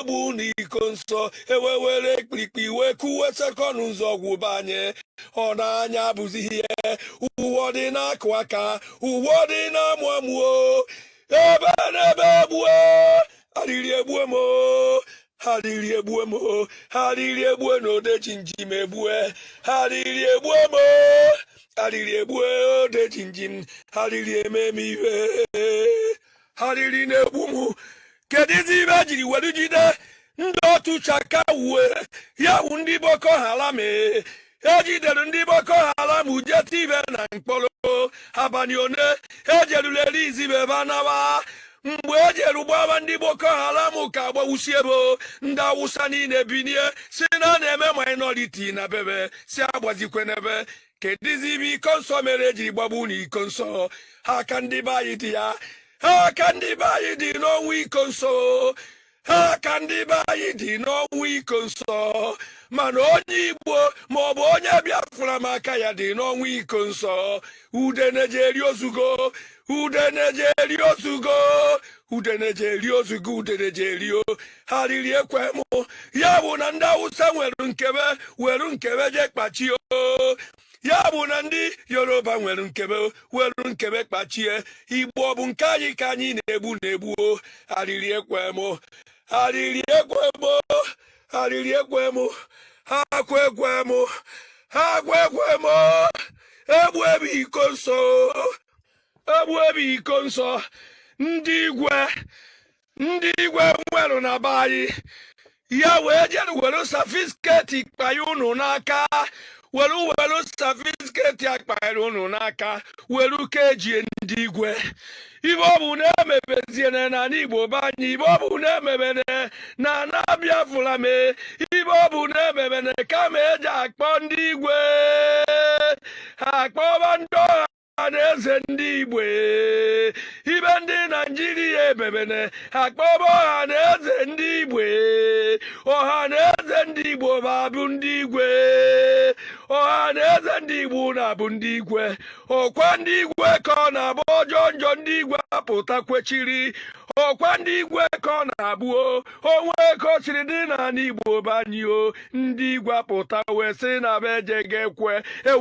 egbu n'iko nsọ ewewere ekpirikpi wee kuwe sekọndụ ụzọ gwụbanye ọ na-anya bụzi ihe ụwa dị n'akụ aka ụwa dị na-amụ amụo ebe n'ebe egbue arịrị egbue m hariri egbue m harịrị egbue n'odechi njim egbue harịrị egbue m harịrị egbue odechi njim harịrị ememe ihe harịrị na-egbu m kedizi ibe jiri were jide ndị otu chaka uwe ya wụ ndị Boko Haram ejidere ndị Boko Haram jeti ibe na mkpọrọ abalị one ejerulere izibe banaba mgbe ejeru gbaba ndị Boko Haram ka agbawusi ebo ndị Awụsa niile binie si na na-eme minority na bebe si agbazikwe n'ebe kedizi ibe iko nsọ mere ejiri gbagbu n'iko nsọ ha ka ndị be anyị dị ya ha ka ndị be anyị dị n'ọnwụ iko nsọ ha ka ndị be anyị dị n'ọnwụ iko nsọ mana onye Igbo maọbụ onye Biafra maka ya dị n'ọnwụ iko nsọ udenejeri ozugo udenejeri ozugo udenejeri ozugo udenejeri harịrị ekwe mụ ya bụ na ndị Awụsa weru nkebe je kpachie ya bụ na ndị Yoruba nwere nkebe kpachie Igbo bụ nke anyị ka anyị na-egbu harịrị ekwe mụ harịrị ekwe mụ harịrị ekwe mụ ha kwe ekwe mụ ha kwe ekwe mụ egbu ebe iko nsọ egbu ebe iko nsọ ndị igwe nwere na be anyị ya wee jere were safisketi kpanye unu n'aka were safisketi akpanyere unu n'aka were kejie ndị igwe ibe ọ bụ na-emebeziene na Igbo be anyị ibe ọ bụ na-emebene na Biafra mee ibe ọ bụ na-emebene kama eji akpọ ndị igwe ha akpọba ndị ọha na-eze ndị Igbo ibe ndị Naijiria emebene ha akpọba ọha na-eze ndị Igbo ọha na-eze ndị Igbo bụ ndị igwe ọha na-eze ndị Igbo na-abụ ndị igwe ọkwa ndị igwe ka ọ na-abụ ọjọọ njọ ndị igwe apụta kwechiri ọkwa ndị igwe ka ọ na-abụ onwe ka o siri dị n'ala Igbo banyo ndị igwe apụta wee sị na be eje ga-ekwe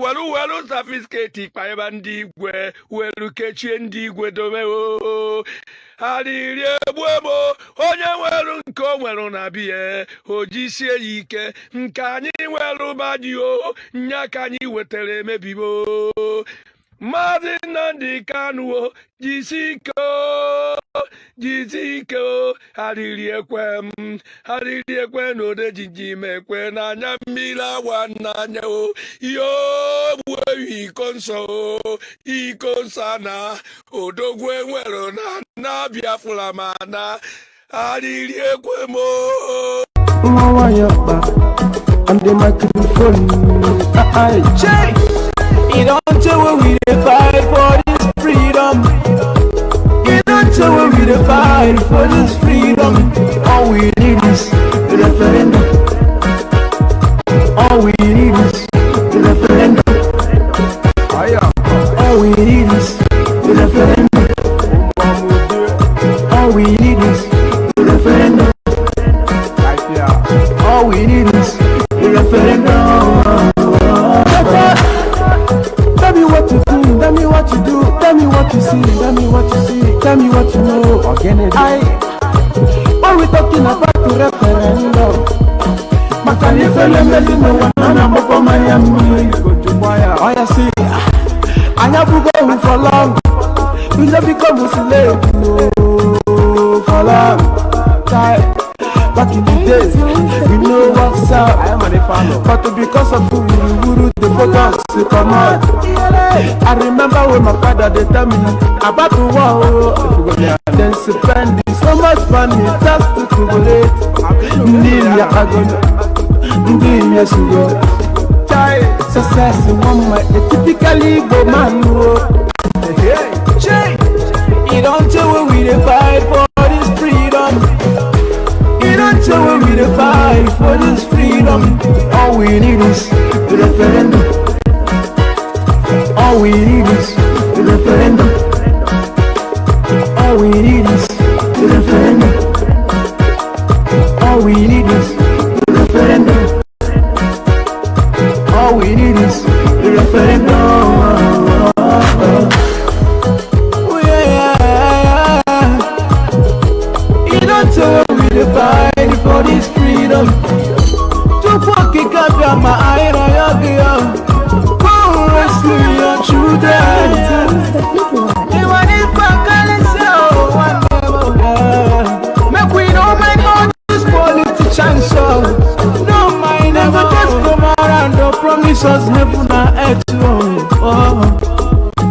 welu safisketi kpanyeba ndị igwe welu kechie ndị igwe dobe harịrị egbue m onye nwere nke o nwere na biya o jisie ya ike nke anyị nwere badio nya ka anyị wetara emebibo Mazi Nnamdi Kanu jisi ike harịrị ekwe n'odeji njim ekwe n'anya mmiri awa n'anya yo gbuo iko nsọ na odogwu enwere na Biafra mana harịrị ekwe m on the microphone. You don't tell where we fight for this freedom. You don't tell where we fight for this freedom. All we need is the referendum. All we need is the referendum. All we need is the referendum. All we need is the referendum. All we need is the referendum. Tell me what to do, tell me what to do, tell me what you see, tell me what you see, tell me what you know. When we talking about the referendum, Makanifele meli no wana moko Miami. Oh you see, I have to go for long. We never become Muslim for long. Back in the days, we know what's up. I am a fan, but because of who the focus to come out. I remember when my father they tell me about the war. Then spend so much money just to jubilate. Ndiya agony, ndiya sugo. Success in one way, typically go man. You don't tell where we fight for this freedom. So when we fight for this freedom, all we need is the referendum. All we need is the referendum. All we need is the referendum. All Tupoki kabia maaira yagio. Come rescue your children. Even if I can't say one never. Make we no mind all this politicians. No mind never just come around. No promises heaven and earth.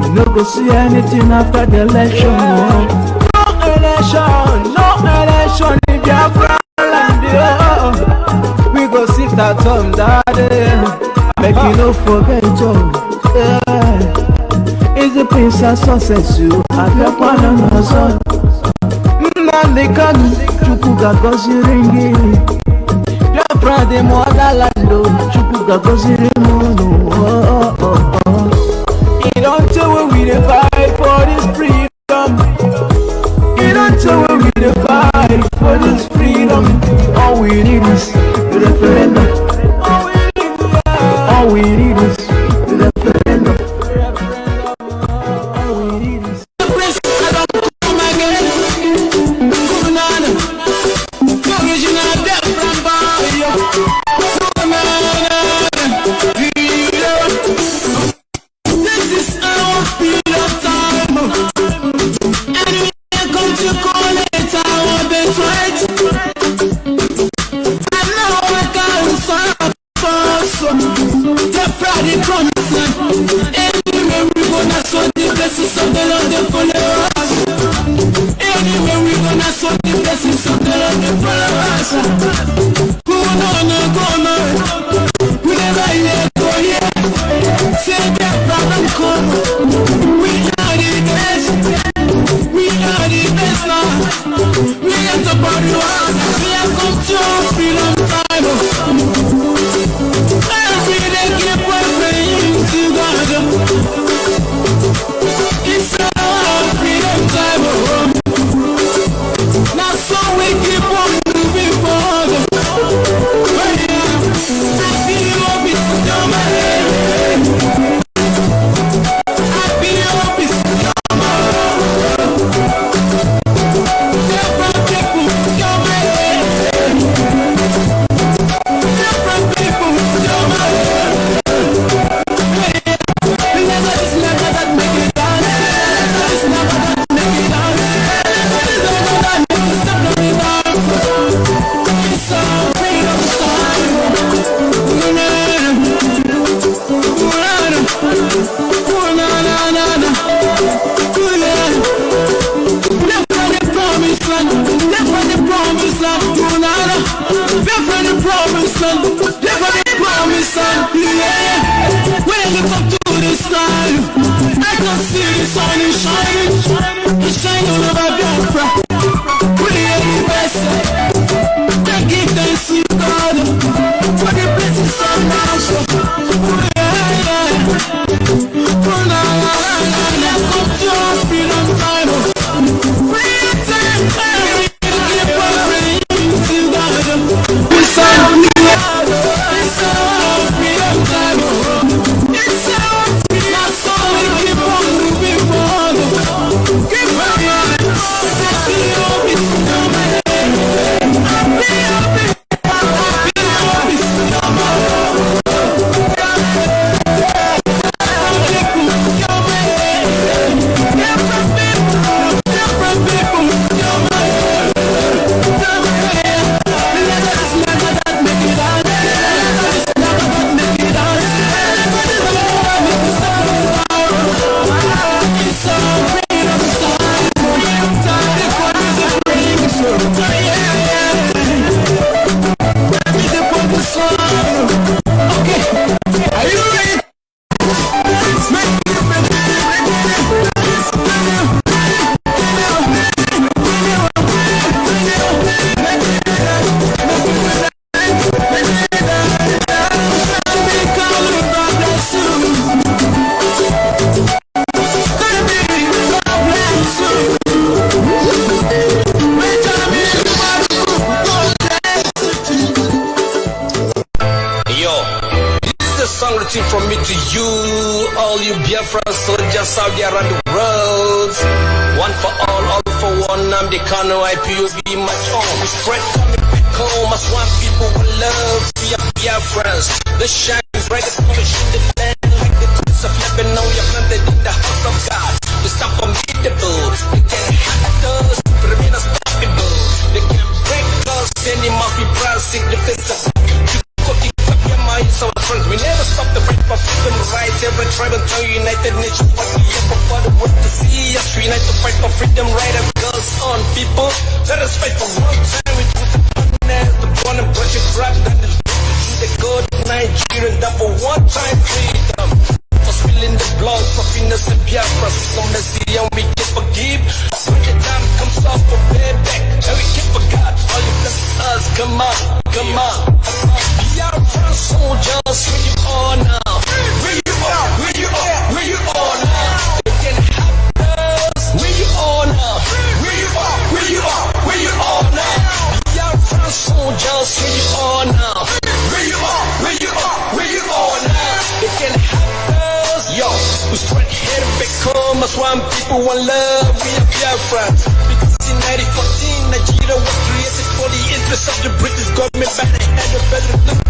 You no go see anything after the election. No election in Biafra land. We go sit at home that day. Make you no forget it's the princess success you have your partner no son. Nnamdi Kanu chukuga gozi ringi. Biafra de motherland chukuga gozi ringi. You don't tell when we dey fight for this freedom. You don't tell when we dey fight for this freedom. All we need is referendum. All we need is referendum. All we need is this is our freedom time. And we come to call it our birthright. I know I can't stop. The Friday promise land. Anywhere we gonna sow the blessings of the Lord they follow us. Anywhere we gonna sow the blessings of the Lord they follow us. Go on. We never let go yet. Say that problem come. We are the best. We are the best now. We are the body one. We have come to freedom time. It's our freedom time. Now so we keep on moving forward. I feel hope is on my head. I feel hope is on my head. Different people on my head. Different people on my head. I can see the sun is shining. It's shining all over Biafra. We are the best. I give thanks to God for the blessings of nature. Come to our freedom time. Freedom time. Keep on praying to God. It's our freedom time. It's our freedom time. We keep on moving forward. Keep on. Let's be open. Greeting from me to you, all you Biafra soldiers out there around the world. One for all for one. Nnamdi Kanu, IPOB, my own. Straight coming. home. I want people with love. We are friends. The shine bright as in the land. Like the trees of Lebanon, you're planted in the house of God. We stop unbeatable. They can't hack us, but remain unstoppable. They can't break us. Any mafia proud significance of so friends, we never stop the fight for freedom rights. Every tribe and tongue united nation fight the ever for the world to see us. We unite to fight for freedom, right? And girls on people. Let us fight for one time. We put the honest, the born and brush it crap. Then the good Nigerian that for one time freedom. For spilling the blood, for finesse and Biafra. So mercy and we can forgive. When the time comes up for payback, and we can forget all you done to us. Come on, come on. We are front soldiers, where you are now. Where you are, where you are, where you are now. They can help us. Where you are now. Where you are, where you are, where you are now. We are front soldiers, where you are now. Where you are, where you are, where you are now. They can help us. Yo, we straight here back home as one people, one love. We are friends. Because in 1914, Nigeria was created for the interest of the British government. By the head of better look.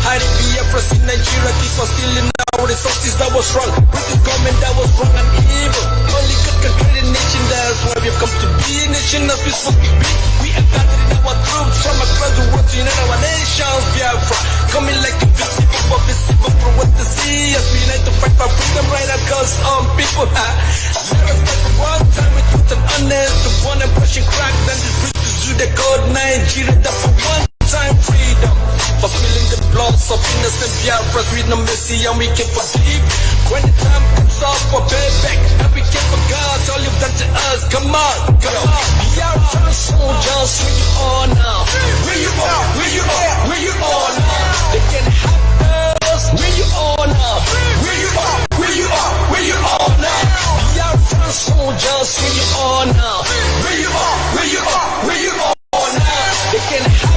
Hiding Biafra in Nigeria, keep on stealing our resources. That was wrong. British government that was wrong and evil. Only God can create a nation. That's why we've come to be a nation as we're supposed to be. We have gathered in our troops from across the world to unite our nations. Biafra coming like a big people for this people from what to see. As we unite to fight for freedom, right across people. Let us fight for one time with truth and honest. The one and pushing crack, then the British do the God Nigeria. That for one time freedom. For spilling the blood of innocent Biafras with no mercy and we can forgive. When the time comes up for payback and we can forget all you've done to us. Come on, come on. We are front soldiers, where you are now. Where you are, where you are, where you are now. They can help us. Where you are now. Where you are, where you are, where you are now. We are front soldiers, where you are now. Where you are, where you are, where you are now. They can help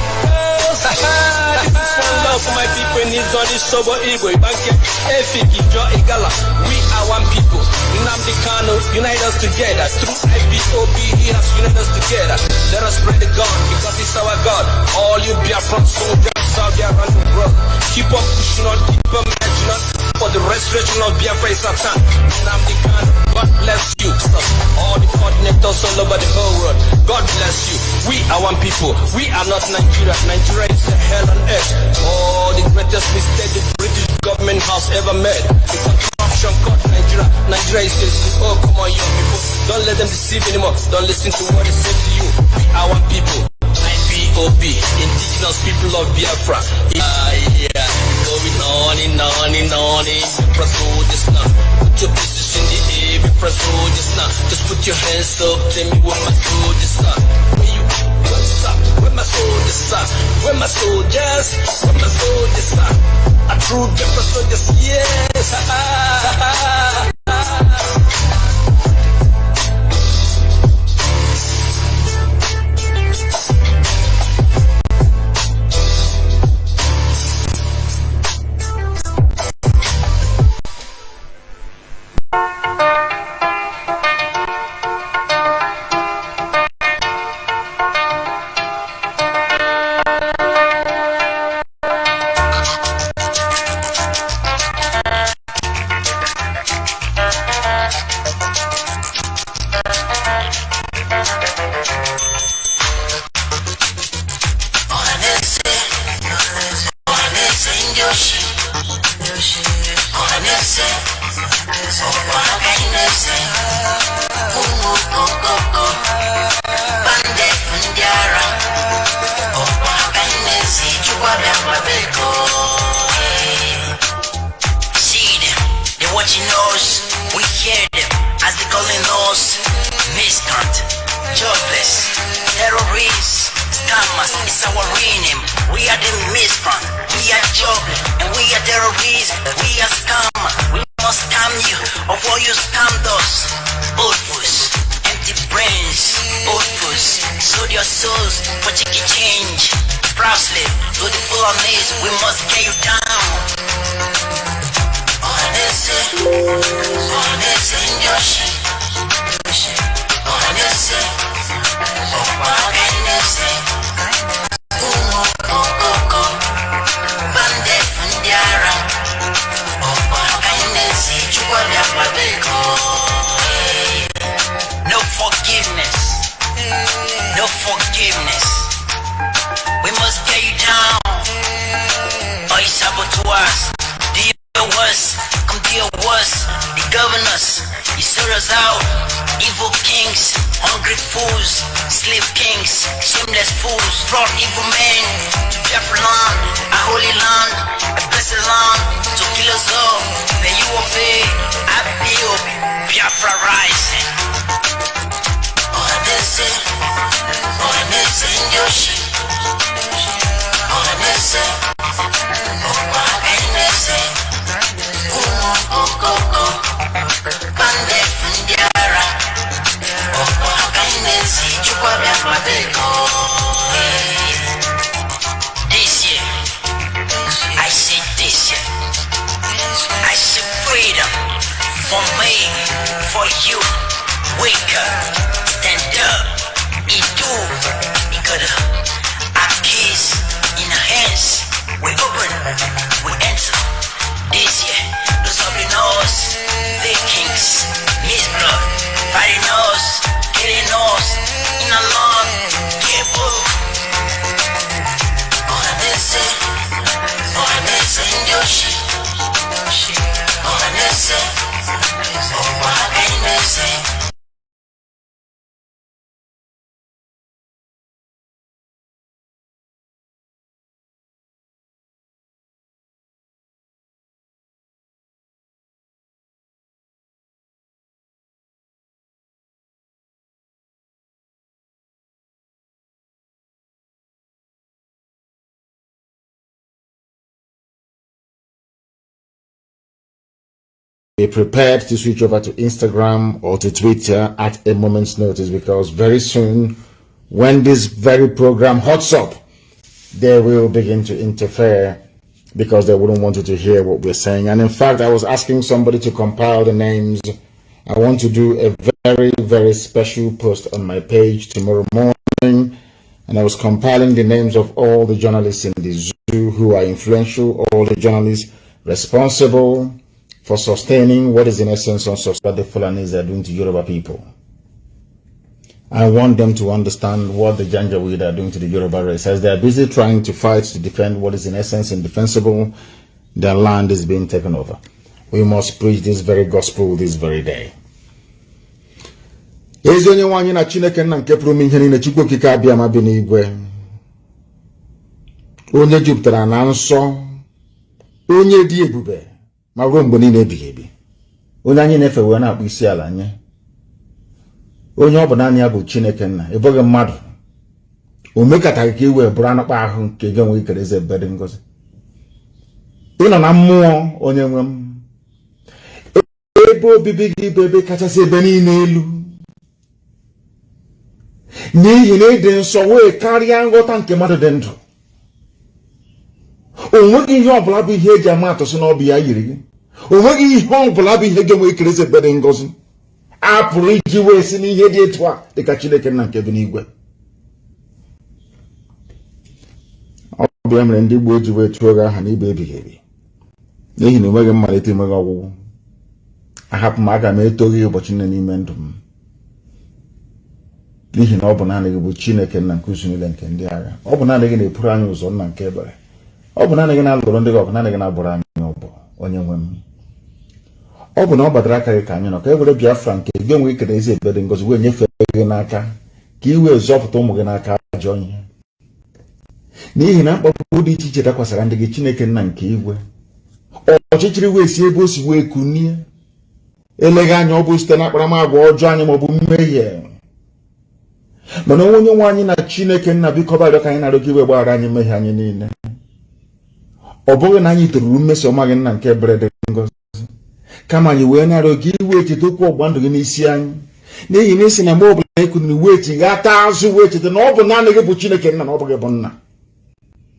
us. This is one love for my people in Nnamdi Sobo Igwe Banke Efiki Jo Igala. We are one people. Nnamdi Kanu unite us together. Through IPOB he has united us together. Let us spread the God because it's our God. All you Biafran soldiers out there around the world, keep on pushing on, keep on marching on for the restoration of Biafra is our time. Nnamdi Kanu, God bless you. All the coordinators all over the whole world, God bless you. We are one people. We are not Nigeria. Nigeria is the hell on earth. Oh, the greatest mistake the British government has ever made. It's a corruption called Nigeria. Nigeria is just, oh, come on, young people. Don't let them deceive anymore. Don't listen to what they say to you. We are one people. IPOB, indigenous people of Biafra. Yeah, going on and on and on. Biafra soldiers now. Put your business in the air. Biafra soldiers now. Just put your hands up. Tell me what my soldiers are. Where you? What's up? Where my soldiers are? Where my soldiers? Where my soldiers are? A true Biafra soldiers, yes. Watching us, we hear them as they calling us miscreant, jobless, terrorists, scammers. It's our real name. We are the miscreant, we are jobless, and we are terrorists, we are scammers. We must scam you, of all you scammed us. Old fools, empty brains, old fools, sold your souls for chicken change. Proud slave, to the full on knees, we must get you down. Honest in your shit. Honest, oh, us out. Evil kings, hungry fools, slave kings, shameless fools, brought evil men to Biafra land, a holy land, a blessed land, to kill us all. May you obey, I build Biafra rising. Ohanese, Ohanese Nyoshi, Ohanese, Ohanese, Okoko, Pande Fundiara, Ohanese, Chukwa Biafra Beko. This year, I say this year, I see freedom for me, for you. Wake up, stand up, do, our keys in our hands, we open, we enter. This year, those of the nose, the kings, his blood, fighting us, killing us, in a long, careful. Ohanese, Ohanese Nyoshi, Ohanese, Ohanese. Be prepared to switch over to Instagram or to Twitter at a moment's notice, because very soon, when this very program hots up, they will begin to interfere because they wouldn't want you to hear what we're saying. And in fact, I was asking somebody to compile the names. I want to do a very, very special post on my page tomorrow morning, and I was compiling the names of all the journalists in the zoo who are influential, all the journalists responsible for sustaining what is in essence what the Fulanis are doing to Yoruba people. I want them to understand what the Janjaweed are doing to the Yoruba race. As they are busy trying to fight to defend what is in essence indefensible, their land is being taken over. We must preach this very gospel this very day. Ezi onye nwanyi na Chineke nna nke pụrụ ihe niile, Chukwu okike abịa ma bi n'igwe, onye jupụtara na nsọ, onye dị ebube ma ruo mgbe niile ebighị ebi, onye anyị na-efe wee na-akpụ isi ala nye, onye ọ bụ naanị ya bụ Chineke nna, ịbụghị mmadụ. O mekataghị ka iwe bụrụ anụkpa ahụ nke ga-enwe ikere eze ebe dị ngozi. Ị nọ na mmụọ onye nwe m, ebe obibi gị bụ ebe kachasị ebe niile elu, n'ihi na ịdị nsọ wee karịa nghọta nke mmadụ dị ndụ. O nweghị ihe ọbụla bụ ihe eji ama atụ sị na ọ bụ ya yiri gị. O nweghị ihe ọbụla bụ ihe ga-enwe ikere eze ebe dị ngozi a pụrụ iji wee si n'ihe dị etu a dịka Chineke nna nke bi n'igwe. Ọ bụ ya mere ndị Igbo ji wee tụọ gị aha n'ibe ebighị ebi, n'ihi na enweghị mmalite, enweghị ọgwụgwụ. Ahapụ m, aga m eto gị ụbọchị nne n'ime ndụ m, n'ihi na ọ bụ naanị gị bụ Chineke nna nke usu niile nke ndị agha. Ọ bụ naanị gị na-epụrụ anyị ụzọ nna nke ebere. Ọ bụ naanị gị na-alụrụ ndị gị ọgụ, naanị gị na-abụrụ anyị ọbụ onye nwe m. Ọ bụ na ọ gbadara aka gị ka anyị nọ ka e were Biafra nke gị enwe ikere ezi ebe dị ngozi wee nyefee gị n'aka, ka i wee zọpụta ụmụ gị n'aka ajọ ihe. N'ihi na mkpọpụ dị iche iche dakwasara ndị gị, Chineke nna nke igwe. Ọchịchịrị wee si ebe o si wee kunie, eleghị anya ọ bụ site na akparamagwa ọjọọ anyị maọbụ mmehie. Mana onye nwe anyị na Chineke nna, biko barịọ ka anyị na-arịọ gị iwe gbaghara anyị mmehie anyị niile. Ọ bụghị na anyị toruru mmeso ọma gị nna nke ebere dị ngozi, kama anyị wee na-arịọ gị iwe echeta okwu ọgba ndụ gị n'isi anyị, n'ihi na isi na mgbe ọbụla anyị kwudiri wee chighata azụ wee cheta na ọ bụ naanị gị bụ Chineke nna na ọ bụ gị bụ nna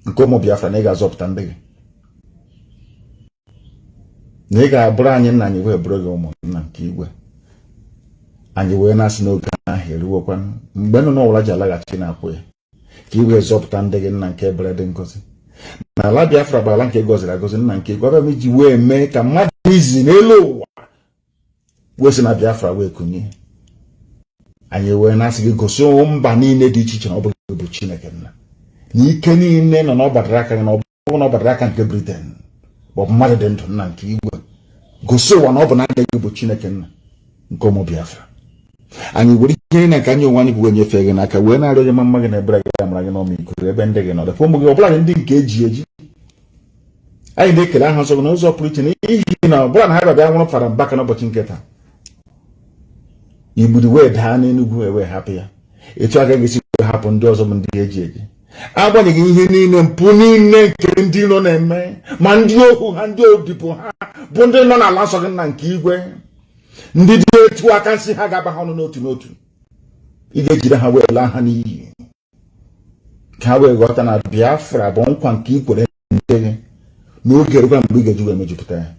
nke ụmụ Biafra, na ị ga-azọpụta ndị gị, na ị ga-abụrụ anyị nna, anyị wee bụrụ gị ụmụ nna nke igwe. Anyị wee na-asị n'oge ahụ eruwekwa mgbe nọ n'ụwa ji alaghachi na-akwụ ya, ka ị wee zọpụta ndị gị nna nke ebere dị ngozi. Na ala Biafra bụ ala nke gọziri agọzi nna nke igwe. Ọbịa m iji wee mee ka mmadụ izi n'elu ụwa wee si na Biafra wee kunye. Anyị wee na-asị gị gosi mba niile dị iche iche na ọ bụghị bụ Chineke nna, na ike niile nọ n'ọbadara aka gị, na ọ bụghị n'ọbadara aka nke Britain bụ mmadụ dị ndụ nna nke igwe. Gosi ụwa na ọ bụ naanị gị bụ Chineke nna, Nkomo Biafra. And you would hear a can you want when you're fagging like a when I don't remember in a break. I'm like, no, me could have been the form of your plan in cage. I make a house of nose of preaching. You know, but I have a down for a back and up get her. You would wait, honey, and you were happier. It's all going to happen, doors of the age. I want to give you a pony neck and deal on a man. Mandio who handle people. Bonding on a last of and keyway. Ndidi tu akansi haga ba hono notu ige jira ha we la hani ka we gota na Biafra bon kwan ki kwere ndege no geru kwa mbiga juwe mejuputa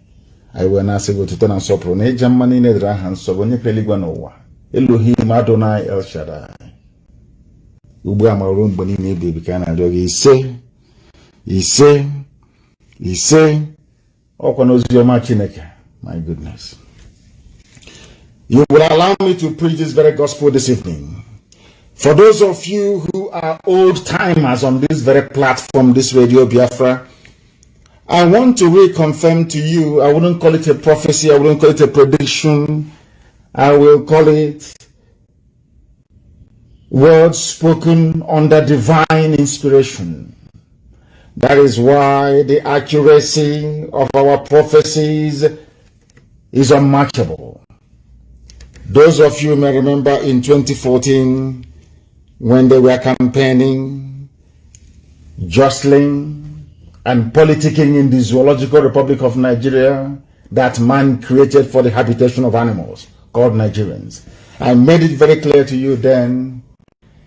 ai we na sego tuto na sopro na jamani ne dra han so bonye peligwa no wa Elohim Adonai El Shaddai ugbu amaru mboni ne bebi kana do ise okwa no zioma Chineke. My goodness. You will allow me to preach this very gospel this evening. For those of you who are old timers on this very platform, this Radio Biafra, I want to reconfirm to you, I wouldn't call it a prophecy, I wouldn't call it a prediction, I will call it words spoken under divine inspiration. That is why the accuracy of our prophecies is unmatchable. Those of you may remember in 2014 when they were campaigning, jostling, and politicking in the Zoological Republic of Nigeria that man created for the habitation of animals, called Nigerians. I made it very clear to you then.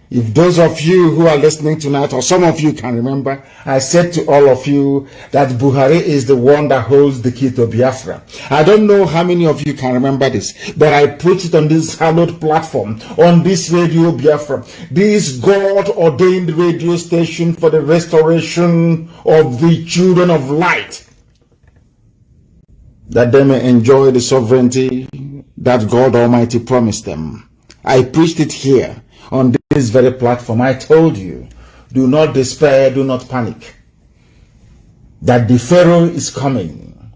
If those of you who are listening tonight, or some of you can remember, I said to all of you that Buhari is the one that holds the key to Biafra. I don't know how many of you can remember this, but I preached it on this hallowed platform, on this Radio Biafra, this God-ordained radio station for the restoration of the children of light, that they may enjoy the sovereignty that God Almighty promised them. I preached it here on this very platform. I told you, do not despair, do not panic, that the Pharaoh is coming,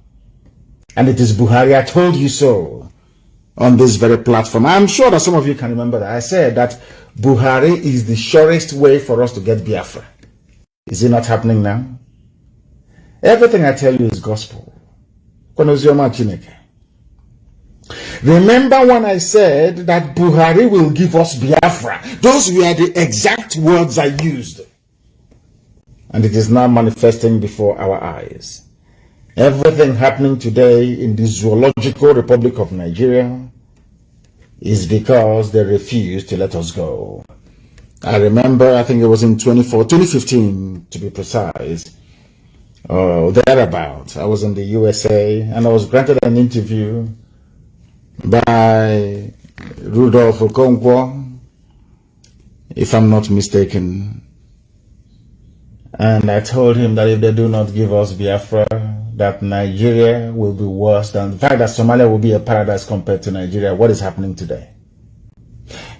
and it is Buhari. I told you so on this very platform. I'm sure that some of you can remember that. I said that Buhari is the surest way for us to get Biafra. Is it not happening now? Everything I tell you is gospel. Remember when I said that Buhari will give us Biafra? Those were the exact words I used. And it is now manifesting before our eyes. Everything happening today in the Zoological Republic of Nigeria is because they refused to let us go. I remember, I think it was in 2015 to be precise, or thereabouts. I was in the USA and I was granted an interview by Rudolph Okonkwo, if I'm not mistaken. And I told him that if they do not give us Biafra, that Nigeria will be worse than, the fact that Somalia will be a paradise compared to Nigeria. What is happening today?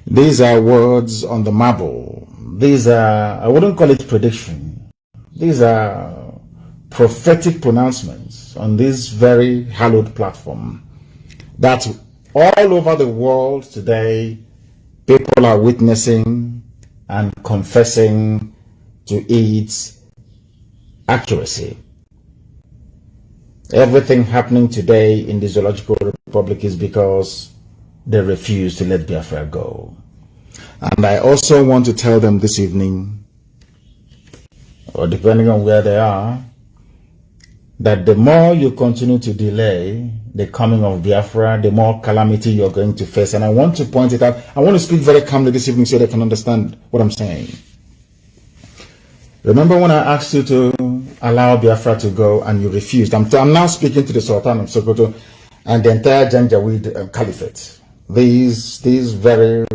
These are words on the marble. These are, I wouldn't call it prediction. These are prophetic pronouncements on this very hallowed platform that all over the world today, people are witnessing and confessing to its accuracy. Everything happening today in the Zoological Republic is because they refuse to let Biafra go. And I also want to tell them this evening, or depending on where they are, that the more you continue to delay the coming of Biafra, the more calamity you're going to face. And I want to point it out. I want to speak very calmly this evening so they can understand what I'm saying. Remember when I asked you to allow Biafra to go and you refused? I'm now speaking to the Sultan of Sokoto and the entire Janjaweed Caliphate. These very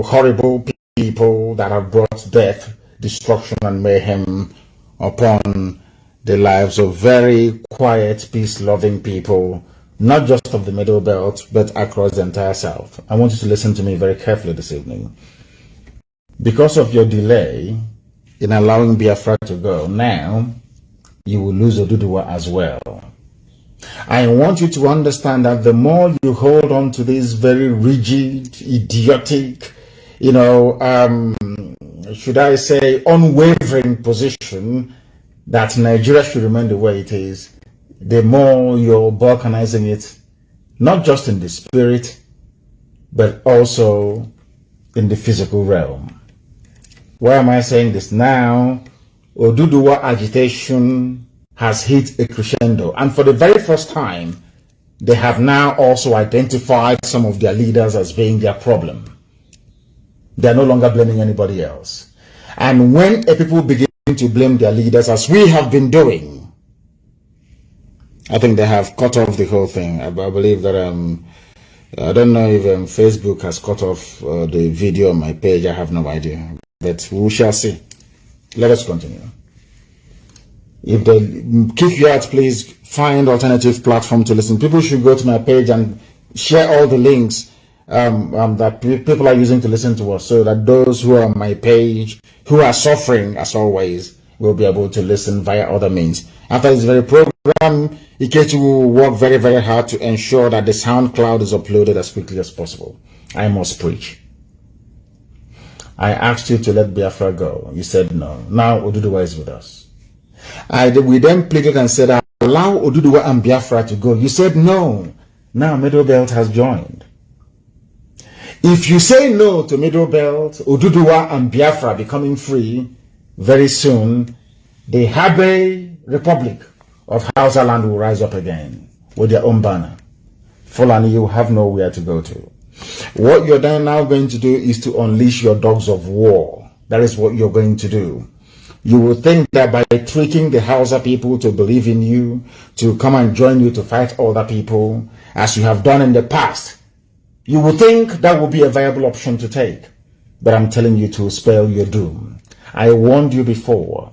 horrible people that have brought death, destruction, and mayhem upon the lives of very quiet, peace-loving people, not just of the Middle Belt, but across the entire South. I want you to listen to me very carefully this evening. Because of your delay in allowing Biafra to go, now you will lose Oduduwa as well. I want you to understand that the more you hold on to this very rigid, idiotic, should I say, unwavering position that Nigeria should remain the way it is, the more you're balkanizing it, not just in the spirit, but also in the physical realm. Why am I saying this now? Oduduwa agitation has hit a crescendo, and for the very first time, they have now also identified some of their leaders as being their problem. They are no longer blaming anybody else. And when a people begin to blame their leaders, as we have been doing, I think they have cut off the whole thing. I believe that I don't know if Facebook has cut off the video on my page. I have no idea, but we shall see. Let us continue. If they kick you out, please find alternative platform to listen. People should go to my page and share all the links that people are using to listen to us, so that those who are on my page, who are suffering as always, will be able to listen via other means. After this very program, Ikechi will work very, very hard to ensure that the SoundCloud is uploaded as quickly as possible. I must preach. I asked you to let Biafra go. You said no. Now Oduduwa is with us. We then pleaded and said, allow Oduduwa and Biafra to go. You said no. Now Middle Belt has joined. If you say no to Middle Belt, Oduduwa and Biafra becoming free, very soon, the Habe Republic of Hausa land will rise up again with their own banner. Fulani, you have nowhere to go to. What you're then now going to do is to unleash your dogs of war. That is what you're going to do. You will think that by tricking the Hausa people to believe in you, to come and join you to fight other people, as you have done in the past, you will think that will be a viable option to take. But I'm telling you to spell your doom. I warned you before.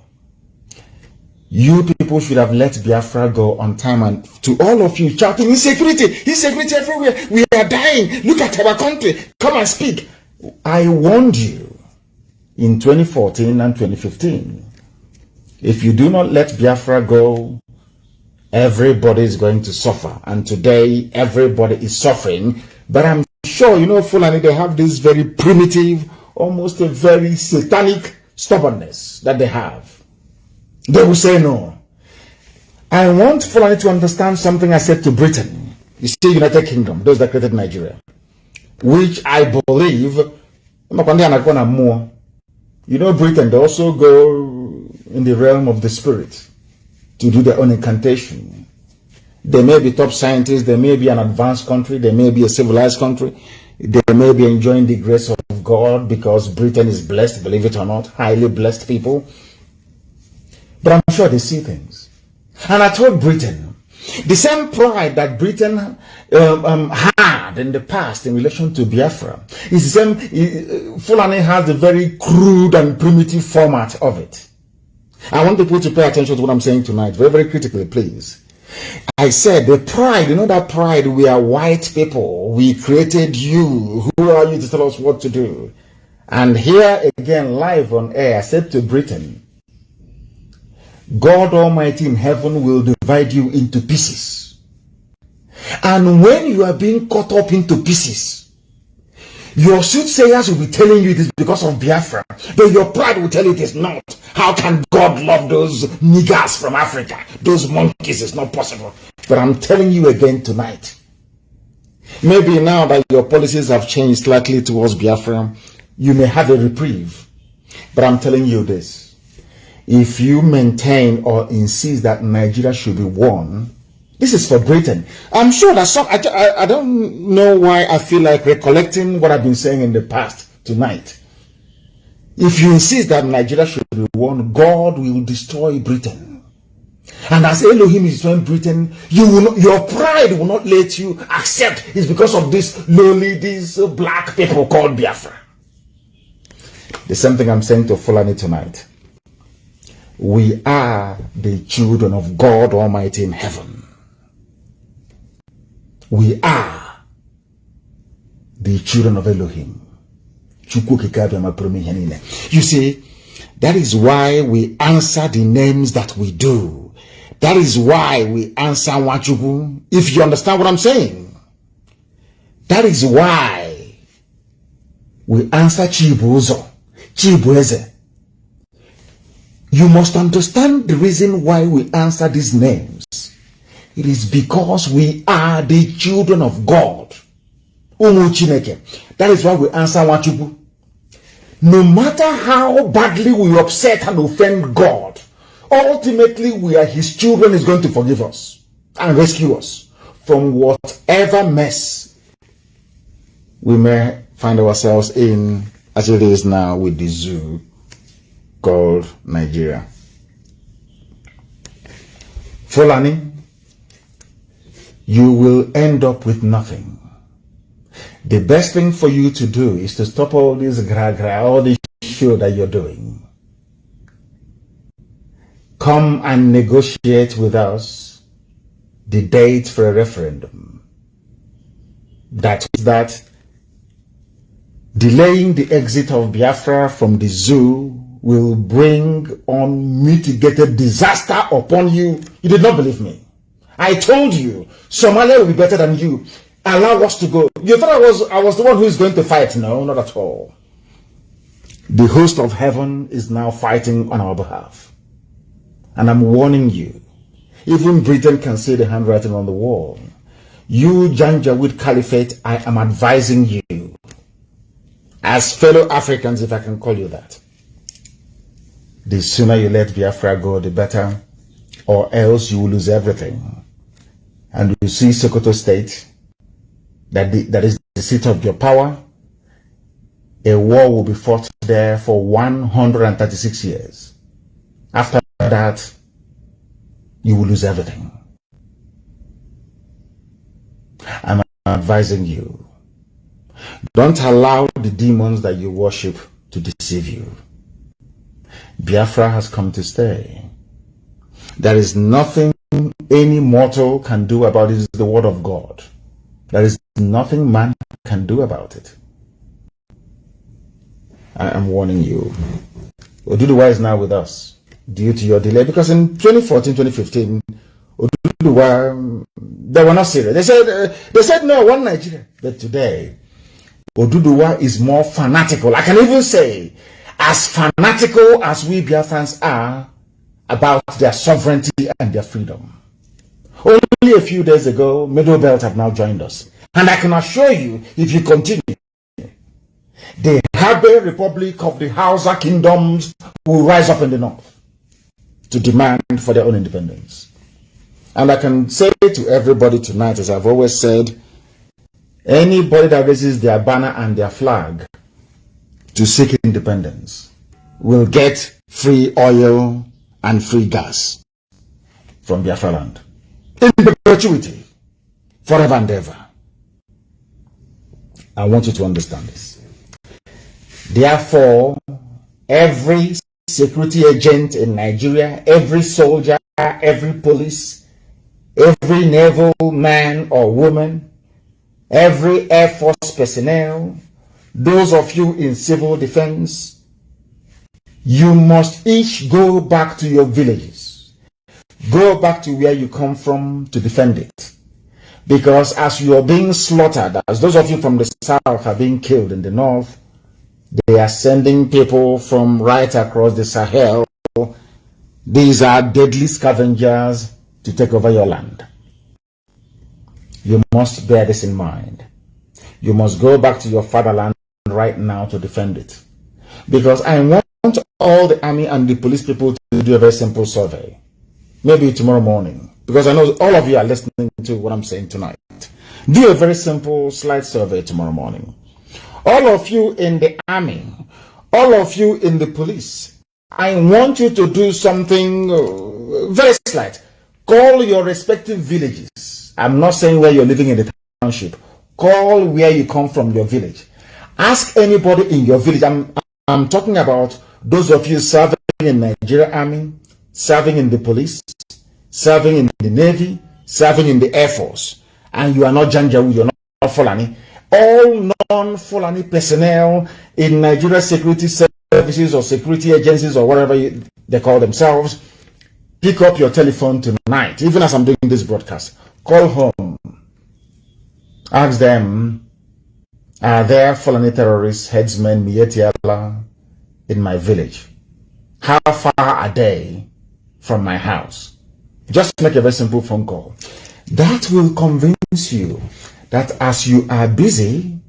You people should have let Biafra go on time, and to all of you shouting, insecurity everywhere, we are dying, look at our country, come and speak. I warned you in 2014 and 2015. If you do not let Biafra go, everybody is going to suffer. And today, everybody is suffering. But I'm sure, Fulani, they have this very primitive, almost a very satanic stubbornness that they have. They will say no. I want Fulani to understand something I said to Britain. You see, United Kingdom, those that created Nigeria, which I believe, Britain, they also go in the realm of the spirit to do their own incantation. They may be top scientists, they may be an advanced country, they may be a civilized country, they may be enjoying the grace of God because Britain is blessed, believe it or not, highly blessed people. But I'm sure they see things. And I told Britain, the same pride that Britain had in the past in relation to Biafra is the same. Fulani has a very crude and primitive format of it. I want people to pay attention to what I'm saying tonight, very, very critically, please. I said the pride, that pride, we are white people, we created you, who are you to tell us what to do? And here again, live on air, I said to Britain, God Almighty in heaven will divide you into pieces. And when you are being cut up into pieces, your soothsayers will be telling you it is because of Biafra, but your pride will tell you it is not. How can God love those niggers from Africa? Those monkeys, is not possible. But I'm telling you again tonight, maybe now that your policies have changed slightly towards Biafra, you may have a reprieve. But I'm telling you this. If you maintain or insist that Nigeria should be won, this is for Britain. I'm sure that I don't know why I feel like recollecting what I've been saying in the past tonight. If you insist that Nigeria should be won, God will destroy Britain. And as Elohim is destroying Britain, your pride will not let you accept it's because of these black people called Biafra. The same thing I'm saying to Fulani tonight. We are the children of God Almighty in heaven. We are the children of Elohim. You see, that is why we answer the names that we do. That is why we answer Nwachukwu, if you understand what I'm saying. That is why we answer Chibuzo, Chibueze. You must understand the reason why we answer these names. It is because we are the children of God. That is why we answer Nwachukwu. No matter how badly we upset and offend God, ultimately we are his children. Is going to forgive us and rescue us from whatever mess we may find ourselves in, as it is now with the zoo called Nigeria. Fulani, you will end up with nothing. The best thing for you to do is to stop all this gra-gra, all this show that you're doing. Come and negotiate with us the date for a referendum. That delaying the exit of Biafra from the zoo will bring unmitigated disaster upon you. You did not believe me. I told you Somalia will be better than you. Allow us to go. You thought I was the one who is going to fight. No, not at all. The host of heaven is now fighting on our behalf. And I'm warning you, even Britain can see the handwriting on the wall. You Janjaweed Caliphate, I am advising you, as fellow Africans, if I can call you that, the sooner you let Biafra go, the better, or else you will lose everything. And you see Sokoto State, that is the seat of your power. A war will be fought there for 136 years. After that, you will lose everything. I'm advising you, don't allow the demons that you worship to deceive you. Biafra has come to stay. There is nothing any mortal can do about it. It is the word of God. There is nothing man can do about it. I am warning you. Oduduwa is now with us due to your delay, because in 2014, 2015, Oduduwa, they were not serious. They said no, one Nigeria. But today, Oduduwa is more fanatical. I can even say, as fanatical as we Biafrans are about their sovereignty and their freedom. Only a few days ago, Middle Belt have now joined us. And I can assure you, if you continue, the Habe Republic of the Hausa kingdoms will rise up in the north to demand for their own independence. And I can say to everybody tonight, as I've always said, anybody that raises their banner and their flag to seek independence will get free oil and free gas from Biafra land in perpetuity, forever and ever. I want you to understand this. Therefore, every security agent in Nigeria, every soldier, every police, every naval man or woman, every Air Force personnel, those of you in civil defense, you must each go back to your villages. Go back to where you come from to defend it. Because as you are being slaughtered, as those of you from the south are being killed in the north, they are sending people from right across the Sahel. These are deadly scavengers to take over your land. You must bear this in mind. You must go back to your fatherland right now to defend it. Because I want all the army and the police people to do a very simple survey. Maybe tomorrow morning. Because I know all of you are listening to what I'm saying tonight. Do a very simple slide survey tomorrow morning. All of you in the army, all of you in the police, I want you to do something very slight. Call your respective villages. I'm not saying where you're living in the township. Call where you come from, your village. Ask anybody in your village. I'm talking about those of you serving in Nigeria Army, serving in the police, serving in the Navy, serving in the Air Force. And you are not Janjaweed, you're not Fulani. All non-Fulani personnel in Nigeria security services or security agencies or whatever they call themselves, pick up your telephone tonight, even as I'm doing this broadcast, call home, ask them, are there Fulani terrorists, headsmen, Mietiala in my village? How far are they from my house? Just make a very simple phone call. That will convince you that as you are busy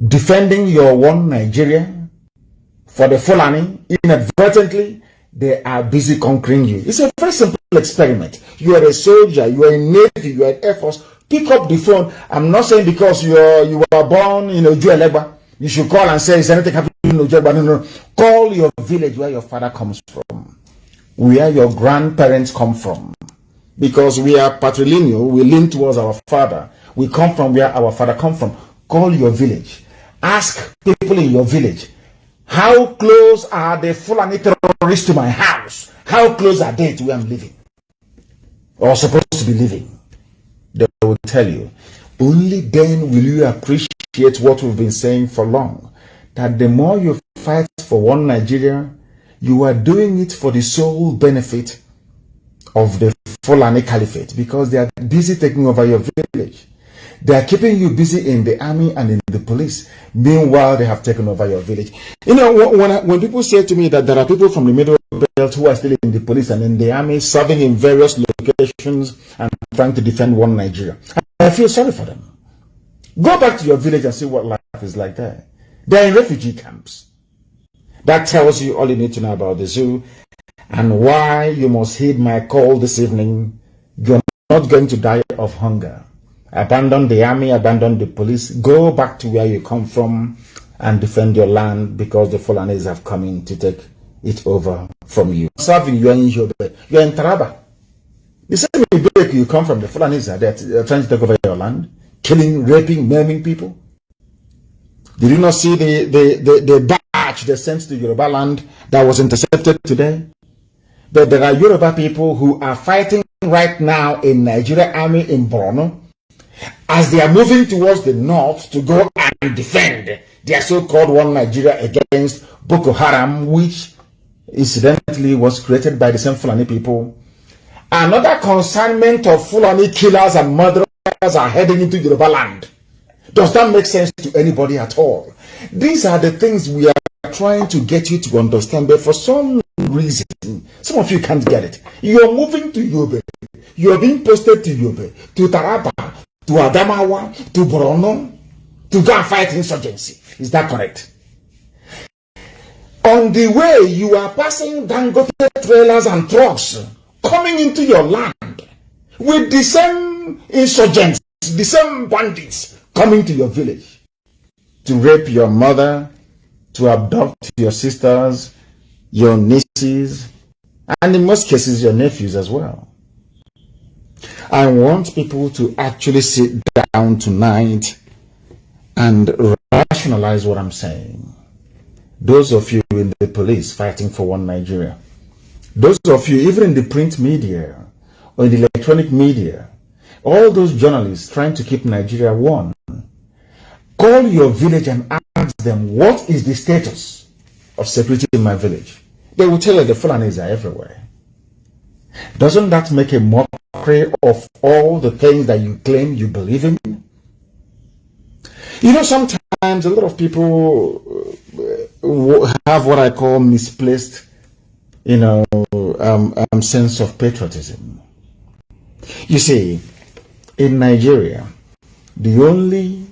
defending your one Nigeria for the Fulani, inadvertently, they are busy conquering you. It's a very simple experiment. You are a soldier, you are in Navy, you are in Air Force. Pick up the phone. I'm not saying because you were born in Ojuelegba, you should call and say, is anything happening in Ojuelegba? No. Call your village where your father comes from, where your grandparents come from. Because we are patrilineal, we lean towards our father. We come from where our father come from. Call your village. Ask people in your village, how close are the Fulani terrorists to my house? How close are they to where I'm living? Or supposed to be living? They will tell you. Only then will you appreciate what we've been saying for long. That the more you fight for one Nigeria, you are doing it for the sole benefit of the Fulani Caliphate, because they are busy taking over your village. They are keeping you busy in the army and in the police. Meanwhile, they have taken over your village. You know, when people say to me that there are people from the middle belt who are still in the police and in the army, serving in various locations and trying to defend one Nigeria, I feel sorry for them. Go back to your village and see what life is like there. They're in refugee camps. That tells you all you need to know about the zoo and why you must heed my call this evening. You're not going to die of hunger. Abandon the army, abandon the police, go back to where you come from and defend your land, because the Fulanis have come in to take it over from you. Serving, you are in Yobe, you are in Taraba. The same break you come from, the Fulanis are there trying to take over your land, killing, raping, maiming people. Did you not see the batch they sent to Yoruba land that was intercepted today? But there are Yoruba people who are fighting right now in Nigeria army in Borno, as they are moving towards the north to go and defend their so-called one Nigeria against Boko Haram, which incidentally was created by the same Fulani people. Another consignment of Fulani killers and murderers are heading into Yoruba land. Does that make sense to anybody at all? These are the things we are trying to get you to understand, but for some reason, some of you can't get it. You're moving to Yobe. You're being posted to Yobe, to Taraba, to Adamawa, to Borno, to go and fight insurgency. Is that correct? On the way, you are passing Dangote trailers and trucks coming into your land with the same insurgents, the same bandits coming to your village to rape your mother, to abduct your sisters, your nieces, and in most cases your nephews as well. I want people to actually sit down tonight and rationalize what I'm saying. Those of you in the police fighting for one Nigeria, those of you even in the print media or in the electronic media, all those journalists trying to keep Nigeria one, call your village and ask them, what is the status of security in my village? They will tell you the Fulanis are everywhere. Doesn't that make a mockery of all the things that you claim you believe in? You know, sometimes a lot of people have what I call misplaced, sense of patriotism. You see, in Nigeria, the only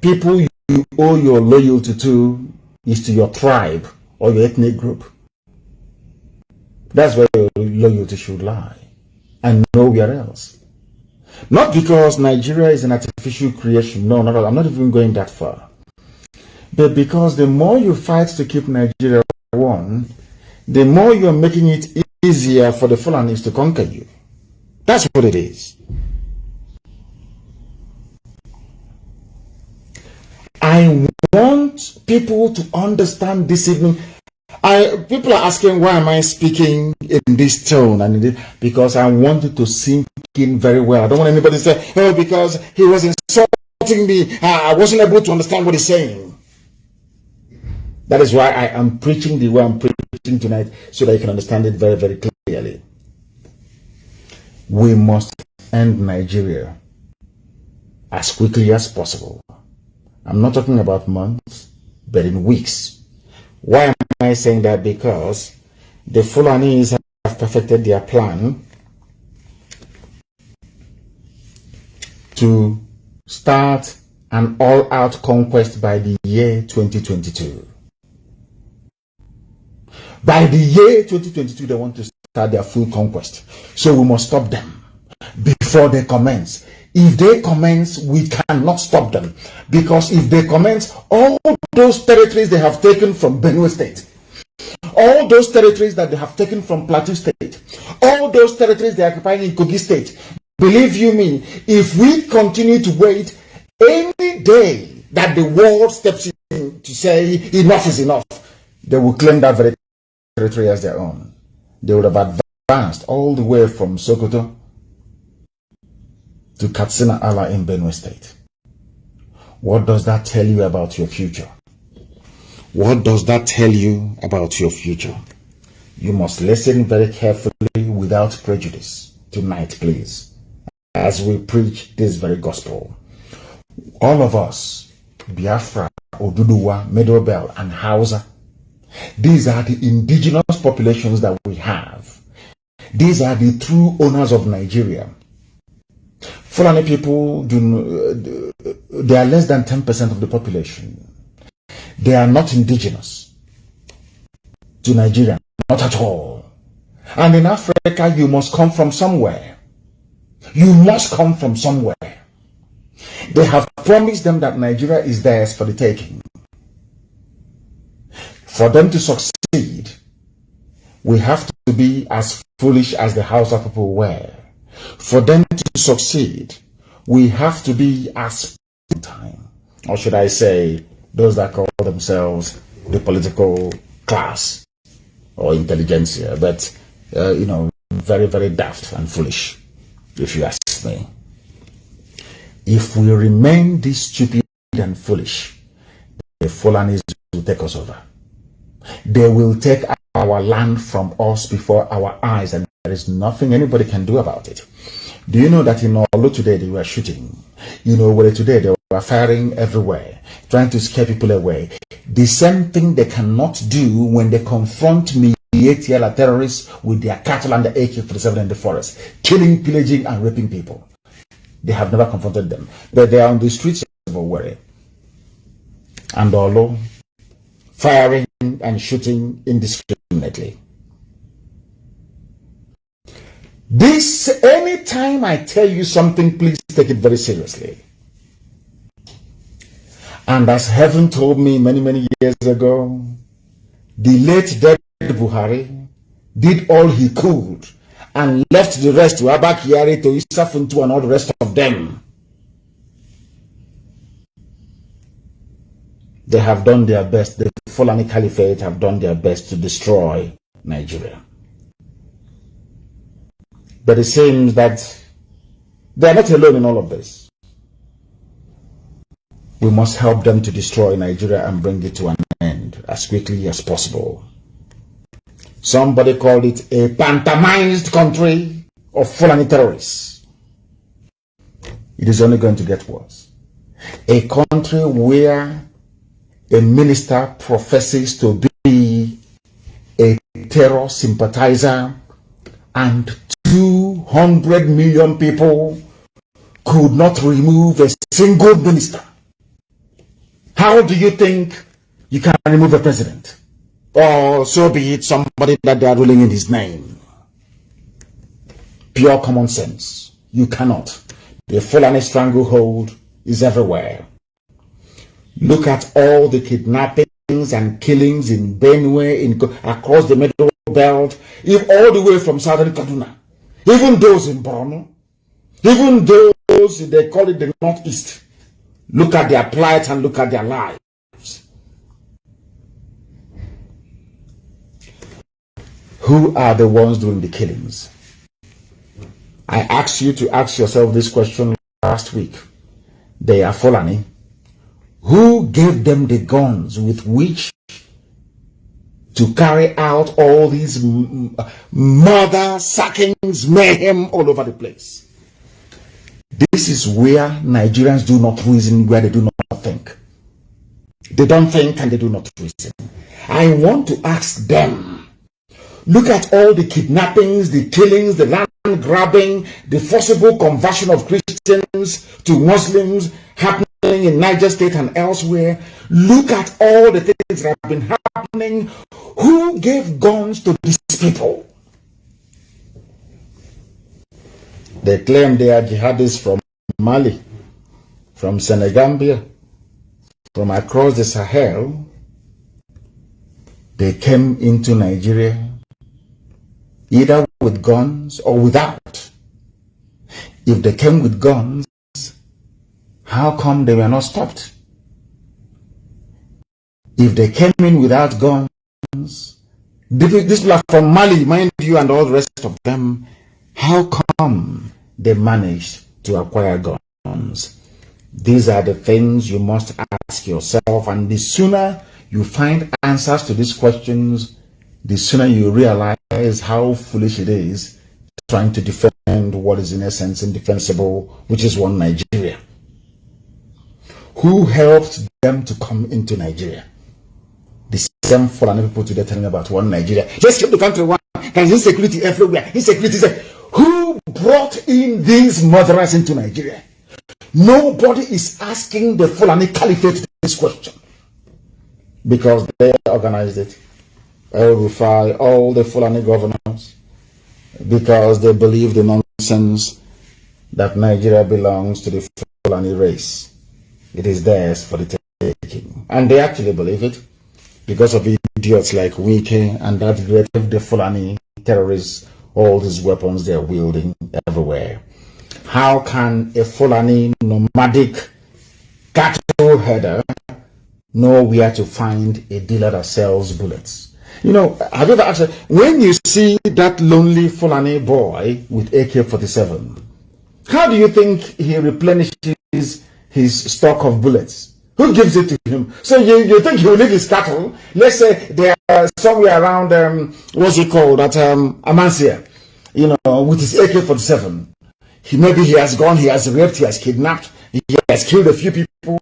people you owe your loyalty to is to your tribe or your ethnic group. That's where your loyalty should lie, and nowhere else. Not because Nigeria is an artificial creation. No, not at all. I'm not even going that far. But because the more you fight to keep Nigeria one, the more you're making it easier for the Fulanis to conquer you. That's what it is. I want people to understand this evening. People are asking, why am I speaking in this tone? And because I want it to sink in very well. I don't want anybody to say, oh, because he was insulting me, I wasn't able to understand what he's saying. That is why I am preaching the way I'm preaching tonight, so that you can understand it very, very clearly. We must end Nigeria as quickly as possible. I'm not talking about months, but in weeks. Why am I saying that? Because the Fulanis have perfected their plan to start an all-out conquest by the year 2022. By the year 2022, they want to start their full conquest. So we must stop them before they commence. If they commence, we cannot stop them. Because if they commence, all those territories they have taken from Benue State, all those territories that they have taken from Plateau State, all those territories they occupy in Kogi State, believe you me, if we continue to wait, any day that the world steps in to say enough is enough, they will claim that very territory as their own. They would have advanced all the way from Sokoto to Katsina Ala in Benue State. What does that tell you about your future? What does that tell you about your future? You must listen very carefully without prejudice tonight, please, as we preach this very gospel. All of us, Biafra, Oduduwa, Middle Belt, and Hausa, these are the indigenous populations that we have. These are the true owners of Nigeria. Fulani people, they are less than 10% of the population. They are not indigenous to Nigeria, not at all. And in Africa, you must come from somewhere. You must come from somewhere. They have promised them that Nigeria is theirs for the taking. For them to succeed, we have to be as foolish as the Hausa people were. For them to succeed, we have to be as time, or should I say, those that call themselves the political class or intelligentsia, but very, very daft and foolish, if you ask me. If we remain this stupid and foolish, the Fulanis will take us over. They will take our land from us before our eyes, and there is nothing anybody can do about it. Do you know that in Olu today they were shooting? Where today they were firing everywhere, trying to scare people away. The same thing they cannot do when they confront ATL terrorists with their cattle and the AK-47 in the forest, killing, pillaging, and raping people. They have never confronted them, but they are on the streets of Owerri and Olu, firing and shooting indiscriminately. Anytime I tell you something, please take it very seriously. And as heaven told me many, many years ago, the late dead Buhari did all he could and left the rest to Abakiari, to Isafuntu, and all the rest of them. They have done their best. The Fulani Caliphate have done their best to destroy Nigeria. But it seems that they are not alone in all of this. We must help them to destroy Nigeria and bring it to an end as quickly as possible. Somebody called it a pantomimized country of Fulani terrorists. It is only going to get worse. A country where a minister professes to be a terror sympathizer and 200 million people could not remove a single minister. How do you think you can remove a president? Or so be it, somebody that they are ruling in his name. Pure common sense. You cannot. The Fulani stranglehold is everywhere. Look at all the kidnappings and killings in Benue, across the Middle Belt, all the way from southern Kaduna. Even those in Borno, even those, they call it the Northeast. Look at their plight and look at their lives. Who are the ones doing the killings? I asked you to ask yourself this question last week. They are Fulani. Who gave them the guns with which to carry out all these murder, sackings, mayhem all over the place. This is where Nigerians do not reason, where they do not think. They don't think and they do not reason. I want to ask them, look at all the kidnappings, the killings, the land grabbing, the forcible conversion of Christians to Muslims happening in Niger State and elsewhere. Look at all the things that have been happening. Who gave guns to these people? They claim they are jihadists from Mali, from Senegambia, from across the Sahel. They came into Nigeria either with guns or without. If they came with guns, how come they were not stopped? If they came in without guns, these people are from Mali, mind you, and all the rest of them, how come they managed to acquire guns? These are the things you must ask yourself, and the sooner you find answers to these questions, the sooner you realize how foolish it is trying to defend what is in essence indefensible, which is one Nigeria. Who helped them to come into Nigeria? The same foreign people today telling about one Nigeria. Let's keep the country one. There's insecurity everywhere. Insecurity is there. Who brought in these murderers into Nigeria? Nobody is asking the Fulani Caliphate this question, because they organized it. El Rufai, all the Fulani governors, because they believe the nonsense that Nigeria belongs to the Fulani race. It is theirs for the taking. And they actually believe it because of idiots like Wike and that great the Fulani terrorists, all these weapons they're wielding everywhere. How can a Fulani nomadic cattle header know where to find a dealer that sells bullets? You know, have you ever actually, when you see that lonely Fulani boy with AK-47, how do you think he replenishes his stock of bullets? Who gives it to him? So you think he will leave his cattle? Let's say they are somewhere around, what's it called, at Amansia, you know, with his AK-47. Maybe he has gone, he has raped, he has kidnapped, he has killed a few people.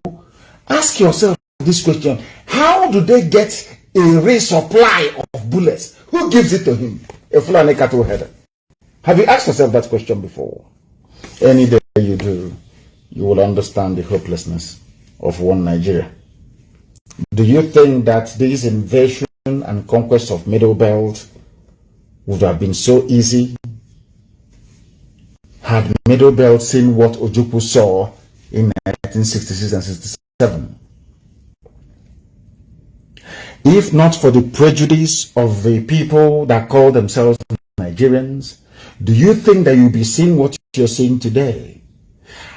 Ask yourself this question: how do they get a resupply of bullets? Who gives it to him? A Fulani cattle header. Have you asked yourself that question before? Any day you do, you will understand the hopelessness of one Nigeria. Do you think that this invasion and conquest of Middle Belt would have been so easy had Middle Belt seen what Ojukwu saw in 1966 and 67? If not for the prejudice of the people that call themselves Nigerians, do you think that you'll be seeing what you're seeing today?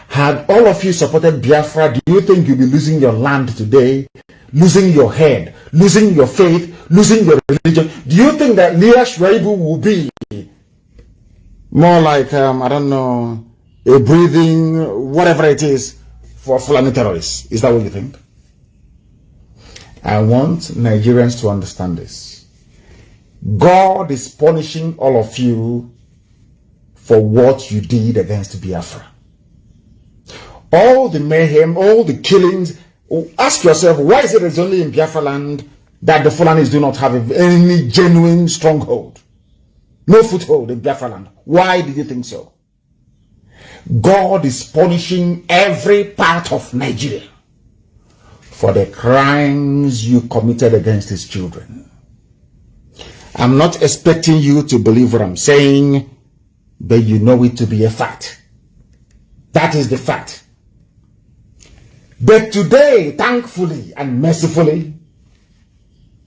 Had all of you supported Biafra, do you think you'll be losing your land today, losing your head, losing your faith, losing your religion? Do you think that Leah Shwaibu will be more like, I don't know, a breathing, whatever it is, for Fulani terrorists? Is that what you think? I want Nigerians to understand this. God is punishing all of you for what you did against Biafra. All the mayhem, all the killings. Ask yourself, why is it only in Biafra land that the Fulanis do not have any genuine stronghold? No foothold in Biafra land. Why did you think so? God is punishing every part of Nigeria for the crimes you committed against his children. I'm not expecting you to believe what I'm saying, but you know it to be a fact. That is the fact. But today, thankfully and mercifully,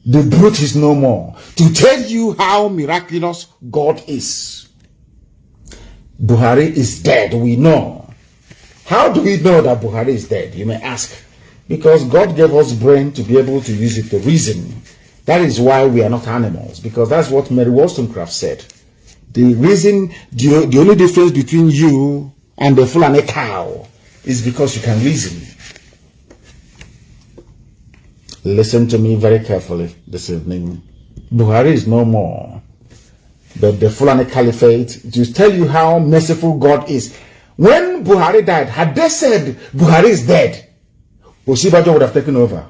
the brute is no more to tell you how miraculous God is. Buhari is dead, we know. How do we know that Buhari is dead, you may ask? Because God gave us brain to be able to use it to reason. That is why we are not animals, because that's what Mary Wollstonecraft said. The reason, the only difference between you and the Fulani cow is because you can reason. Listen to me very carefully this evening. Buhari is no more. But the Fulani Caliphate, to tell you how merciful God is. When Buhari died, had they said Buhari is dead, Osibajo would have taken over.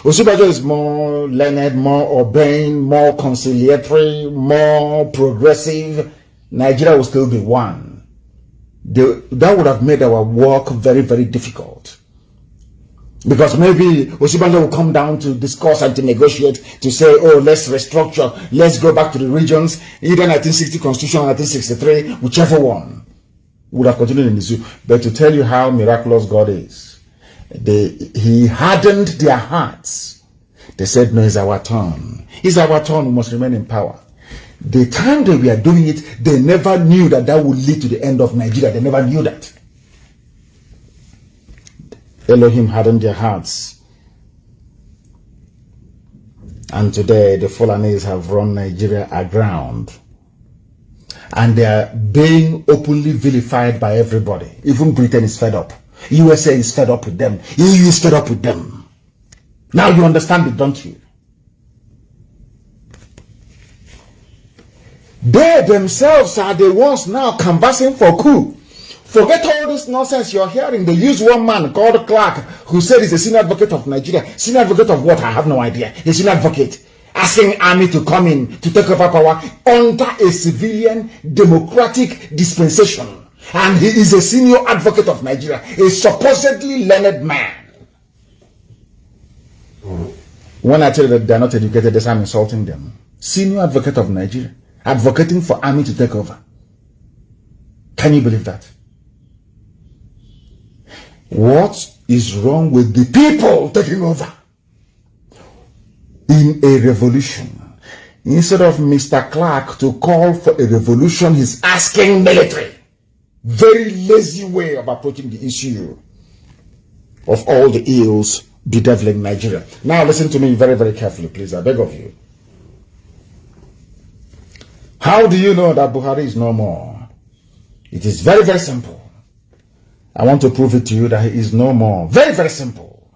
Osibajo is more learned, more urbane, more conciliatory, more progressive. Nigeria will still be one. That would have made our work very, very difficult. Because maybe Osibajo will come down to discuss and to negotiate, to say, oh, let's restructure, let's go back to the regions, either 1960 Constitution or 1963, whichever one would have continued in the zoo. But to tell you how miraculous God is, He hardened their hearts. They said, no, it's our turn. It's our turn, we must remain in power. The time they were doing it, they never knew that that would lead to the end of Nigeria. They never knew that. Elohim hardened their hearts. And today, the Fulanis have run Nigeria aground. And they are being openly vilified by everybody. Even Britain is fed up. USA is fed up with them. EU is fed up with them. Now you understand it, don't you? They themselves are the ones now canvassing for coup. Forget all this nonsense you're hearing. They use one man called Clark, who said he's a senior advocate of Nigeria. Senior advocate of what? I have no idea. A senior advocate. Asking army to come in to take over power under a civilian democratic dispensation. And he is a senior advocate of Nigeria. A supposedly learned man. When I tell you that they're not educated, that's I'm insulting them. Senior advocate of Nigeria. Advocating for army to take over. Can you believe that? What is wrong with the people taking over? In a revolution, instead of Mr. Clark to call for a revolution, he's asking military. Very lazy way of approaching the issue of all the ills bedeviling Nigeria. Now listen to me very, very carefully, please. I beg of you. How do you know that Buhari is no more? It is very, very simple. I want to prove it to you that he is no more. Very, very simple.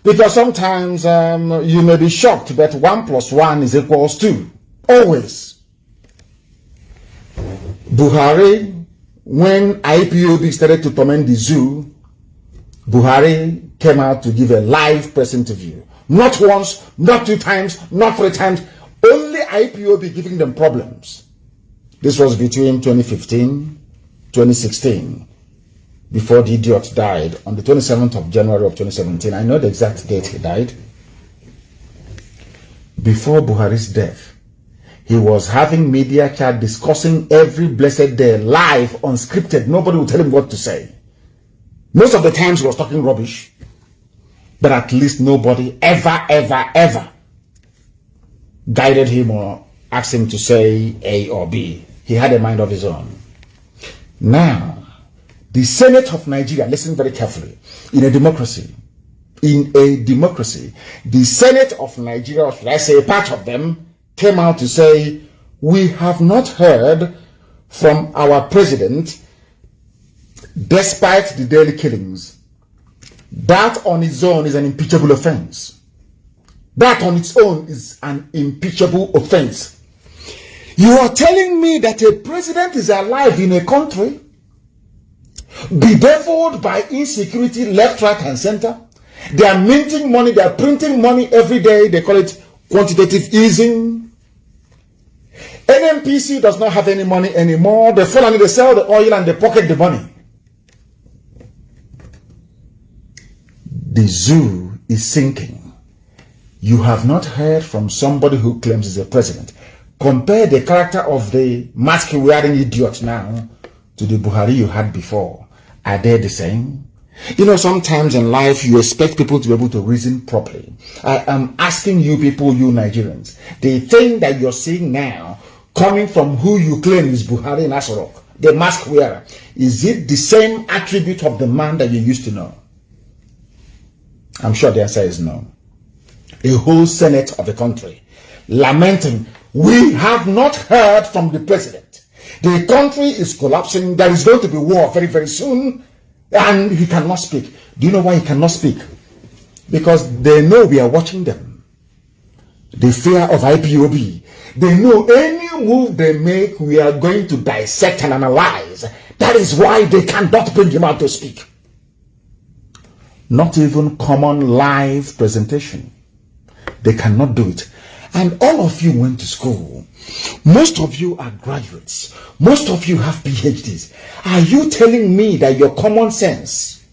Because sometimes you may be shocked that 1 + 1 is equals 2. Always. Buhari, when IPOB started to torment the zoo, Buhari came out to give a live press interview. Not once, not 2 times, not 3 times. Only IPOB giving them problems. This was between 2015, 2016. Before the idiot died on the 27th of January of 2017. I know the exact date he died. Before Buhari's death, he was having media chat discussing every blessed day, live, unscripted. Nobody would tell him what to say. Most of the times he was talking rubbish. But at least nobody ever guided him or asked him to say A or B. He had a mind of his own. Now, the Senate of Nigeria, listen very carefully, in a democracy, the Senate of Nigeria, or should I say a part of them, came out to say, we have not heard from our president despite the daily killings. That on its own is an impeachable offense. That on its own is an impeachable offense. You are telling me that a president is alive in a country bedeviled by insecurity left, right, and center. They are minting money, they are printing money every day. They call it quantitative easing. NNPC does not have any money anymore. They fall under, they sell the oil and they pocket the money. The zoo is sinking. You have not heard from somebody who claims he's a president. Compare the character of the mask-wearing idiot now to the Buhari you had before. Are they the same? You know, sometimes in life you expect people to be able to reason properly. I am asking you people, you Nigerians, the thing that you're seeing now coming from who you claim is Buhari in Asorok, the mask wearer, is it the same attribute of the man that you used to know? I'm sure the answer is no. A whole Senate of the country lamenting, we have not heard from the president. The country is collapsing. There is going to be war very, very soon. And he cannot speak. Do you know why he cannot speak? Because they know we are watching them. The fear of IPOB. They know any move they make, we are going to dissect and analyze. That is why they cannot bring him out to speak. Not even common live presentation. They cannot do it. And all of you went to school. Most of you are graduates. Most of you have PhDs. Are you telling me that your common sense,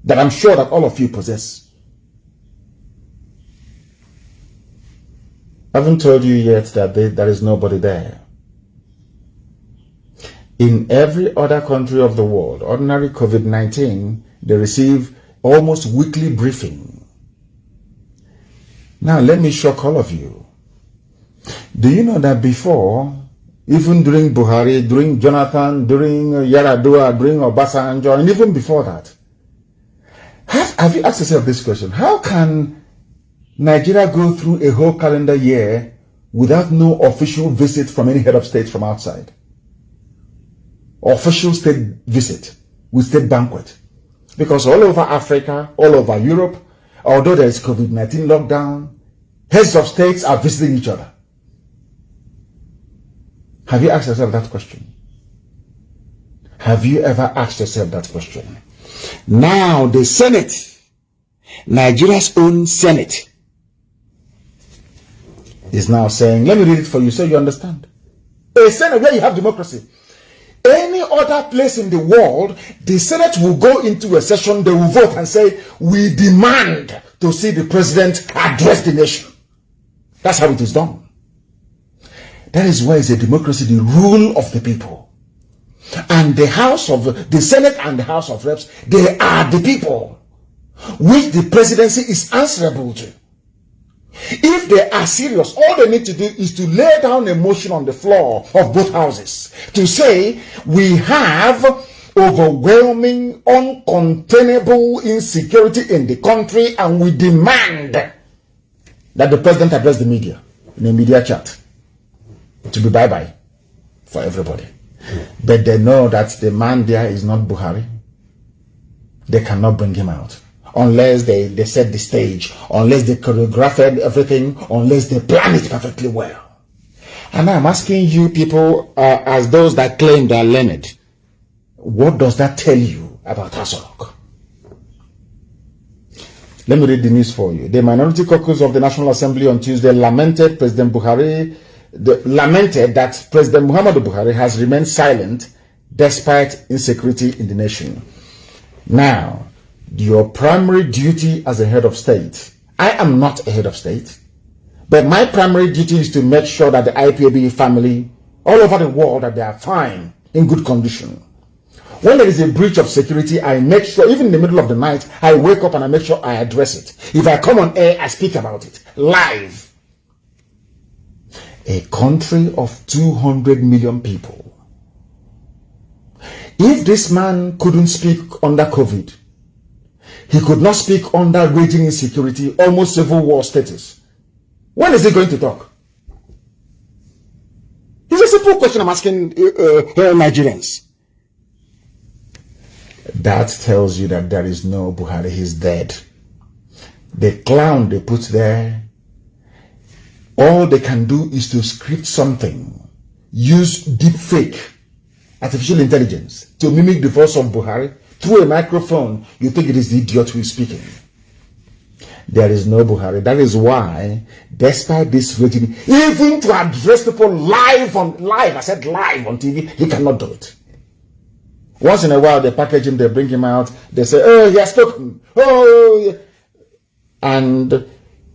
that I'm sure that all of you possess, I haven't told you yet that there is nobody there. In every other country of the world, ordinary COVID-19, they receive almost weekly briefing. Now, let me shock all of you. Do you know that before, even during Buhari, during Jonathan, during Yaradua, during Obasanjo, and even before that, have you asked yourself this question? How can Nigeria go through a whole calendar year without no official visit from any head of state from outside? Official state visit with state banquet. Because all over Africa, all over Europe, although there is COVID-19 lockdown, heads of states are visiting each other. Have you asked yourself that question? Have you ever asked yourself that question? Now the Senate, Nigeria's own Senate, is now saying, let me read it for you so you understand. A Senate where you have democracy. Any other place in the world, the Senate will go into a session, they will vote and say, we demand to see the president address the nation. That's how it is done. That is why it's a democracy, the rule of the people. And the Senate and the House of Reps, they are the people, which the presidency is answerable to. If they are serious, all they need to do is to lay down a motion on the floor of both houses to say, we have overwhelming, uncontainable insecurity in the country, and we demand that the president address the media in a media chat to be bye-bye for everybody. But they know that the man there is not Buhari. They cannot bring him out unless they set the stage, unless they choreograph everything, unless they plan it perfectly well. And I'm asking you people, as those that claim they are learned, what does that tell you about Asorok? Let me read the news for you. The Minority Caucus of the National Assembly on Tuesday lamented that President Muhammadu Buhari has remained silent despite insecurity in the nation. Now, your primary duty as a head of state, I am not a head of state, but my primary duty is to make sure that the IPOB family all over the world, that they are fine, in good condition. When there is a breach of security, I make sure, even in the middle of the night, I wake up and I make sure I address it. If I come on air, I speak about it live. A country of 200 million people. If this man couldn't speak under COVID, he could not speak under raging insecurity, almost civil war status, when is he going to talk? It's a simple question I'm asking Nigerians. That tells you that there is no Buhari, he's dead. The clown they put there, all they can do is to script something, use deep fake, artificial intelligence, to mimic the voice of Buhari. Through a microphone, you think it is the idiot who is speaking. There is no Buhari. That is why, despite this regime, even to address people live, I said live on TV, he cannot do it. Once in a while, they package him, they bring him out, they say, oh, he has spoken. Oh, and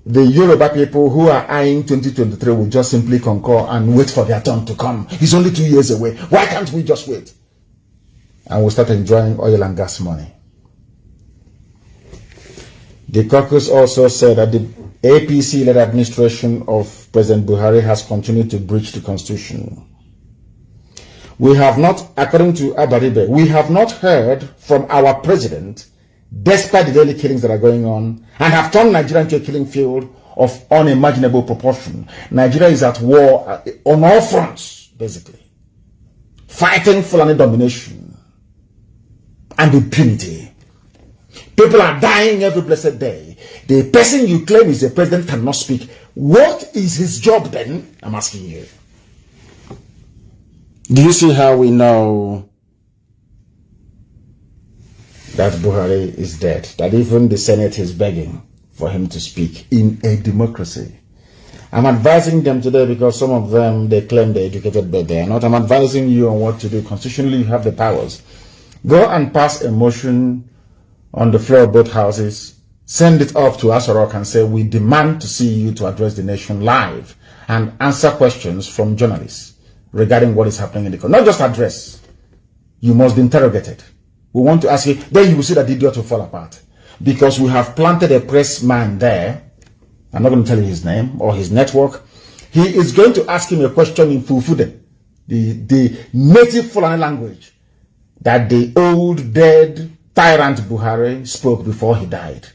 the Yoruba people who are eyeing 2023 will just simply concur and wait for their turn to come. He's only 2 years away. Why can't we just wait? And we'll start enjoying oil and gas money. The caucus also said that the APC-led administration of President Buhari has continued to breach the constitution. We have not, according to Abaribe, we have not heard from our president, despite the daily killings that are going on, and have turned Nigeria into a killing field of unimaginable proportion. Nigeria is at war on all fronts, basically, fighting Fulani domination and impunity. People are dying every blessed day. The person you claim is the president cannot speak. What is his job then? I'm asking you. Do you see how we know that Buhari is dead? That even the Senate is begging for him to speak in a democracy. I'm advising them today because some of them, they claim they're educated, but they're not. I'm advising you on what to do. Constitutionally, you have the powers. Go and pass a motion on the floor of both houses. Send it up to Asarok and say, we demand to see you to address the nation live and answer questions from journalists regarding what is happening in the country. Not just address. You must be interrogated. We want to ask you. Then you will see that the idiot will fall apart. Because we have planted a press man there. I'm not going to tell you his name or his network. He is going to ask him a question in Fufude, the native Fulani language that the old dead tyrant Buhari spoke before he died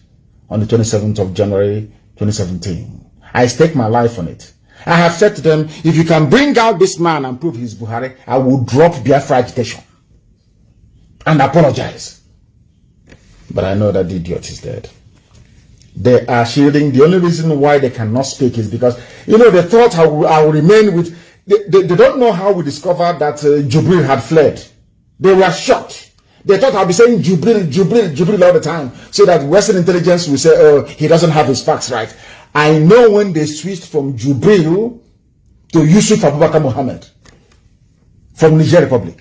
on the 27th of January 2017. I stake my life on it. I have said to them, if you can bring out this man and prove he's Buhari, I will drop Biafra agitation and apologize. But I know that the idiot is dead. They are shielding. The only reason why they cannot speak is because, you know, they thought I will remain with, they don't know how we discovered that Jubril had fled. They were shocked. They thought I'll be saying Jubril all the time, so that Western intelligence will say, oh, he doesn't have his facts right. I know when they switched from Jubril to Yusuf Abubakar Mohammed from Niger Republic.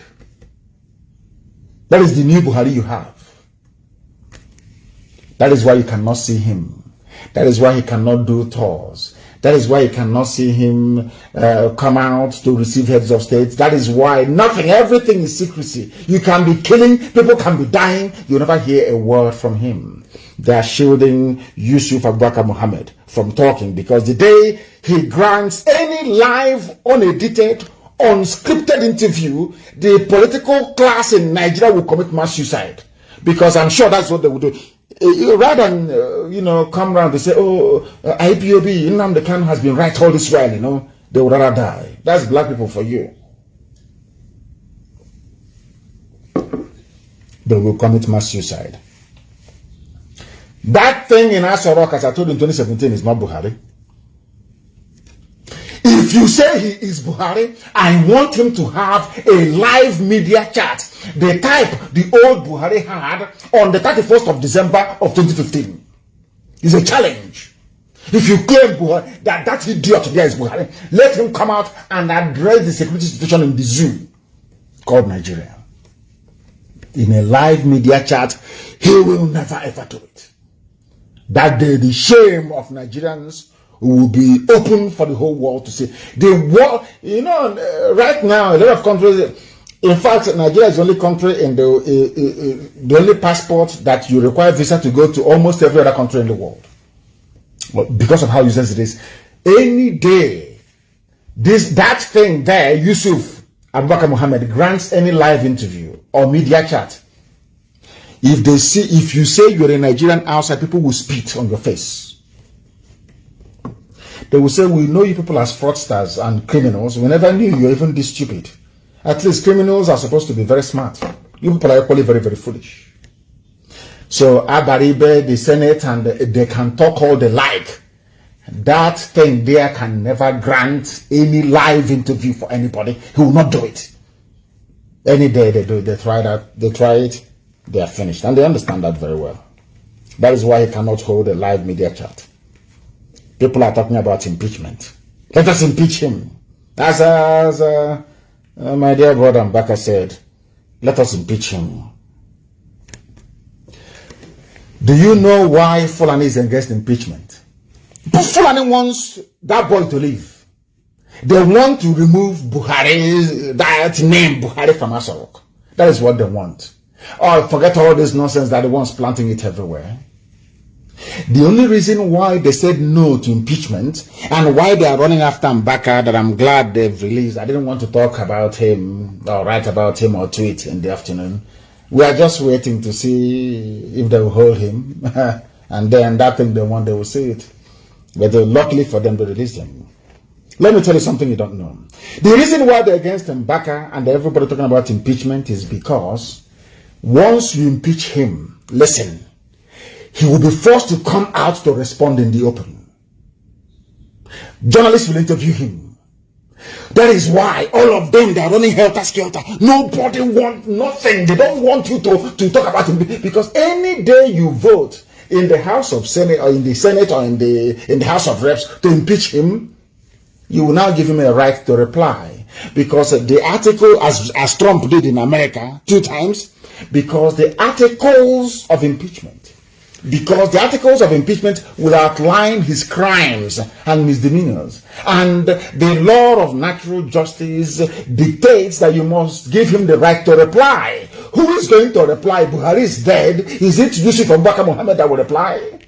That is the new Buhari you have. That is why you cannot see him. That is why he cannot do tours. That is why you cannot see him come out to receive heads of state. That is why nothing, everything is secrecy. You can be killing, people can be dying. You never hear a word from him. They are shielding Yusuf Abubakar Mohammed from talking because the day he grants any live, unedited, unscripted interview, the political class in Nigeria will commit mass suicide. Because I'm sure that's what they will do. Rather than, come around and say, oh, IPOB, Nnamdi Kanu has been right all this while, they would rather die. That's black people for you. They will commit mass suicide. That thing in Asarok, as I told you in 2017, is not Buhari. If you say he is Buhari, I want him to have a live media chat. The type the old Buhari had on the 31st of December of 2015. It's a challenge. If you claim Buhari, that idiot there is Buhari, let him come out and address the security situation in the zoo called Nigeria. In a live media chat, he will never ever do it. That day, the shame of Nigerians will be open for the whole world to see. The world, right now, a lot of countries, in fact, Nigeria is the only country in the only passport that you require visa to go to almost every other country in the world. But because of how useless it is, any day, that thing there, Yusuf Abubakar Mohammed grants any live interview or media chat. If you say you're a Nigerian outside, people will spit on your face. They will say, we know you people as fraudsters and criminals. We never knew you're even this stupid. At least criminals are supposed to be very smart. You people are equally very, very foolish. So Abaribe, the Senate, and they can talk all they like. That thing there can never grant any live interview for anybody. He will not do it. Any day they do it, they try it, they are finished. And they understand that very well. That is why he cannot hold a live media chat. People are talking about impeachment. Let us impeach him. As my dear brother Mbaka said, let us impeach him. Do you know why Fulani is against impeachment? Fulani wants that boy to leave. They want to remove Buhari, that name Buhari from Asarok. That is what they want. Oh, forget all this nonsense that they want planting it everywhere. The only reason why they said no to impeachment and why they are running after Mbaka that I'm glad they've released. I didn't want to talk about him or write about him or tweet in the afternoon. We are just waiting to see if they will hold him. And then that thing they want, they will see it. But luckily for them, they released him. Let me tell you something you don't know. The reason why they're against Mbaka and everybody talking about impeachment is because once you impeach him, listen, he will be forced to come out to respond in the open. Journalists will interview him. That is why all of them, they are running helter-skelter. Nobody wants nothing. They don't want you to talk about him, because any day you vote in the House of Senate, or in the Senate, or in the House of Reps to impeach him, you will now give him a right to reply. Because the article, as Trump did in America 2 times, because the articles of impeachment will outline his crimes and misdemeanors. And the law of natural justice dictates that you must give him the right to reply. Who is going to reply? Buhari is dead. Is it Yusuf Mbaka Mohammed that will reply?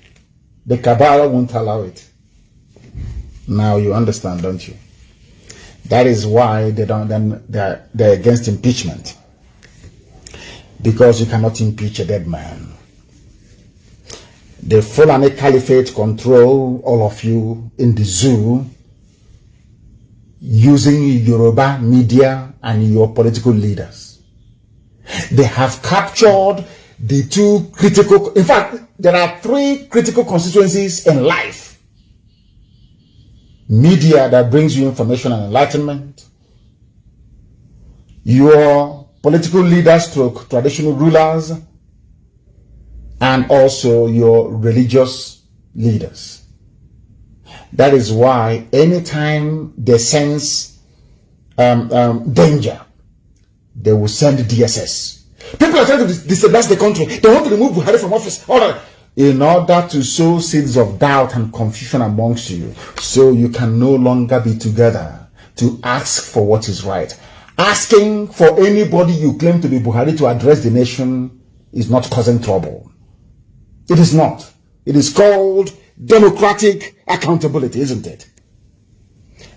The Kabbalah won't allow it. Now you understand, don't you? That is why they're against impeachment. Because you cannot impeach a dead man. The Fulani Caliphate control all of you in the zoo using Yoruba media and your political leaders. They have captured the 2 critical, in fact, there are 3 critical constituencies in life. Media that brings you information and enlightenment. Your political leaders stroke traditional rulers, and also your religious leaders. That is why anytime they sense danger, they will send DSS. People are trying to destabilize the country. They want to remove Buhari from office in order to sow seeds of doubt and confusion amongst you, so you can no longer be together to ask for what is right. Asking for anybody you claim to be Buhari to address the nation is not causing trouble. It is not. It is called democratic accountability, isn't it?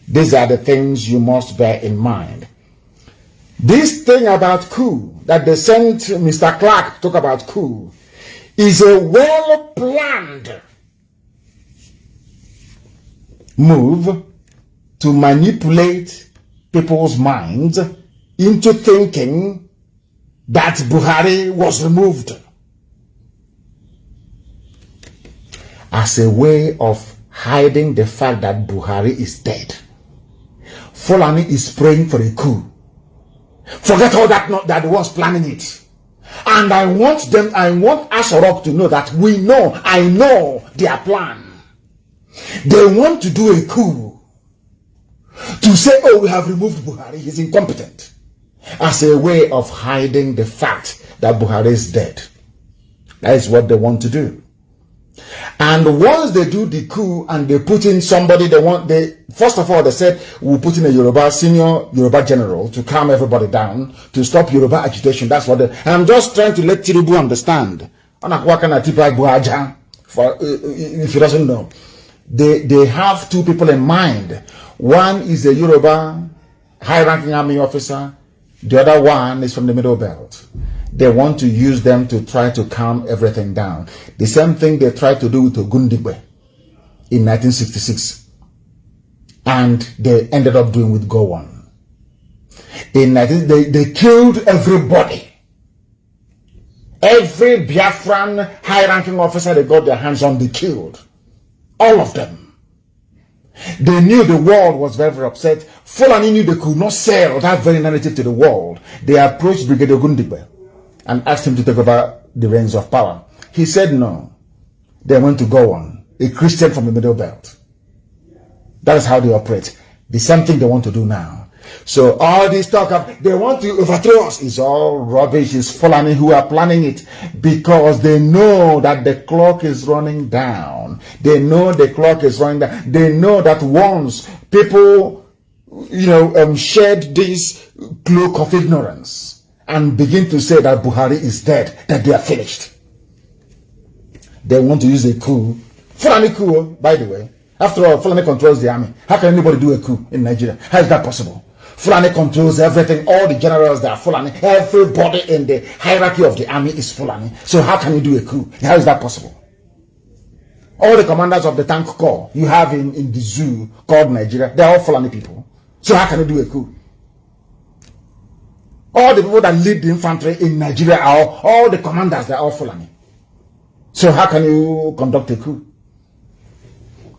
These are the things you must bear in mind. This thing about coup, that they sent Mr. Clark to talk about coup, is a well-planned move to manipulate people's minds into thinking that Buhari was removed, as a way of hiding the fact that Buhari is dead. Fulani is praying for a coup. Forget all that, not that was planning it. And I want Asarok to know that I know their plan. They want to do a coup. To say, oh, we have removed Buhari, he's incompetent. As a way of hiding the fact that Buhari is dead. That is what they want to do. And once they do the coup and they put in somebody first of all, they said, we'll put in a senior Yoruba general to calm everybody down, to stop Yoruba agitation. That's what I'm just trying to let Tinubu understand. If he doesn't know. They have 2 people in mind. One is a Yoruba high-ranking army officer. The other one is from the Middle Belt. They want to use them to try to calm everything down. The same thing they tried to do with Ogundigbe in 1966. And they ended up doing with Gowon. They killed everybody. Every Biafran high-ranking officer they got their hands on, they killed. All of them. They knew the world was very, very upset. Fulani knew they could not sell that very narrative to the world. They approached Brigadier Ogundigbe and asked him to take over the reins of power. He said no. They went to Gowon, a Christian from the Middle Belt. That is how they operate. The same thing they want to do now. So all this talk of they want to overthrow us is all rubbish. It's Fulani who are planning it, because they know that the clock is running down. They know the clock is running down. They know that once people, shed this cloak of ignorance and begin to say that Buhari is dead, that they are finished. They want to use a coup. Fulani coup, by the way. After all, Fulani controls the army. How can anybody do a coup in Nigeria? How is that possible? Fulani controls everything. All the generals that are Fulani. Everybody in the hierarchy of the army is Fulani. So how can you do a coup? How is that possible? All the commanders of the tank corps you have in the zoo called Nigeria, they're all Fulani people. So how can you do a coup? All the people that lead the infantry in Nigeria are all the commanders, they're all Fulani. So how can you conduct a coup?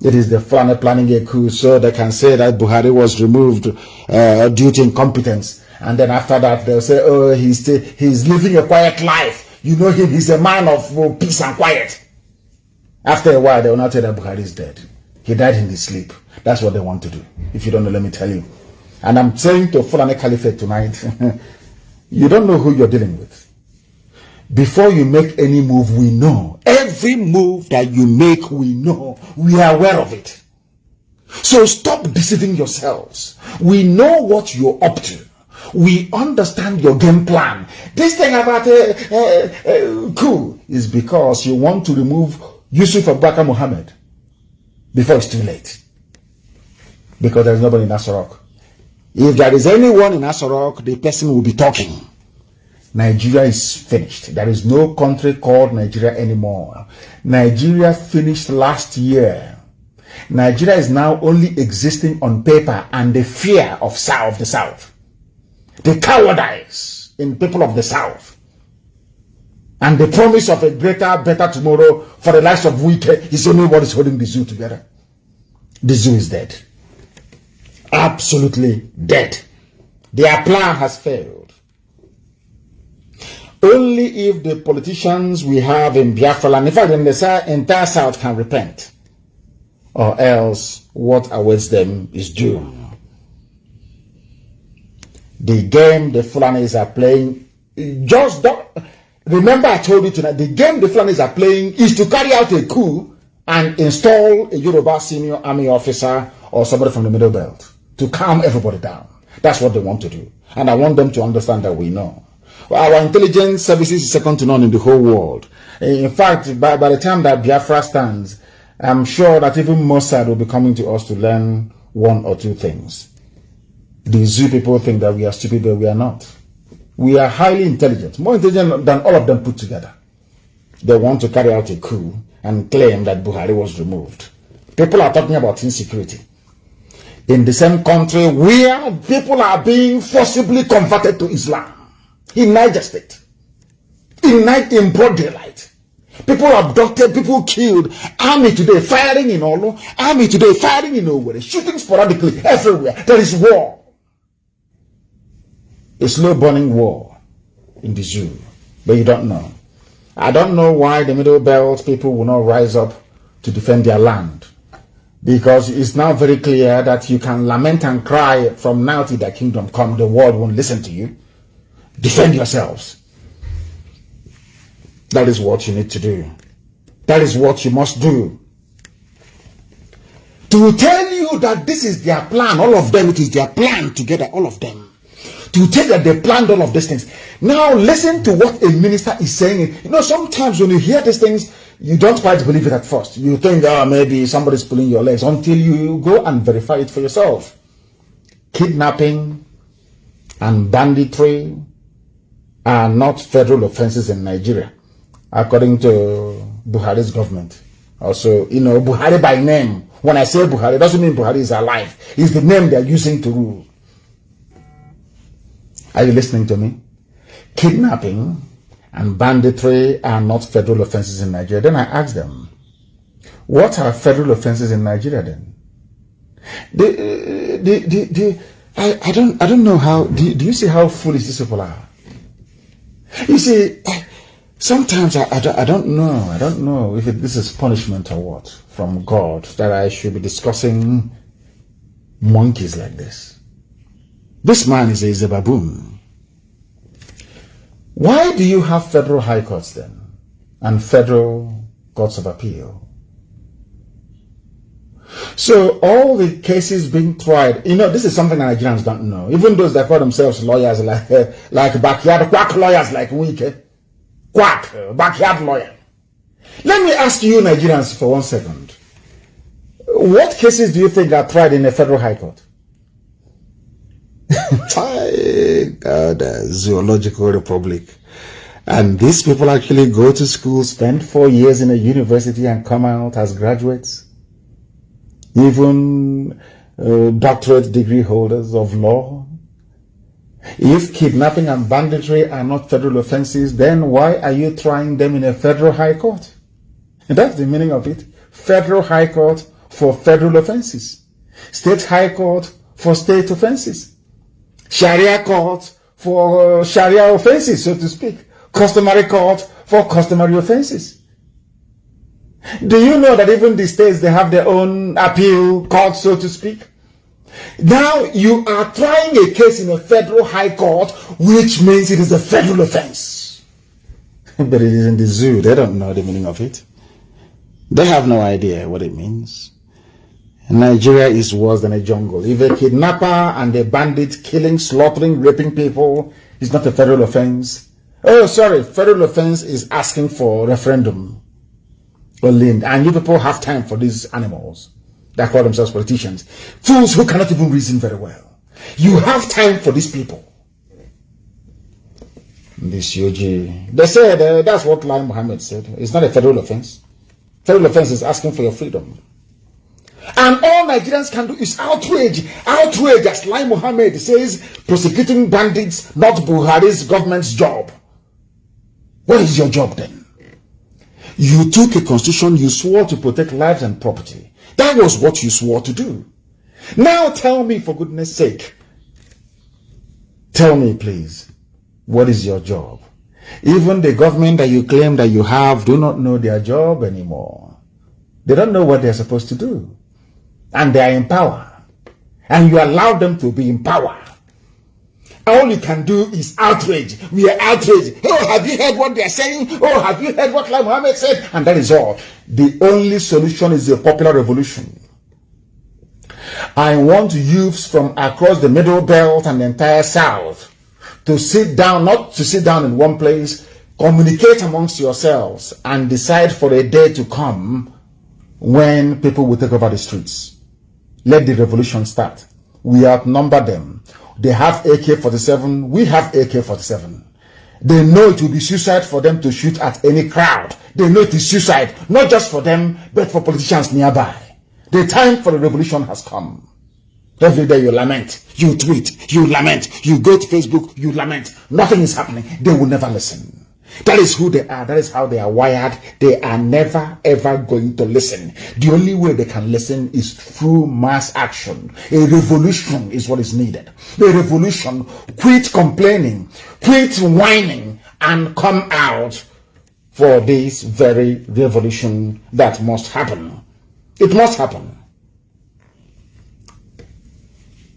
It is the Fulani planning a coup so they can say that Buhari was removed due to incompetence. And then after that, they'll say, oh, he's living a quiet life. You know him, he's a man of peace and quiet. After a while, they will not tell that Buhari is dead. He died in his sleep. That's what they want to do. If you don't know, let me tell you. And I'm saying to Fulani Caliphate tonight, you don't know who you're dealing with. Before you make any move, we know. Every move that you make, we know. We are aware of it. So stop deceiving yourselves. We know what you're up to. We understand your game plan. This thing about coup is because you want to remove Yusuf Abubakar Mohammed before it's too late. Because there is nobody in Asarok. If there is anyone in Asarok, the person will be talking. Nigeria is finished. There is no country called Nigeria anymore. Nigeria finished last year. Nigeria is now only existing on paper and the fear of the South. The cowardice in people of the South. And the promise of a greater, better tomorrow for the likes of Wike is only what is holding the zoo together. The zoo is dead. Absolutely dead. Their plan has failed. Only if the politicians we have in Biafra, and in fact in the entire South, can repent, or else what awaits them is doom. The game the Fulanis are playing, just don't, remember I told you tonight, the game the Fulanis are playing is to carry out a coup and install a Yoruba senior army officer or somebody from the Middle Belt to calm everybody down. That's what they want to do. And I want them to understand that we know. Our intelligence services is second to none in the whole world. In fact, by the time that Biafra stands, I'm sure that even Mossad will be coming to us to learn one or two things. The zoo people think that we are stupid, but we are not. We are highly intelligent, more intelligent than all of them put together. They want to carry out a coup and claim that Buhari was removed. People are talking about insecurity. In the same country where people are being forcibly converted to Islam. In Niger State. In broad daylight. People abducted, people killed. Army today firing in Olu. Army today firing in Owerri. Shooting sporadically everywhere. There is war. A slow burning war in the zoo. But you don't know. I don't know why the Middle Belt people will not rise up to defend their land. Because it's now very clear that you can lament and cry from now till the kingdom come. The world won't listen to you. Defend yourselves. That is what you need to do. That is what you must do. To tell you that this is their plan, all of them, it is their plan together, all of them. To tell you that they planned all of these things. Now listen to what a minister is saying. You know, sometimes when you hear these things, you don't quite believe it at first. You think, oh, maybe somebody's pulling your legs, until you go and verify it for yourself. Kidnapping and banditry are not federal offenses in Nigeria, according to Buhari's government. Also, you know, Buhari by name. When I say Buhari, it doesn't mean Buhari is alive. It's the name they're using to rule. Are you listening to me? Kidnapping and banditry are not federal offenses in Nigeria. Then I asked them, what are federal offenses in Nigeria then? I don't know how, do you see how foolish these people are? You see, sometimes I don't know if this is punishment or what from God that I should be discussing monkeys like this. This man is a baboon. Why do you have federal high courts then and federal courts of appeal? So all the cases being tried, you know, this is something Nigerians don't know. Even those that call themselves lawyers, like backyard quack lawyers like Wike, quack, backyard lawyer. Let me ask you Nigerians for 1 second. What cases do you think are tried in a federal high court? God, zoological republic. And these people actually go to school, spend 4 years in a university and come out as graduates. Even doctorate degree holders of law. If kidnapping and banditry are not federal offenses, then why are you trying them in a federal high court? And that's the meaning of it. Federal high court for federal offenses, state high court for state offenses, Sharia court for Sharia offenses, so to speak, customary court for customary offenses. Do you know that even the states, they have their own appeal court, so to speak? Now you are trying a case in a federal high court, which means it is a federal offense. But it is in the zoo. They don't know the meaning of it. They have no idea what it means. Nigeria is worse than a jungle. If a kidnapper and a bandit killing, slaughtering, raping people is not a federal offense. Oh, sorry, federal offense is asking for referendum. And you people have time for these animals that call themselves politicians. Fools who cannot even reason very well. You have time for these people. This UG, they said that's what Lai Mohammed said. It's not a federal offense. Federal offense is asking for your freedom. And all Nigerians can do is outrage. Outrage, as Lai Mohammed says, prosecuting bandits, not Buhari's government's job. What is your job then? You took a constitution, you swore to protect lives and property. That was what you swore to do. Now tell me, for goodness sake, tell me please, what is your job? Even the government that you claim that you have do not know their job anymore. They don't know what they're supposed to do. And they are in power. And you allow them to be in power. All you can do is outrage. We are outraged. Oh, have you heard what they are saying? Oh, have you heard what Lai Mohammed said? And that is all. The only solution is a popular revolution. I want youths from across the Middle Belt and the entire South to sit down, not to sit down in one place, communicate amongst yourselves and decide for a day to come when people will take over the streets. Let the revolution start. We outnumber them. They have AK-47. We have AK-47. They know it will be suicide for them to shoot at any crowd. They know it is suicide, not just for them, but for politicians nearby. The time for the revolution has come. Every day you lament, you tweet, you lament, you go to Facebook, you lament. Nothing is happening. They will never listen. That is who they are. That is how they are wired. They are never, ever going to listen. The only way they can listen is through mass action. A revolution is what is needed. A revolution. Quit complaining, quit whining, and come out for this very revolution that must happen. It must happen.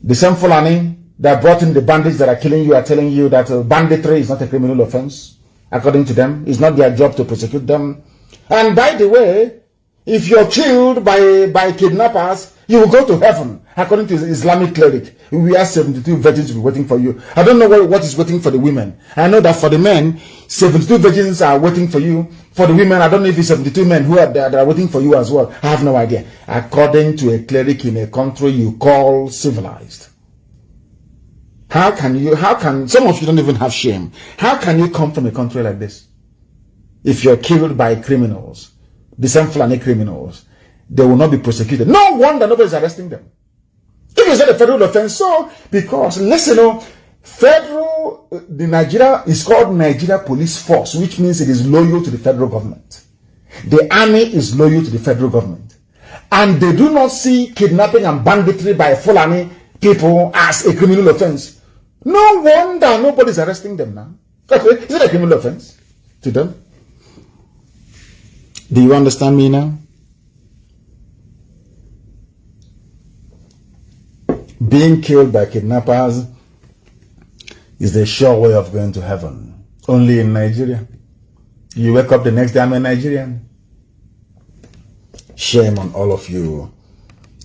The same Fulani that brought in the bandits that are killing you are telling you that banditry is not a criminal offense. According to them, it's not their job to prosecute them. And by the way, if you're killed by kidnappers, you will go to heaven. According to Islamic cleric, we have 72 virgins to be waiting for you. I don't know what is waiting for the women. I know that for the men, 72 virgins are waiting for you. For the women, I don't know if it's 72 men who are there that are waiting for you as well. I have no idea. According to a cleric in a country you call civilized. How can, some of you don't even have shame. How can you come from a country like this? If you're killed by criminals, the same Fulani criminals, they will not be prosecuted. No wonder nobody's arresting them. If it's not a federal offense, so, because, listen, the Nigeria is called Nigeria Police Force, which means it is loyal to the federal government. The army is loyal to the federal government. And they do not see kidnapping and banditry by Fulani people as a criminal offense. No wonder nobody's arresting them now. Is it a criminal offense to them? Do you understand me now? Being killed by kidnappers is the sure way of going to heaven. Only in Nigeria. You wake up the next day, I'm a Nigerian. Shame on all of you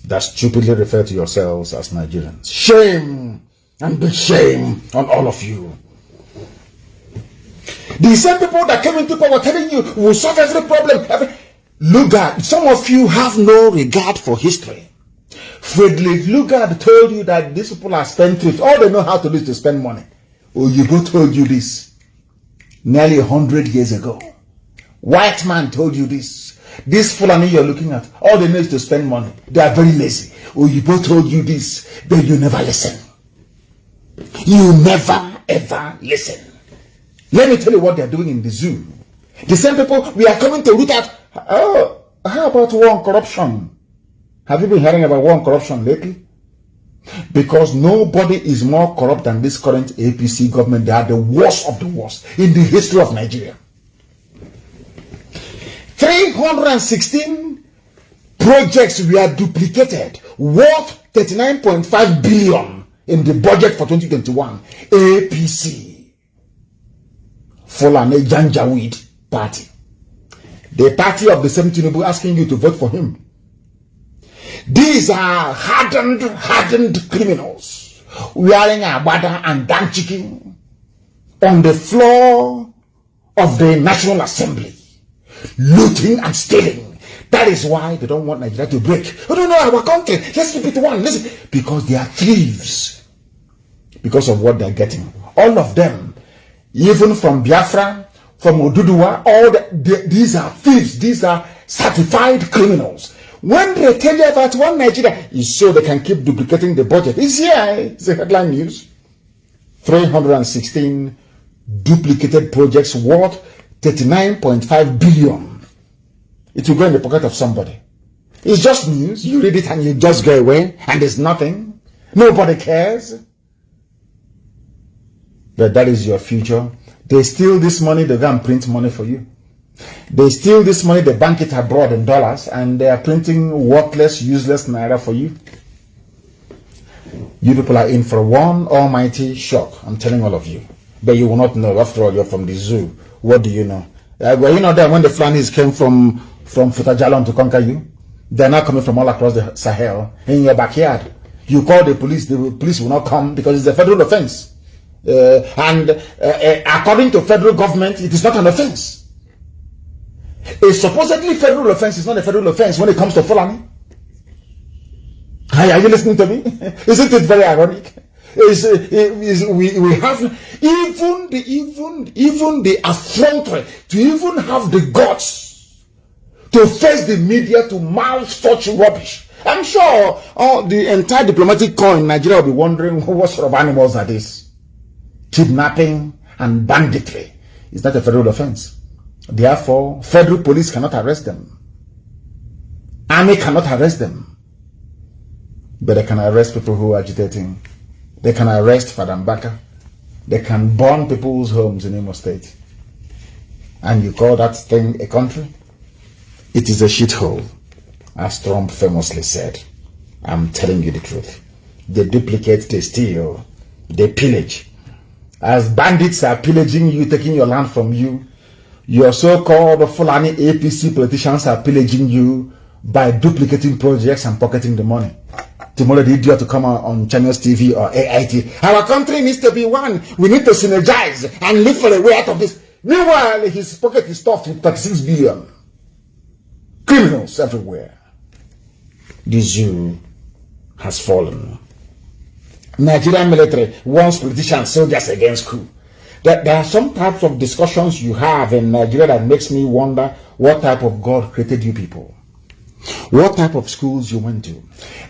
that stupidly refer to yourselves as Nigerians. Shame and big shame on all of you. The same people that came into power telling you will solve every problem. Lugard, some of you have no regard for history. Friedrich Lugard told you that these people are spendthrift. All they know how to do is to spend money. Oyibo told you this nearly 100 years ago. White man told you this. This Fulani you're looking at, all they know is to spend money. They are very lazy. Oyibo told you this, but you never listen. You never ever listen. Let me tell you what they're doing in the zoo. The same people, we are coming to root out. Oh, how about war and corruption? Have you been hearing about war and corruption lately? Because nobody is more corrupt than this current APC government. They are the worst of the worst in the history of Nigeria. 316 projects were duplicated, worth 39.5 billion in the budget for 2021. APC. Fulani Janjaweed Party. The party of the same Tinubu asking you to vote for him. These are hardened criminals wearing agbada and damn chicken on the floor of the National Assembly, looting and stealing. That is why they don't want Nigeria to break. Oh, no, our country, let's keep it one. Because they are thieves. Because of what they're getting. All of them, even from Biafra, from Oduduwa, these are thieves. These are certified criminals. When they tell you about one Nigeria, it's so they can keep duplicating the budget. It's here. It's the headline news. 316 duplicated projects worth 39.5 billion. It will go in the pocket of somebody. It's just news. You read it and you just go away and there's nothing. Nobody cares. But that is your future. They steal this money, they go and print money for you. They steal this money, they bank it abroad in dollars, and they are printing worthless, useless naira for you. You people are in for one almighty shock. I'm telling all of you. But you will not know. After all, you're from the zoo. What do you know? Were you not there when the Fulanis came from Futajalon to conquer you? They're not coming from all across the Sahel in your backyard. You call the police will not come because it's a federal offense. According to federal government, it is not an offense. A supposedly federal offense is not a federal offense when it comes to Fulani. Are you listening to me? Isn't it very ironic? We have even the effrontery to even have the guts to face the media to mouth such rubbish. I'm sure the entire diplomatic corps in Nigeria will be wondering what sort of animals are these. Kidnapping and banditry is not a federal offense. Therefore, federal police cannot arrest them. Army cannot arrest them. But they can arrest people who are agitating. They can arrest Fadam Baka. They can burn people's homes in Imo State. And you call that thing a country? It is a shithole, as Trump famously said. I'm telling you the truth. They duplicate, they steal, they pillage. As bandits are pillaging you, taking your land from you, your so-called Fulani APC politicians are pillaging you by duplicating projects and pocketing the money. Tomorrow the idiot to come on Channels TV or AIT. Our country needs to be one. We need to synergize and look for a way out of this. Meanwhile, his pocket is stuffed with 36 billion. Criminals everywhere. The zoo has fallen. Nigerian military wants politicians, soldiers against coup. There are some types of discussions you have in Nigeria that makes me wonder what type of God created you people. What type of schools you went to.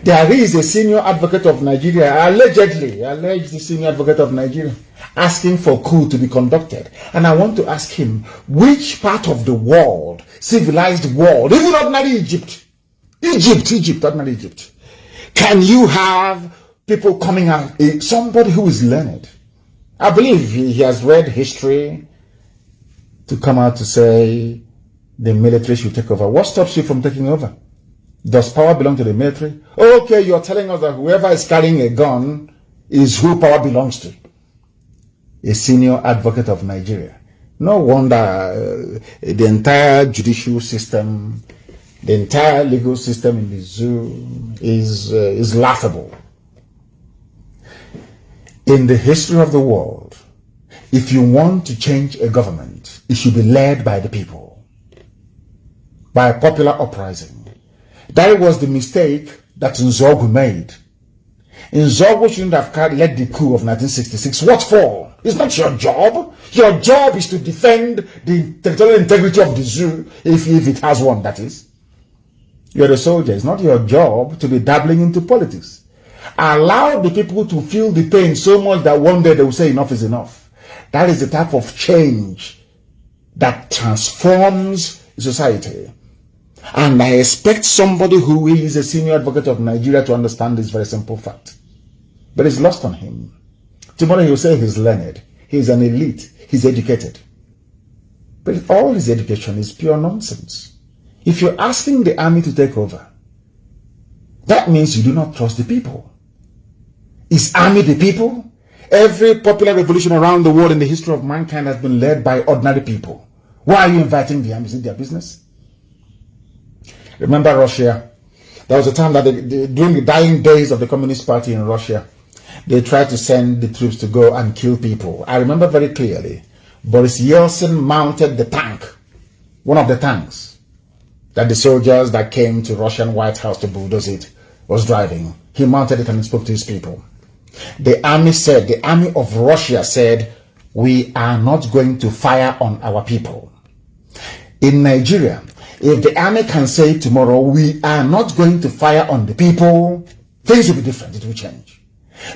There is a senior advocate of Nigeria, alleged senior advocate of Nigeria, asking for coup to be conducted. And I want to ask him, which part of the world, civilized world, even ordinary Egypt, ordinary Egypt, can you have people coming out, somebody who is learned? I believe he has read history to come out to say the military should take over. What stops you from taking over? Does power belong to the military? Okay, you're telling us that whoever is carrying a gun is who power belongs to. A senior advocate of Nigeria. No wonder the entire judicial system, the entire legal system in the zoo is laughable. In the history of the world, if you want to change a government, it should be led by the people, by a popular uprising. That was the mistake that Nzogu made. Nzogu shouldn't have led the coup of 1966. What for? It's not your job. Your job is to defend the territorial integrity of the zoo, if it has one, that is. You're a soldier. It's not your job to be dabbling into politics. Allow the people to feel the pain so much that one day they will say enough is enough. That is the type of change that transforms society. And I expect somebody who is a senior advocate of Nigeria to understand this very simple fact. But it's lost on him. Tomorrow he'll say he's learned, he's an elite, he's educated. But all his education is pure nonsense. If you're asking the army to take over, that means you do not trust the people. Is army the people? Every popular revolution around the world in the history of mankind has been led by ordinary people. Why are you inviting the army? Is it their business? Remember Russia? There was a time that during the dying days of the Communist Party in Russia, they tried to send the troops to go and kill people. I remember very clearly, Boris Yeltsin mounted the tank, one of the tanks that the soldiers that came to Russian White House to bulldoze it was driving. He mounted it and spoke to his people. The army of Russia said, we are not going to fire on our people. In Nigeria, if the army can say tomorrow, we are not going to fire on the people, things will be different, it will change.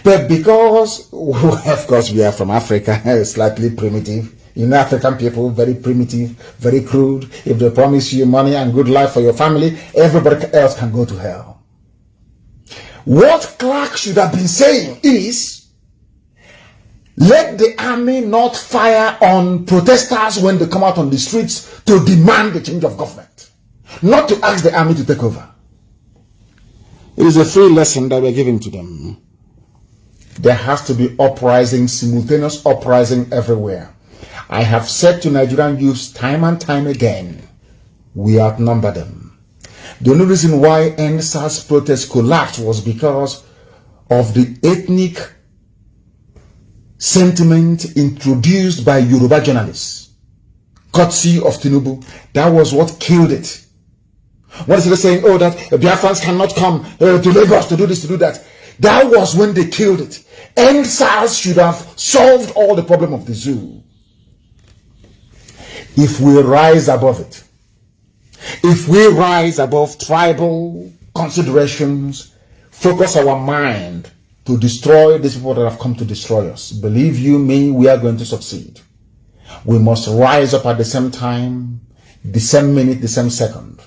But because, of course, we are from Africa, slightly primitive, you know, African people, very primitive, very crude. If they promise you money and good life for your family, everybody else can go to hell. What Clark should have been saying is, let the army not fire on protesters when they come out on the streets to demand the change of government. Not to ask the army to take over. It is a free lesson that we're giving to them. There has to be uprising, simultaneous uprising everywhere. I have said to Nigerian youths time and time again, we outnumber them. The only reason why NSAS protest collapsed was because of the ethnic sentiment introduced by Yoruba journalists, courtesy of Tinubu. That was what killed it. What is it saying? Oh, that Biafrans cannot come to Lagos to do this, to do that. That was when they killed it. NSAS should have solved all the problem of the zoo. If we rise above it, if we rise above tribal considerations, focus our mind to destroy these people that have come to destroy us, believe you me, we are going to succeed. We must rise up at the same time, the same minute, the same second.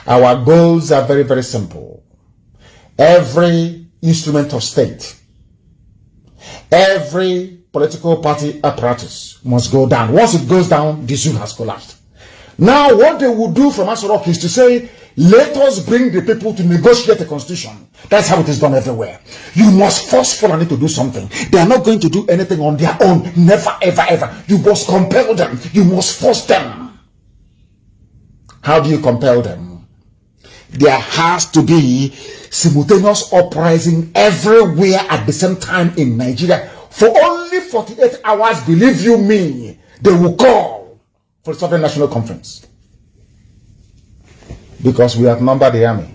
Our goals are very, very simple. Every instrument of state, every political party apparatus must go down. Once it goes down, the zoo has collapsed. Now, what they will do from Asorok is to say, let us bring the people to negotiate a constitution. That's how it is done everywhere. You must force Fulani to do something. They are not going to do anything on their own. Never, ever, ever. You must compel them. You must force them. How do you compel them? There has to be simultaneous uprising everywhere at the same time in Nigeria. For only 48 hours, believe you me, they will call for the Sovereign National Conference. Because we outnumber the army.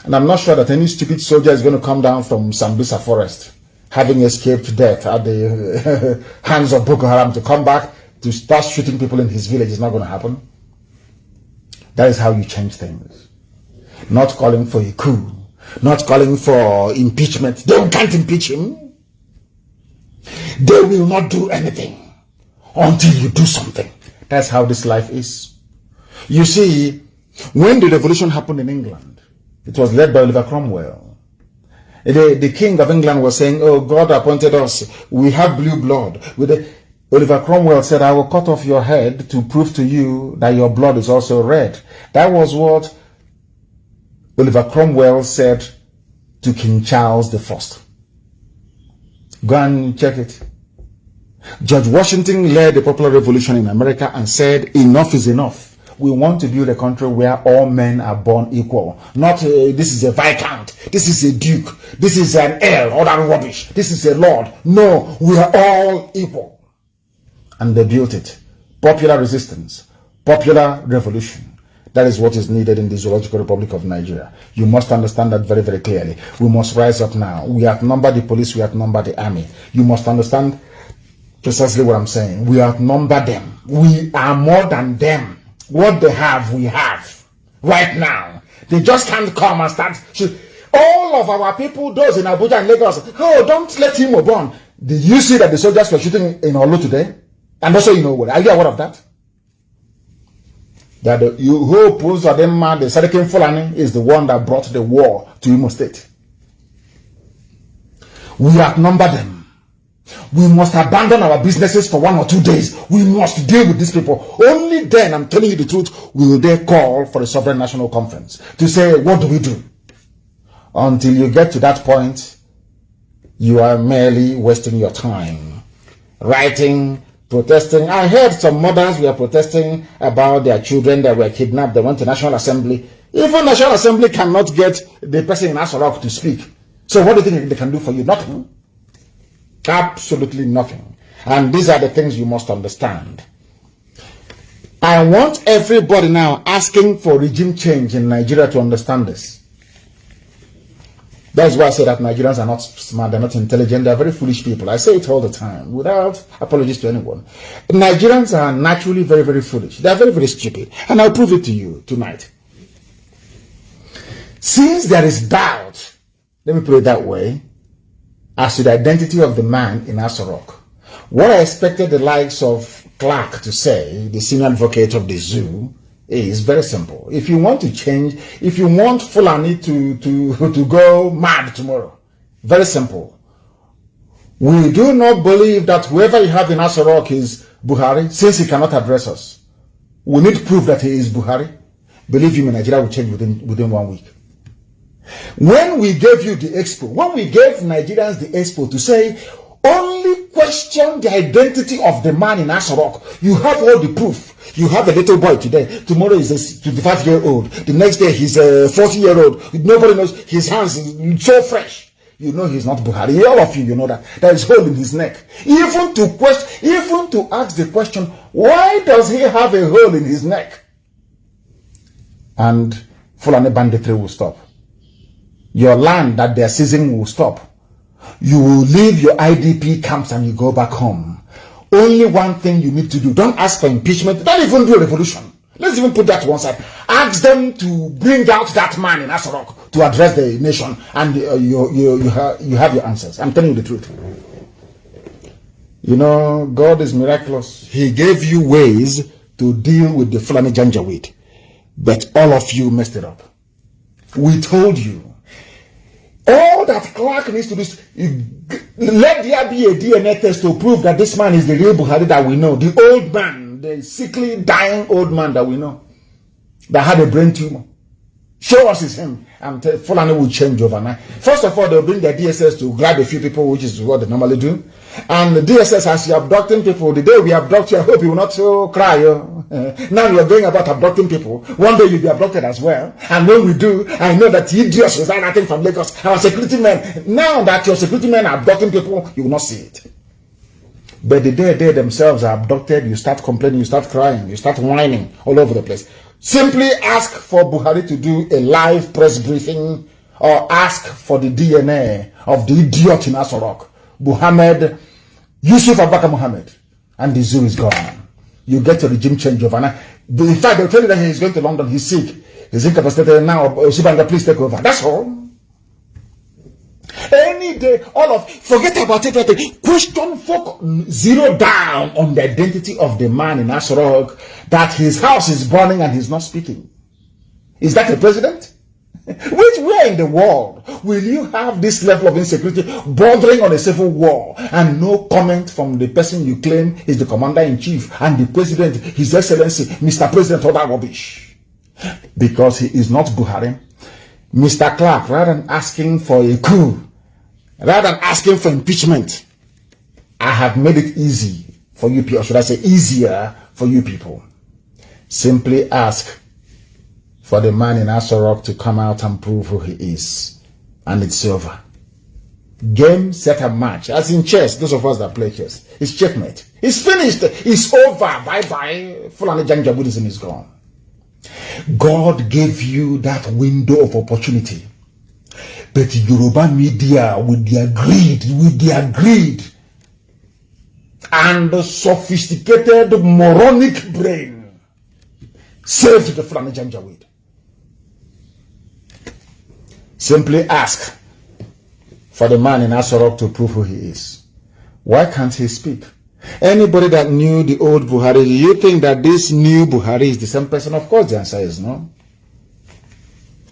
And I'm not sure that any stupid soldier is going to come down from Sambisa forest, having escaped death at the hands of Boko Haram, to come back to start shooting people in his village. It's not going to happen. That is how you change things. Not calling for a coup, not calling for impeachment. They can't impeach him. They will not do anything until you do something. That's how this life is. You see, when the revolution happened in England, it was led by Oliver Cromwell. The king of England was saying, oh, God appointed us. We have blue blood. Oliver Cromwell said, I will cut off your head to prove to you that your blood is also red. That was what Oliver Cromwell said to King Charles I. Go and check it. George Washington led the popular revolution in America and said, enough is enough. We want to build a country where all men are born equal. Not this is a viscount, this is a duke, this is an earl, all that rubbish. This is a lord. No, we are all equal. And they built it. Popular resistance, popular revolution. That is what is needed in the Zoological Republic of Nigeria. You must understand that very, very clearly. We must rise up now. We outnumber the police, we outnumber the army. You must understand precisely what I'm saying. We outnumber them. We are more than them. What they have, we have. Right now. They just can't come and start. All of our people, those in Abuja and Lagos, oh, don't let him burn. Did you see that the soldiers were shooting in Olu today? And also, you know what? Are you aware of that? that the hope of them man, the Sadikin Fulani, is the one that brought the war to Imo State. We outnumber them. We must abandon our businesses for 1 or 2 days. We must deal with these people. Only then, I'm telling you the truth, will they call for a sovereign national conference to say, what do we do? Until you get to that point, you are merely wasting your time. Writing, protesting. I heard some mothers were protesting about their children that were kidnapped. They went to National Assembly. Even National Assembly cannot get the person in Asorok to speak. So what do you think they can do for you? Nothing. Absolutely nothing. And these are the things you must understand. I want everybody now asking for regime change in Nigeria to understand this. That's why I say that Nigerians are not smart, they're not intelligent, they're very foolish people. I say it all the time without apologies to anyone. Nigerians are naturally very, very foolish. They're very, very stupid. And I'll prove it to you tonight. Since there is doubt, let me put it that way, as to the identity of the man in Asorok, what I expected the likes of Clark to say, the senior advocate of the zoo, is very simple. If you want to change, if you want Fulani to go mad tomorrow, very simple. We do not believe that whoever you have in Asorok is Buhari, since he cannot address us. We need proof that he is Buhari. Believe me, Nigeria will change within 1 week. When we gave you the expo, when we gave Nigerians the expo to say, only question the identity of the man in Asorok, you have all the proof. You have a little boy today, tomorrow is a 25-year-old, the next day he's a 40-year-old, nobody knows, his hands is so fresh. You know he's not Buhari. All of you, you know that. There is hole in his neck. Even to ask the question, why does he have a hole in his neck? And Fulani banditry will stop. Your land that they're seizing will stop. You will leave your IDP camps and you go back home. Only one thing you need to do. Don't ask for impeachment. Don't even do a revolution. Let's even put that to one side. Ask them to bring out that man in Asorok to address the nation, and you have your answers. I'm telling you the truth. You know, God is miraculous. He gave you ways to deal with the Fulani Janjaweed, but all of you messed it up. We told you. All that Clark needs to do is let there be a DNA test to prove that this man is the real Buhari that we know. The old man, the sickly, dying old man that we know, that had a brain tumor. Show us it's him, and Fulani will change overnight. First of all, they'll bring their DSS to grab a few people, which is what they normally do. And the DSS, as you're abducting people, the day we abduct you, I hope you will not cry. Now you're going about abducting people. One day you'll be abducted as well. And when we do, I know that idiots resign nothing from Lagos. Our security men, now that your security men are abducting people, you will not see it. But the day they themselves are abducted, you start complaining, you start crying, you start whining all over the place. Simply ask for Buhari to do a live press briefing, or ask for the DNA of the idiot in Asorok, Muhammad, Yusuf Abaka Muhammad, and the zoo is gone. You get a regime change overnight. In fact, they'll tell you that he's going to London, he's sick, he's incapacitated now, Osibanga, please take over. That's all. Any day, forget about everything. Question folk, zero down on the identity of the man in Asorok, that his house is burning and he's not speaking. Is that a president? Where in the world will you have this level of insecurity bordering on a civil war and no comment from the person you claim is the commander-in-chief and the president, his excellency, Mr. President, all that rubbish? Because he is not Buhari. Mr. Clark, rather than asking for a coup, rather than asking for impeachment, I have made it easy for you people, or should I say easier for you people. Simply ask for the man in Asorok to come out and prove who he is. And it's over. Game, set, and match. As in chess, those of us that play chess, it's checkmate. It's finished. It's over. Bye-bye. Fulani Janja Buddhism is gone. God gave you that window of opportunity. But Yoruba media, with their greed, and the sophisticated moronic brain, saved the Fulani Janjaweed. Simply ask for the man in Asorok to prove who he is. Why can't he speak? Anybody that knew the old Buhari, do you think that this new Buhari is the same person? Of course, the answer is no.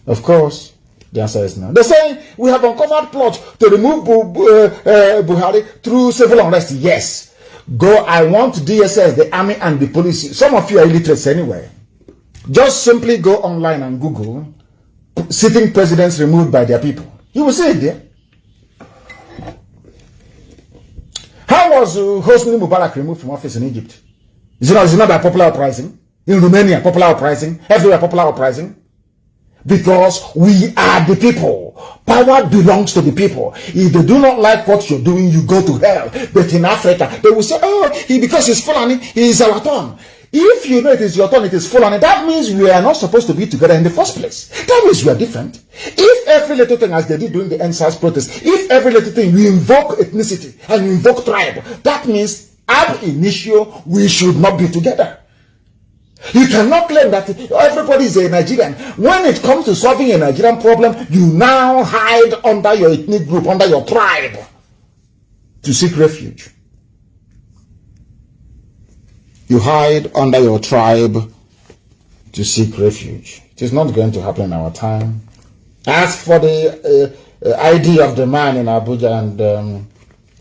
Of course, the answer is no. They're saying we have uncovered plot to remove Buhari through civil unrest. Yes. Go, I want DSS, the army and the police. Some of you are illiterates anyway. Just simply go online and Google sitting presidents removed by their people. You will see it there. How was Hosni Mubarak removed from office in Egypt? Is it not by popular uprising? In Romania, popular uprising? Everywhere, popular uprising? Because we are the people. Power belongs to the people. If they do not like what you're doing, you go to hell. But in Africa, they will say, oh, because he's Fulani, he is our turn. If you know it is your turn, it is Fulani, that means we are not supposed to be together in the first place. That means we are different. If every little thing, as they did during the NSAS protest, if every little thing you invoke ethnicity and you invoke tribe, that means ab initio we should not be together. You cannot claim that everybody is a Nigerian. When it comes to solving a Nigerian problem, you now hide under your ethnic group, under your tribe, to seek refuge. You hide under your tribe to seek refuge. It is not going to happen in our time. As for the ID of the man in Abuja, and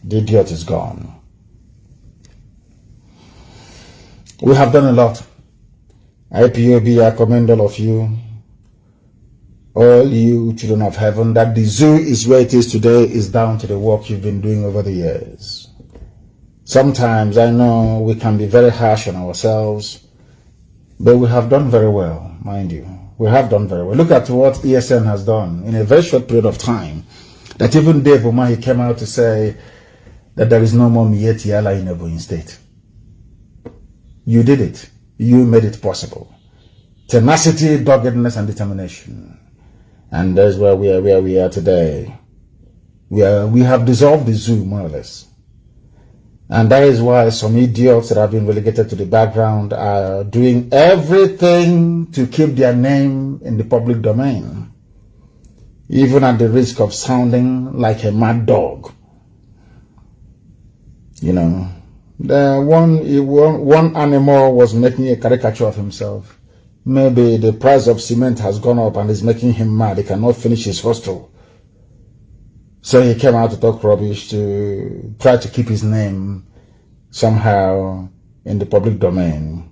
the idiot is gone. We have done a lot. IPOB, I commend all of you, all you children of heaven, that the zoo is where it is today is down to the work you've been doing over the years. Sometimes I know we can be very harsh on ourselves, but we have done very well, mind you. We have done very well. Look at what ESN has done in a very short period of time, that even Dave Umahi came out to say that there is no more Mieti Allah in Ebonyi State. You did it. You made it possible. Tenacity, doggedness, and determination. And that's where we are today. We have dissolved the zoo, more or less. And that is why some idiots that have been relegated to the background are doing everything to keep their name in the public domain, even at the risk of sounding like a mad dog. You know, the one animal was making a caricature of himself. Maybe the price of cement has gone up and is making him mad. He cannot finish his hostel. So he came out to talk rubbish, to try to keep his name somehow in the public domain.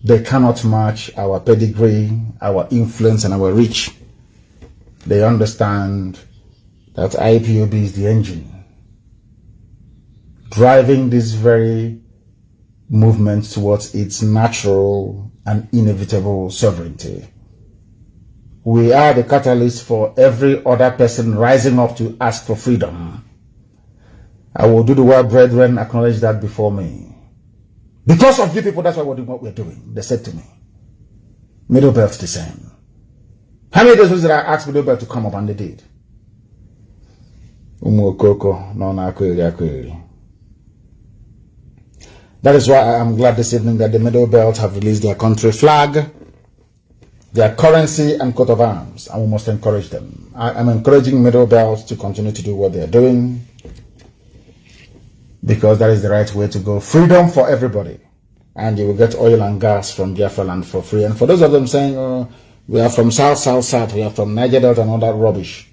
They cannot match our pedigree, our influence, and our reach. They understand that IPOB is the engine driving this very movement towards its natural and inevitable sovereignty. We are the catalyst for every other person rising up to ask for freedom. I will do the word brethren acknowledge that before me. Because of you people, that's why we're doing what we're doing. They said to me. Middle Belt the same. How many days was it I asked Middle Belt to come up, and they did? That is why I am glad this evening that the Middle Belt have released their country flag, their currency, and coat of arms, and we must encourage them. I am encouraging Middle Belt to continue to do what they are doing, because that is the right way to go. Freedom for everybody, and you will get oil and gas from Biafra land for free. And for those of them saying, oh, we are from south, we are from Niger Delta and all that rubbish,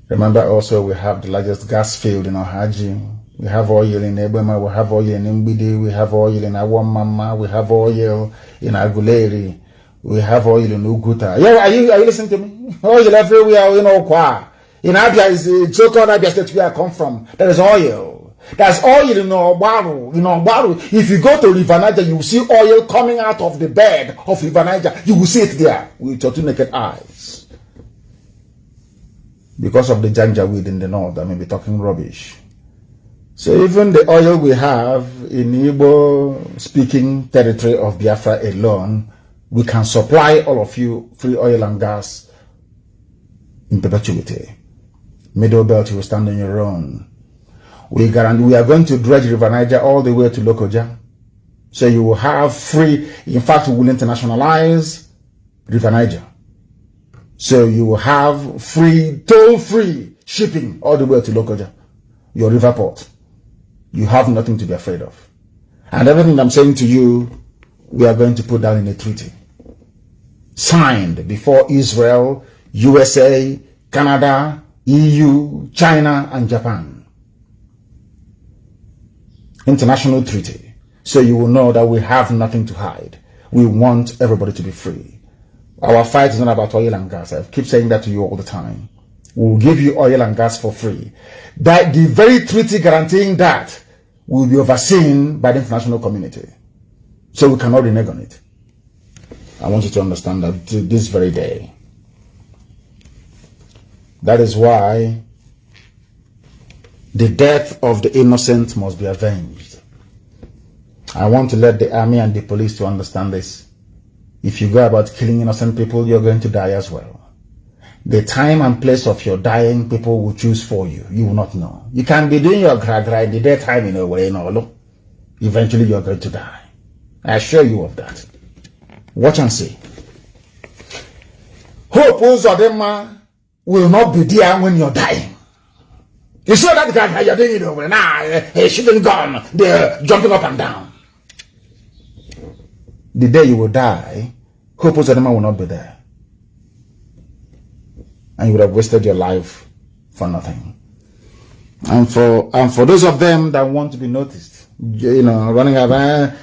remember also we have the largest gas field in Ohaji. We have oil in Ebema, we have oil in Mbidi, we have oil in Awamama, we have oil in Aguleri, we have oil in Uguta. Yeah, are you listening to me? Oil everywhere, you know, Kwa. In Abia is the so-called Abia state where I come from. There is oil. There's oil in Ogbaru. In Ogbaru, if you go to River Niger, you will see oil coming out of the bed of River Niger. You will see it there with your two naked eyes. Because of the Janjaweed in the north, I may be talking rubbish. So even the oil we have in Igbo-speaking territory of Biafra alone, we can supply all of you free oil and gas in perpetuity. Middle Belt, you will stand on your own. We guarantee we are going to dredge River Niger all the way to Lokoja. So you will have free, in fact, we will internationalize River Niger. So you will have free, toll-free shipping all the way to Lokoja, your river port. You have nothing to be afraid of. And everything I'm saying to you, we are going to put down in a treaty. Signed before Israel, USA, Canada, EU, China, and Japan. International treaty. So you will know that we have nothing to hide. We want everybody to be free. Our fight is not about oil and gas. I keep saying that to you all the time. We will give you oil and gas for free. That the very treaty guaranteeing that will be overseen by the international community. So we cannot renege on it. I want you to understand that this very day. That is why the death of the innocent must be avenged. I want to let the army and the police to understand this. If you go about killing innocent people, you're going to die as well. The time and place of your dying, people will choose for you. You will not know. You can be doing your gra in the daytime in a way, eventually you're going to die. I assure you of that. Watch and see. Hope Uzodema will not be there when you're dying. You saw that guy you're doing it over now. He's shooting gun. They're jumping up and down. The day you will die, Hope Uzodema will not be there. And you would have wasted your life for nothing. And for those of them that want to be noticed, running around,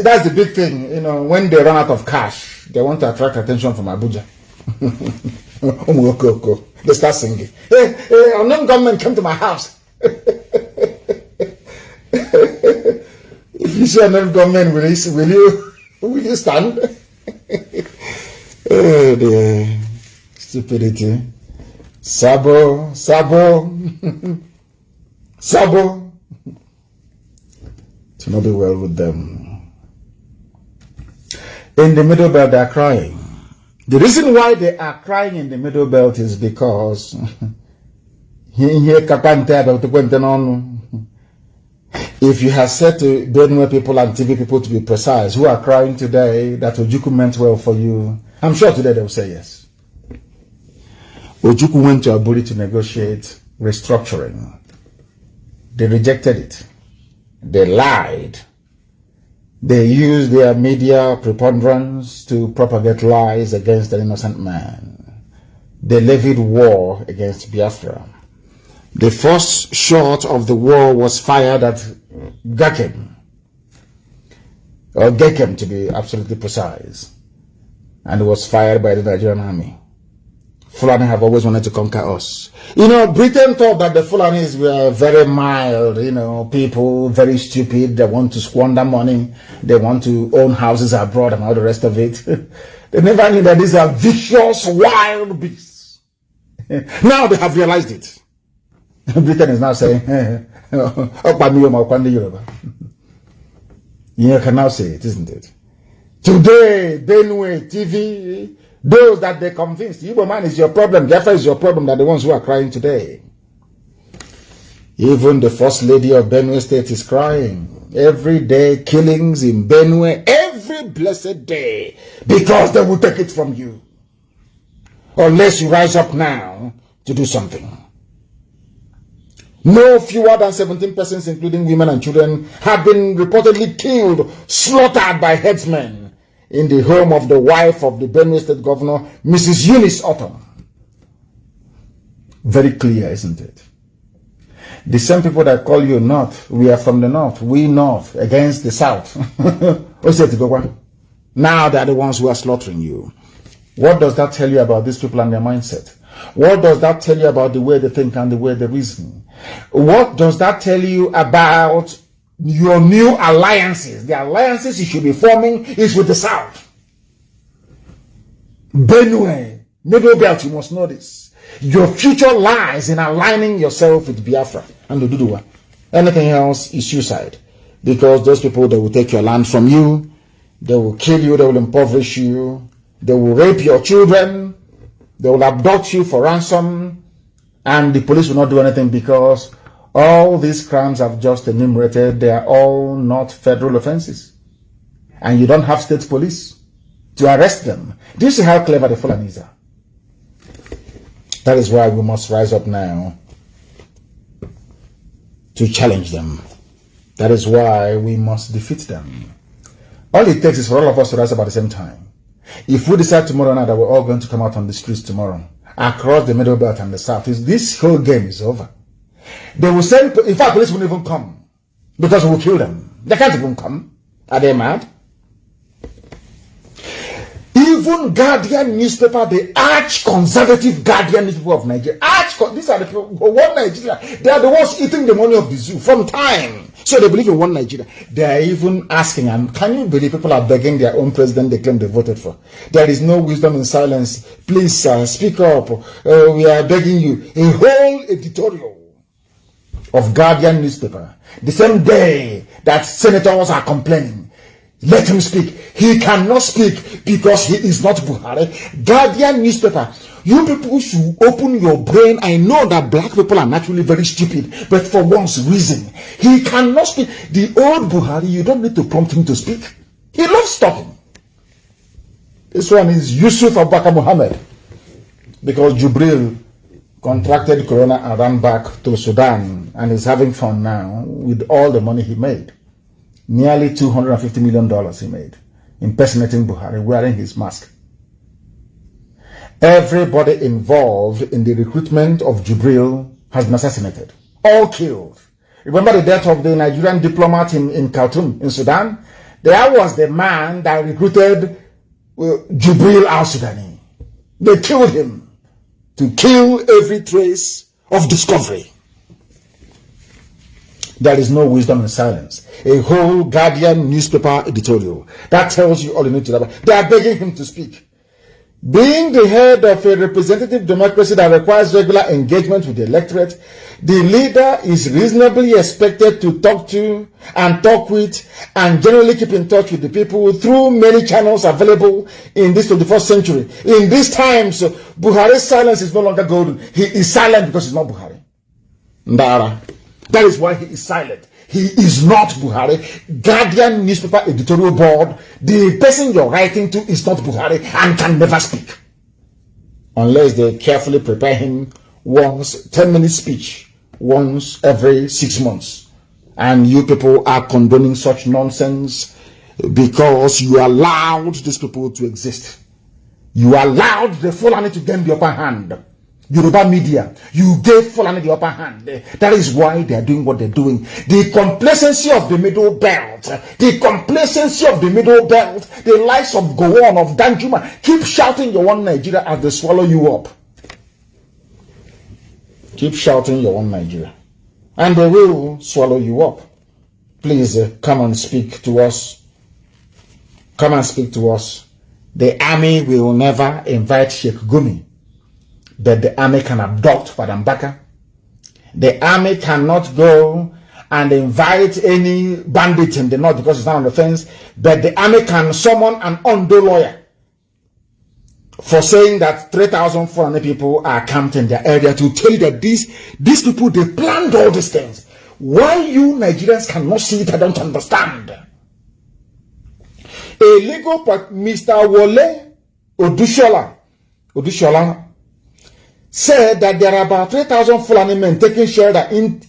that's the big thing, when they run out of cash, they want to attract attention from Abuja. They start singing. Hey, unknown government came to my house. If you see unknown government, will you stand? Oh dear. Stupidity. Sabo. To not be well with them. In the Middle Belt, they are crying. The reason why they are crying in the Middle Belt is because if you have said to Benue people and TV people to be precise, who are crying today that Ojukwu meant well for you, I'm sure today they will say yes. Ojukwu went to Aburi to negotiate restructuring. They rejected it. They lied. They used their media preponderance to propagate lies against an innocent man. They levied war against Biafra. The first shot of the war was fired at Gakem, or Gekem to be absolutely precise, and it was fired by the Nigerian army. Fulani have always wanted to conquer us. Britain thought that the Fulanis were very mild, people, very stupid. They want to squander money. They want to own houses abroad and all the rest of it. They never knew that these are vicious, wild beasts. Now they have realized it. Britain is now saying, you can now say it, isn't it? Today, Benue, TV, those that they convinced, Igbo man is your problem, Biafra is your problem, they're the ones who are crying today. Even the First Lady of Benue State is crying. Every day, killings in Benue, every blessed day, because they will take it from you. Unless you rise up now to do something. No fewer than 17 persons, including women and children, have been reportedly killed, slaughtered by headsmen in the home of the wife of the Benue State Governor, Mrs. Eunice Autumn. Very clear, isn't it? The same people that call you North, we are from the North, we North, against the South. Now they are the ones who are slaughtering you. What does that tell you about these people and their mindset? What does that tell you about the way they think and the way they reason? What does that tell you about your new alliances? The alliances you should be forming is with the South. Benue, Middle Belt, you must know this. Your future lies in aligning yourself with Biafra and Oduduwa. Anything else is suicide. Because those people, they will take your land from you, they will kill you, they will impoverish you, they will rape your children, they will abduct you for ransom, and the police will not do anything because all these crimes I've just enumerated, they are all not federal offenses. And you don't have state police to arrest them. Do you see how clever the Fulanis are? That is why we must rise up now to challenge them. That is why we must defeat them. All it takes is for all of us to rise up at the same time. If we decide tomorrow night that we're all going to come out on the streets tomorrow, across the Middle Belt and the South, this whole game is over. They will send, in fact, police won't even come because we will kill them. They can't even come. Are they mad? Even Guardian newspaper, the arch-conservative Guardian newspaper of Nigeria, these are the people who want Nigeria. They are the ones eating the money of the zoo from time. So they believe in one Nigeria. They are even asking, and can you believe people are begging their own president they claim they voted for? There is no wisdom in silence. Please, speak up. We are begging you. A whole editorial of Guardian newspaper, the same day that senators are complaining. Let him speak. He cannot speak because he is not Buhari. Guardian newspaper, you people should open your brain. I know that black people are naturally very stupid, but for once reason, he cannot speak. The old Buhari, you don't need to prompt him to speak. He loves talking. This one is Yusuf Abubakar Muhammad, because Jubril contracted corona and ran back to Sudan and is having fun now with all the money he made. Nearly $250 million he made, impersonating Buhari, wearing his mask. Everybody involved in the recruitment of Jubril has been assassinated. All killed. Remember the death of the Nigerian diplomat in Khartoum, in Sudan? There was the man that recruited Jubril al-Sudani. They killed him to kill every trace of discovery. There is no wisdom in silence. A whole Guardian newspaper editorial that tells you all you need to know. They are begging him to speak. Being the head of a representative democracy that requires regular engagement with the electorate, the leader is reasonably expected to talk to and talk with and generally keep in touch with the people through many channels available in this 21st century. In these times, Buhari's silence is no longer golden. He is silent because he's not Buhari. Ndara. That is why he is silent. He is not Buhari. Guardian newspaper editorial board, the person you're writing to is not Buhari and can never speak. Unless they carefully prepare him once, 10-minute speech, once every 6 months. And you people are condoning such nonsense because you allowed these people to exist. You allowed the Fulani to gain the upper hand. Yoruba media, you gave Fulani the upper hand. That is why they are doing what they're doing. The complacency of the Middle Belt, the complacency of the Middle Belt, the likes of Gowon, of Danjuma, keep shouting your one Nigeria as they swallow you up. Keep shouting your one Nigeria. And they will swallow you up. Please come and speak to us. Come and speak to us. The army will never invite Sheikh Gumi. That the army can abduct Fadam Baka. The army cannot go and invite any bandit in the north because it's not on the fence. But the army can summon an Ondo lawyer for saying that 3,400 people are camped in their area to tell you that these people, they planned all these things. Why you Nigerians cannot see it, I don't understand. A legal Mr. Wole Odushola said that there are about 3,000 Fulani men taking shelter inside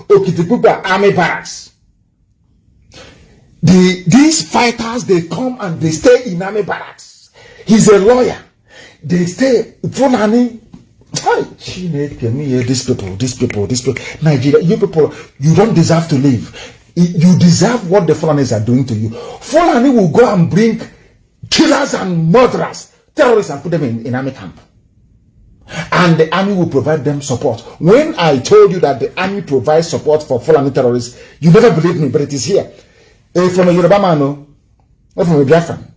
Okitipupa army barracks. These fighters, they come and they stay in army barracks. He's a lawyer. They stay Fulani. These people, Nigeria, you people, you don't deserve to live. You deserve what the Fulanis are doing to you. Fulani will go and bring killers and murderers, terrorists, and put them in army camp. And the army will provide them support. When I told you that the army provides support for Fulani terrorists, you never believed me, but it is here. From a Yoruba man, or from a Biafran.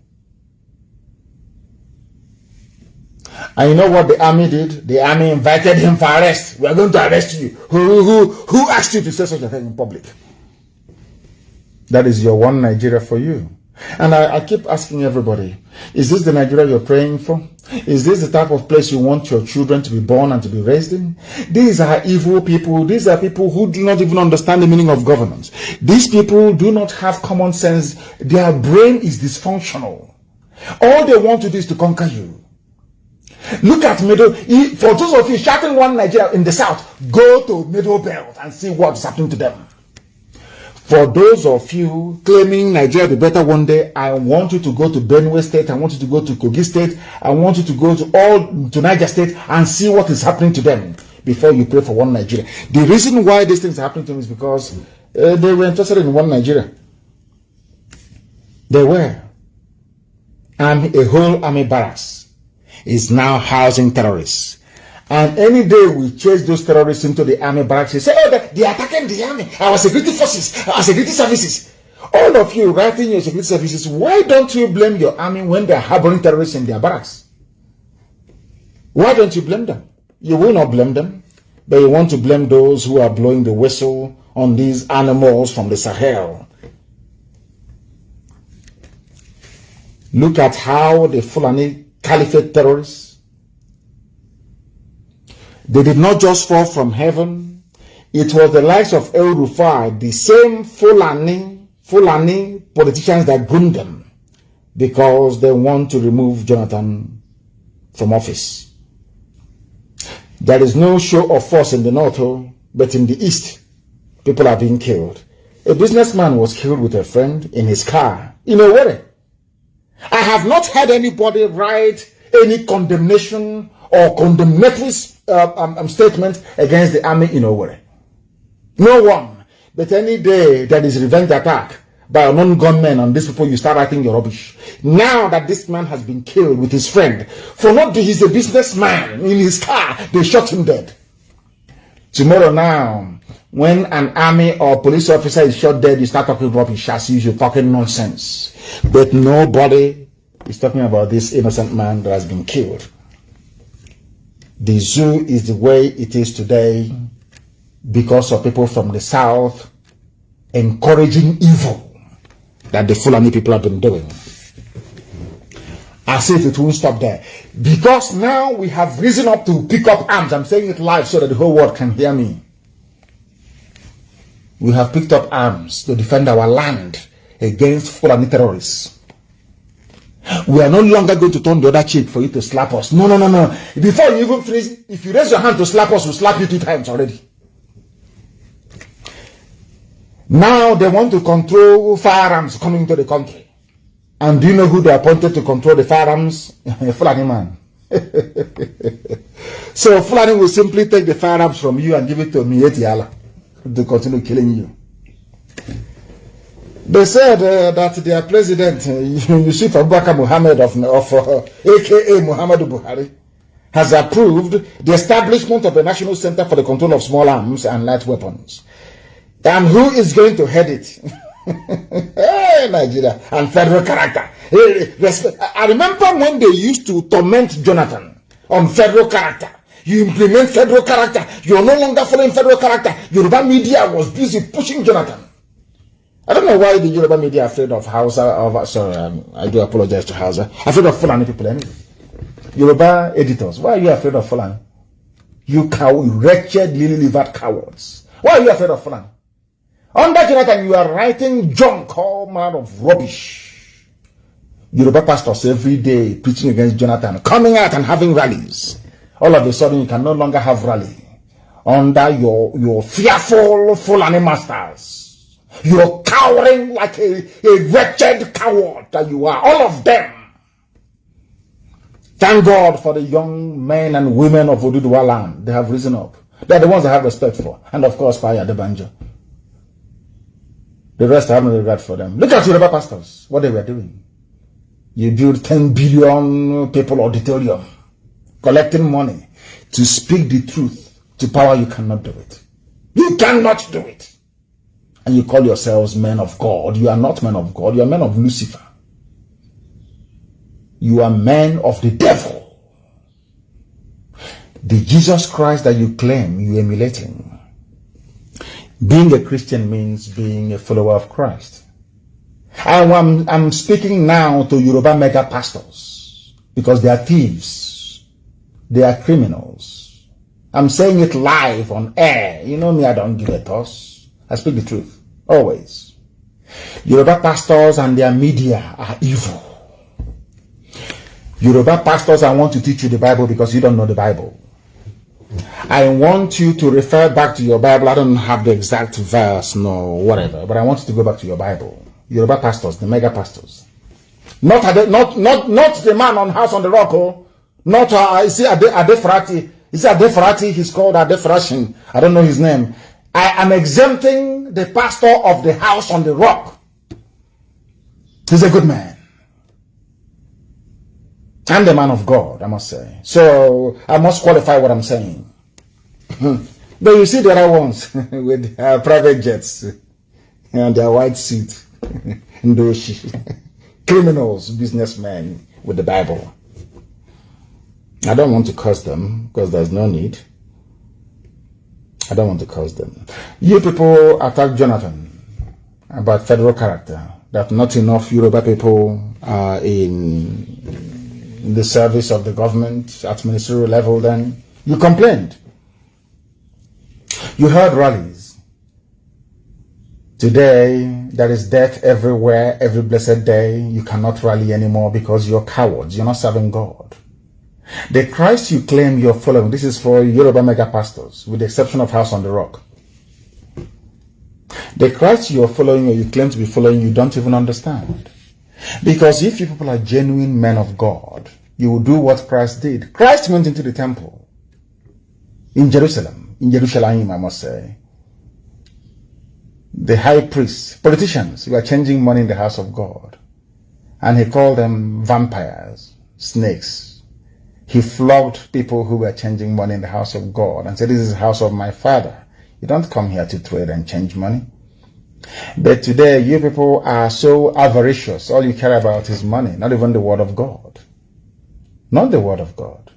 And you know what the army did? The army invited him for arrest. We are going to arrest you. Who asked you to say such a thing in public? That is your one Nigeria for you. And I keep asking everybody, is this the Nigeria you're praying for? Is this the type of place you want your children to be born and to be raised in? These are evil people. These are people who do not even understand the meaning of governance. These people do not have common sense. Their brain is dysfunctional. All they want to do is to conquer you. Look at for those of you shouting one Nigeria in the south, go to Middle Belt and see what's happening to them. For those of you claiming Nigeria will be better one day, I want you to go to Benue State, I want you to go to Kogi State, I want you to go to Niger State and see what is happening to them before you pray for one Nigeria. The reason why these things are happening to them is because they were interested in one Nigeria. They were. And a whole army barracks is now housing terrorists. And any day we chase those terrorists into the army barracks, they say, oh, they're attacking the army, our security forces, our security services. All of you writing your security services, why don't you blame your army when they're harboring terrorists in their barracks? Why don't you blame them? You will not blame them, but you want to blame those who are blowing the whistle on these animals from the Sahel. Look at how the Fulani Caliphate terrorists, they did not just fall from heaven. It was the likes of El Rufai, the same Fulani politicians that groomed them because they want to remove Jonathan from office. There is no show of force in the north, but in the east, people are being killed. A businessman was killed with a friend in his car in Owerri. I have not heard anybody write any condemnation or condemnatory statement against the army in Owerri. No one. But any day there is revenge attack by unknown gunmen on these people, you start writing your rubbish. Now that this man has been killed with his friend, for not he's a businessman, in his car, they shot him dead. Tomorrow now, when an army or police officer is shot dead, you start talking rubbish as you're talking nonsense. But nobody is talking about this innocent man that has been killed. The zoo is the way it is today because of people from the south encouraging evil that the Fulani people have been doing. As if it won't stop there. Because now we have risen up to pick up arms. I'm saying it live so that the whole world can hear me. We have picked up arms to defend our land against Fulani terrorists. We are no longer going to turn the other cheek for you to slap us. No. Before you even finish, if you raise your hand to slap us, we'll slap you 2 times already. Now they want to control firearms coming into the country. And do you know who they appointed to control the firearms? Fulani man. So Fulani will simply take the firearms from you and give it to Mietiala to continue killing you. They said that their president, Yusuf Abubakar Muhammad of aka Muhammadu Buhari, has approved the establishment of a National Center for the Control of Small Arms and Light Weapons. And who is going to head it? Hey, Nigeria, and federal character. I remember when they used to torment Jonathan on federal character. You implement federal character. You are no longer following federal character. Yoruba media was busy pushing Jonathan. I don't know why the Yoruba media are afraid of Hausa. Sorry, I do apologize to Hausa. Afraid of Fulani people anyway. Yoruba editors, why are you afraid of Fulani? You wretched, lily-livered cowards. Why are you afraid of Fulani? Under Jonathan, you are writing junk, all manner of rubbish. Yoruba pastors every day preaching against Jonathan, coming out and having rallies. All of a sudden, you can no longer have rally under your fearful Fulani masters. You're cowering like a wretched coward that you are, all of them. Thank God for the young men and women of Oduduwa land. They have risen up. They're the ones I have respect for. And of course, Paya Adebanjo. The rest I have no regard for them. Look at Yoruba pastors, what they were doing. You build 10 billion people auditorium, collecting money to speak the truth to power. You cannot do it. You cannot do it. And you call yourselves men of God. You are not men of God. You are men of Lucifer. You are men of the devil. The Jesus Christ that you claim you emulating. Being a Christian means being a follower of Christ. I'm speaking now to Yoruba mega pastors because they are thieves. They are criminals. I'm saying it live on air. You know me, I don't give a toss. I speak the truth, always. Yoruba pastors and their media are evil. Yoruba pastors, I want to teach you the Bible because you don't know the Bible. I want you to refer back to your Bible. I don't have the exact verse, no, whatever, but I want you to go back to your Bible. Yoruba pastors, the mega pastors. Not the man on House on the Rock, oh. Not, is it Adefarati? Is it Adefarati? He's called Adefarashin. I don't know his name. I am exempting the pastor of the House on the Rock. He's a good man. I'm the man of God, I must say. So I must qualify what I'm saying. But you see the other ones with private jets and their white suit. Criminals, businessmen with the Bible. I don't want to curse them because there's no need. I don't want to curse them. You people attack Jonathan about federal character, that not enough Yoruba people are in the service of the government at ministerial level. Then you complained. You heard rallies. Today, there is death everywhere, every blessed day. You cannot rally anymore because you're cowards. You're not serving God. The Christ you claim you're following, this is for Yoruba mega pastors, with the exception of House on the Rock. The Christ you're following, or you claim to be following, you don't even understand. Because if you people are genuine men of God, you will do what Christ did. Christ went into the temple in Jerusalem, I must say. The high priests, politicians, who are changing money in the house of God. And he called them vampires, snakes. He flogged people who were changing money in the house of God and said, this is the house of my Father. You don't come here to trade and change money. But today, you people are so avaricious. All you care about is money, not even the word of God. Not the word of God.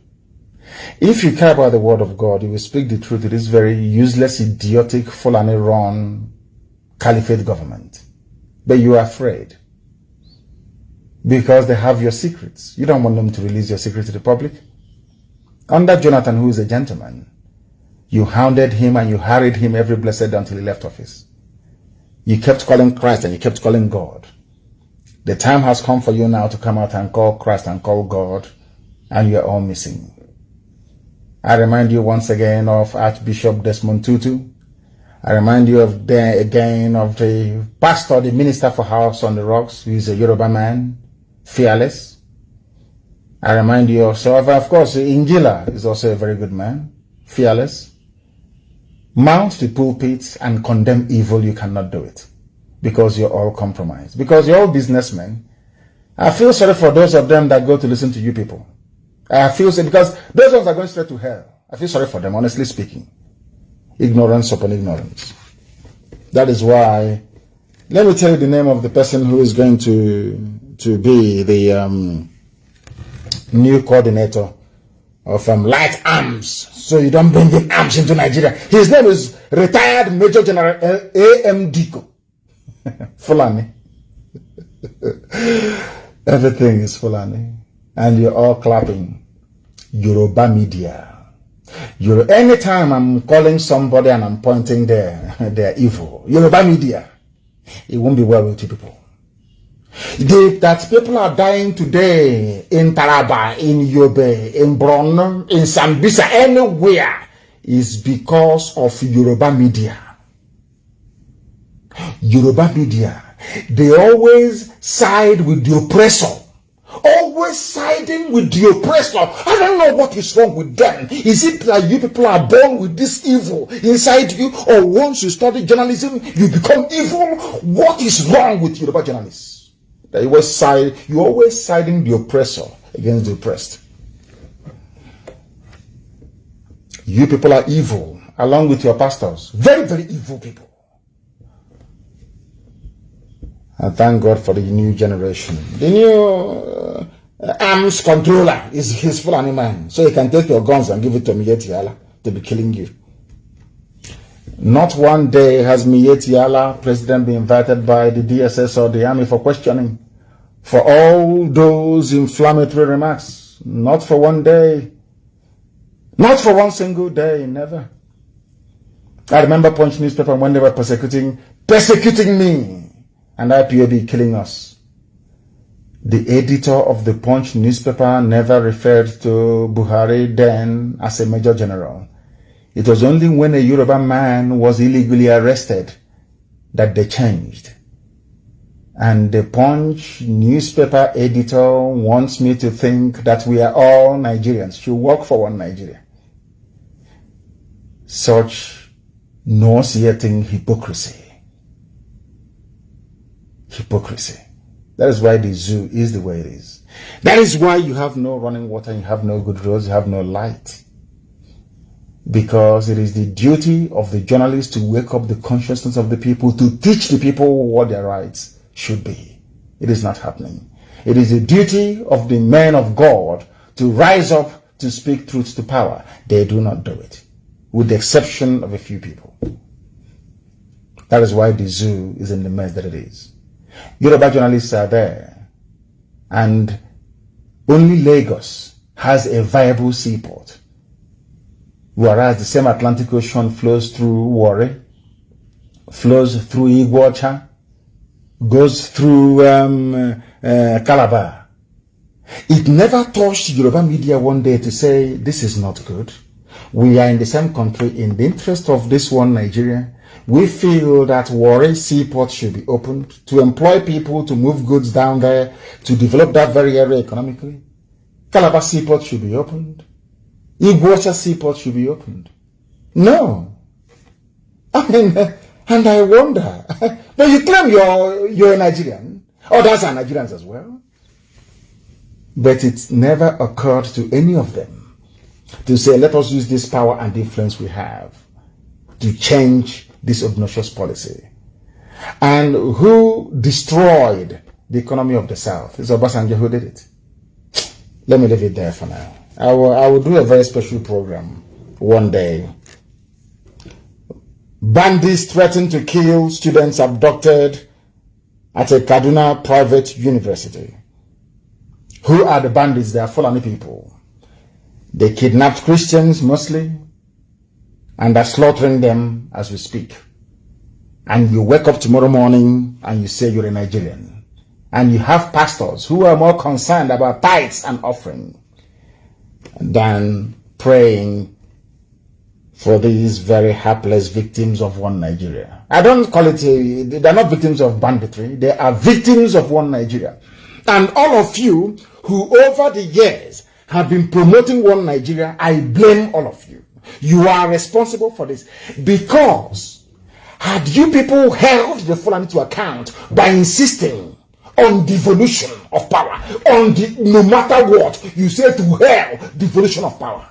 If you care about the word of God, you will speak the truth to this very useless, idiotic, Fulani-run caliphate government. But you are afraid. Because they have your secrets. You don't want them to release your secrets to the public. Under Jonathan, who is a gentleman, you hounded him and you harried him every blessed day until he left office. You kept calling Christ and you kept calling God. The time has come for you now to come out and call Christ and call God, and you are all missing. I remind you once again of Archbishop Desmond Tutu. I remind you again of the pastor, the minister for House on the Rocks, who is a Yoruba man, fearless. I remind you of course, Ingila is also a very good man, fearless. Mount the pulpit and condemn evil, you cannot do it. Because you're all compromised. Because you're all businessmen. I feel sorry for those of them that go to listen to you people. I feel sorry because those ones are going straight to hell. I feel sorry for them, honestly speaking. Ignorance upon ignorance. That is why, let me tell you the name of the person who is going to be the new coordinator of light arms, so you don't bring in arms into Nigeria. His name is retired Major General A.M. Diko. Fulani. Everything is Fulani. And you're all clapping. Yoruba media. Anytime I'm calling somebody and I'm pointing there, they're evil. Yoruba media. It won't be well with you people. That people are dying today in Taraba, in Yobe, in Borno, in Sambisa, anywhere, is because of Yoruba media. Yoruba media, they always side with the oppressor. Always siding with the oppressor. I don't know what is wrong with them. Is it that you people are born with this evil inside you, or once you study journalism, you become evil? What is wrong with Yoruba journalists? That you always siding the oppressor against the oppressed. You people are evil, along with your pastors. Very, very evil people. I thank God for the new generation. The new arms controller is his Fulani man. So he can take your guns and give it to Miyetti Allah to be killing you. Not one day has Miyetti Allah, president, been invited by the DSS or the army for questioning for all those inflammatory remarks. Not for one day. Not for one single day, never. I remember Punch newspaper when they were persecuting me, and IPOB killing us. The editor of the Punch newspaper never referred to Buhari then as a major general. It was only when a Yoruba man was illegally arrested that they changed. And the Punch newspaper editor wants me to think that we are all Nigerians, should work for one Nigeria. Such nauseating hypocrisy. Hypocrisy. That is why the zoo is the way it is. That is why you have no running water, you have no good roads, you have no light. Because it is the duty of the journalists to wake up the consciousness of the people, to teach the people what their rights should be. It is not happening. It is the duty of the men of God to rise up to speak truth to power. They do not do it, with the exception of a few people. That is why the zoo is in the mess that it is. Yoruba journalists are there, and only Lagos has a viable seaport, whereas the same Atlantic Ocean flows through Warri, flows through Iguacha, goes through Calabar. It never touched Yoruba media one day to say, this is not good. We are in the same country. In the interest of this one Nigeria, we feel that Warri seaport should be opened to employ people to move goods down there, to develop that very area economically. Calabar seaport should be opened. Iguacha seaport should be opened. No. I mean, and I wonder, but you claim you're a Nigerian. Others are Nigerians as well. But it never occurred to any of them to say, let us use this power and influence we have to change this obnoxious policy. And who destroyed the economy of the South? It's Obasanjo who did it. Let me leave it there for now. I will do a very special program one day. Bandits threaten to kill students abducted at a Kaduna private university. Who are the bandits? They are Fulani people. They kidnapped Christians mostly and are slaughtering them as we speak. And you wake up tomorrow morning and you say you're a Nigerian. And you have pastors who are more concerned about tithes and offering than praying for these very hapless victims of one Nigeria. I don't call it, they're not victims of banditry, they are victims of one Nigeria. And all of you who over the years have been promoting one Nigeria, I blame all of you. You are responsible for this. Because had you people held the Fulani to account by insisting on devolution of power, no matter what, you say to hell, devolution of power,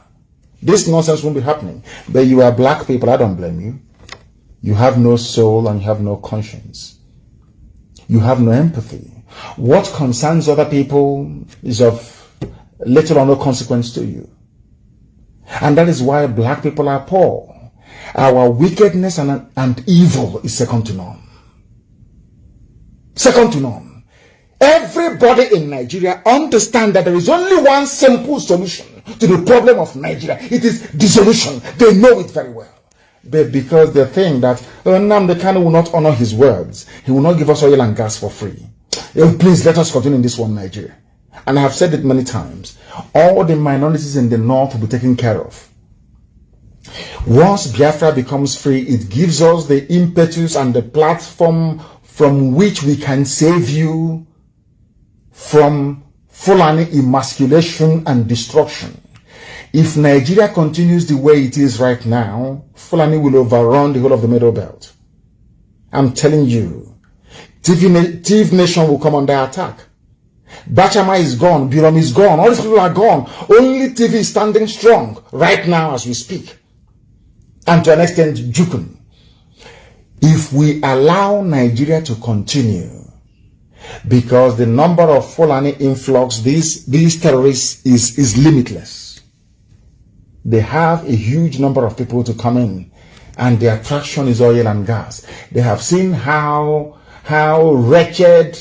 this nonsense won't be happening. But you are black people, I don't blame you. You have no soul and you have no conscience. You have no empathy. What concerns other people is of little or no consequence to you. And that is why black people are poor. Our wickedness and evil is second to none. Second to none. Everybody in Nigeria understands that there is only one simple solution to the problem of Nigeria. It is dissolution. They know it very well. But because they think that Nnamdi Kanu will not honor his words, he will not give us oil and gas for free. Please let us continue in this one Nigeria. And I have said it many times. All the minorities in the north will be taken care of. Once Biafra becomes free, it gives us the impetus and the platform from which we can save you from Fulani emasculation and destruction. If Nigeria continues the way it is right now, Fulani will overrun the whole of the Middle Belt. I'm telling you, TV Nation will come under attack. Bachama is gone, Birom is gone, all these people are gone. Only TV is standing strong right now as we speak. And to an extent, Jukun. If we allow Nigeria to continue, because the number of Fulani influx, these terrorists is limitless. They have a huge number of people to come in, and the attraction is oil and gas. They have seen how wretched,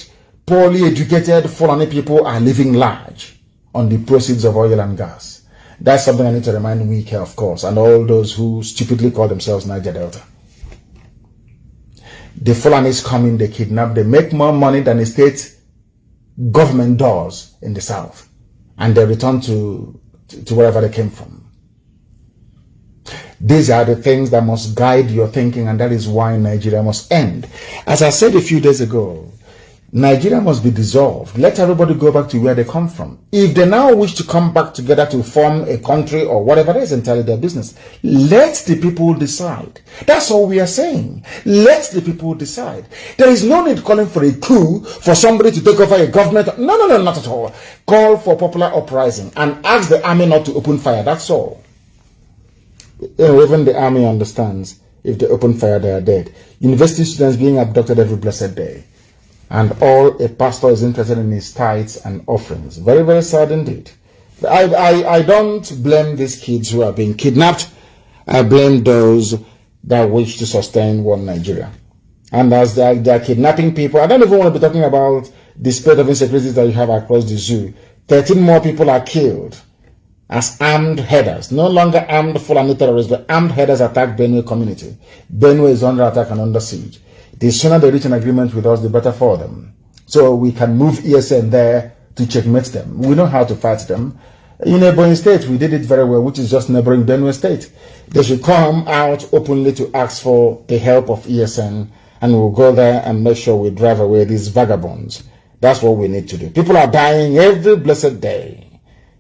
poorly educated Fulani people are living large on the proceeds of oil and gas. That's something I need to remind Wike, of course, and all those who stupidly call themselves Niger Delta. The Fulanis come in, they kidnap, they make more money than the state government does in the South, and they return to wherever they came from. These are the things that must guide your thinking, and that is why Nigeria must end. As I said a few days ago, Nigeria must be dissolved. Let everybody go back to where they come from. If they now wish to come back together to form a country or whatever, that is entirely their business. Let the people decide. That's all we are saying. Let the people decide. There is no need calling for a coup, for somebody to take over a government. No, not at all. Call for popular uprising and ask the army not to open fire. That's all. Even the army understands if they open fire, they are dead. University students being abducted every blessed day. And all a pastor is interested in is tithes and offerings. Very, very sad indeed. I don't blame these kids who are being kidnapped. I blame those that wish to sustain one Nigeria. And as they are kidnapping people, I don't even want to be talking about the spread of insecurities that you have across the zoo. 13 more people are killed as armed headers. No longer armed Fulani terrorists, but armed headers attack Benue community. Benue is under attack and under siege. The sooner they reach an agreement with us, the better for them. So we can move ESN there to checkmate them. We know how to fight them. In Ebonyi State, we did it very well, which is just neighboring Benue State. They should come out openly to ask for the help of ESN, and we'll go there and make sure we drive away these vagabonds. That's what we need to do. People are dying every blessed day.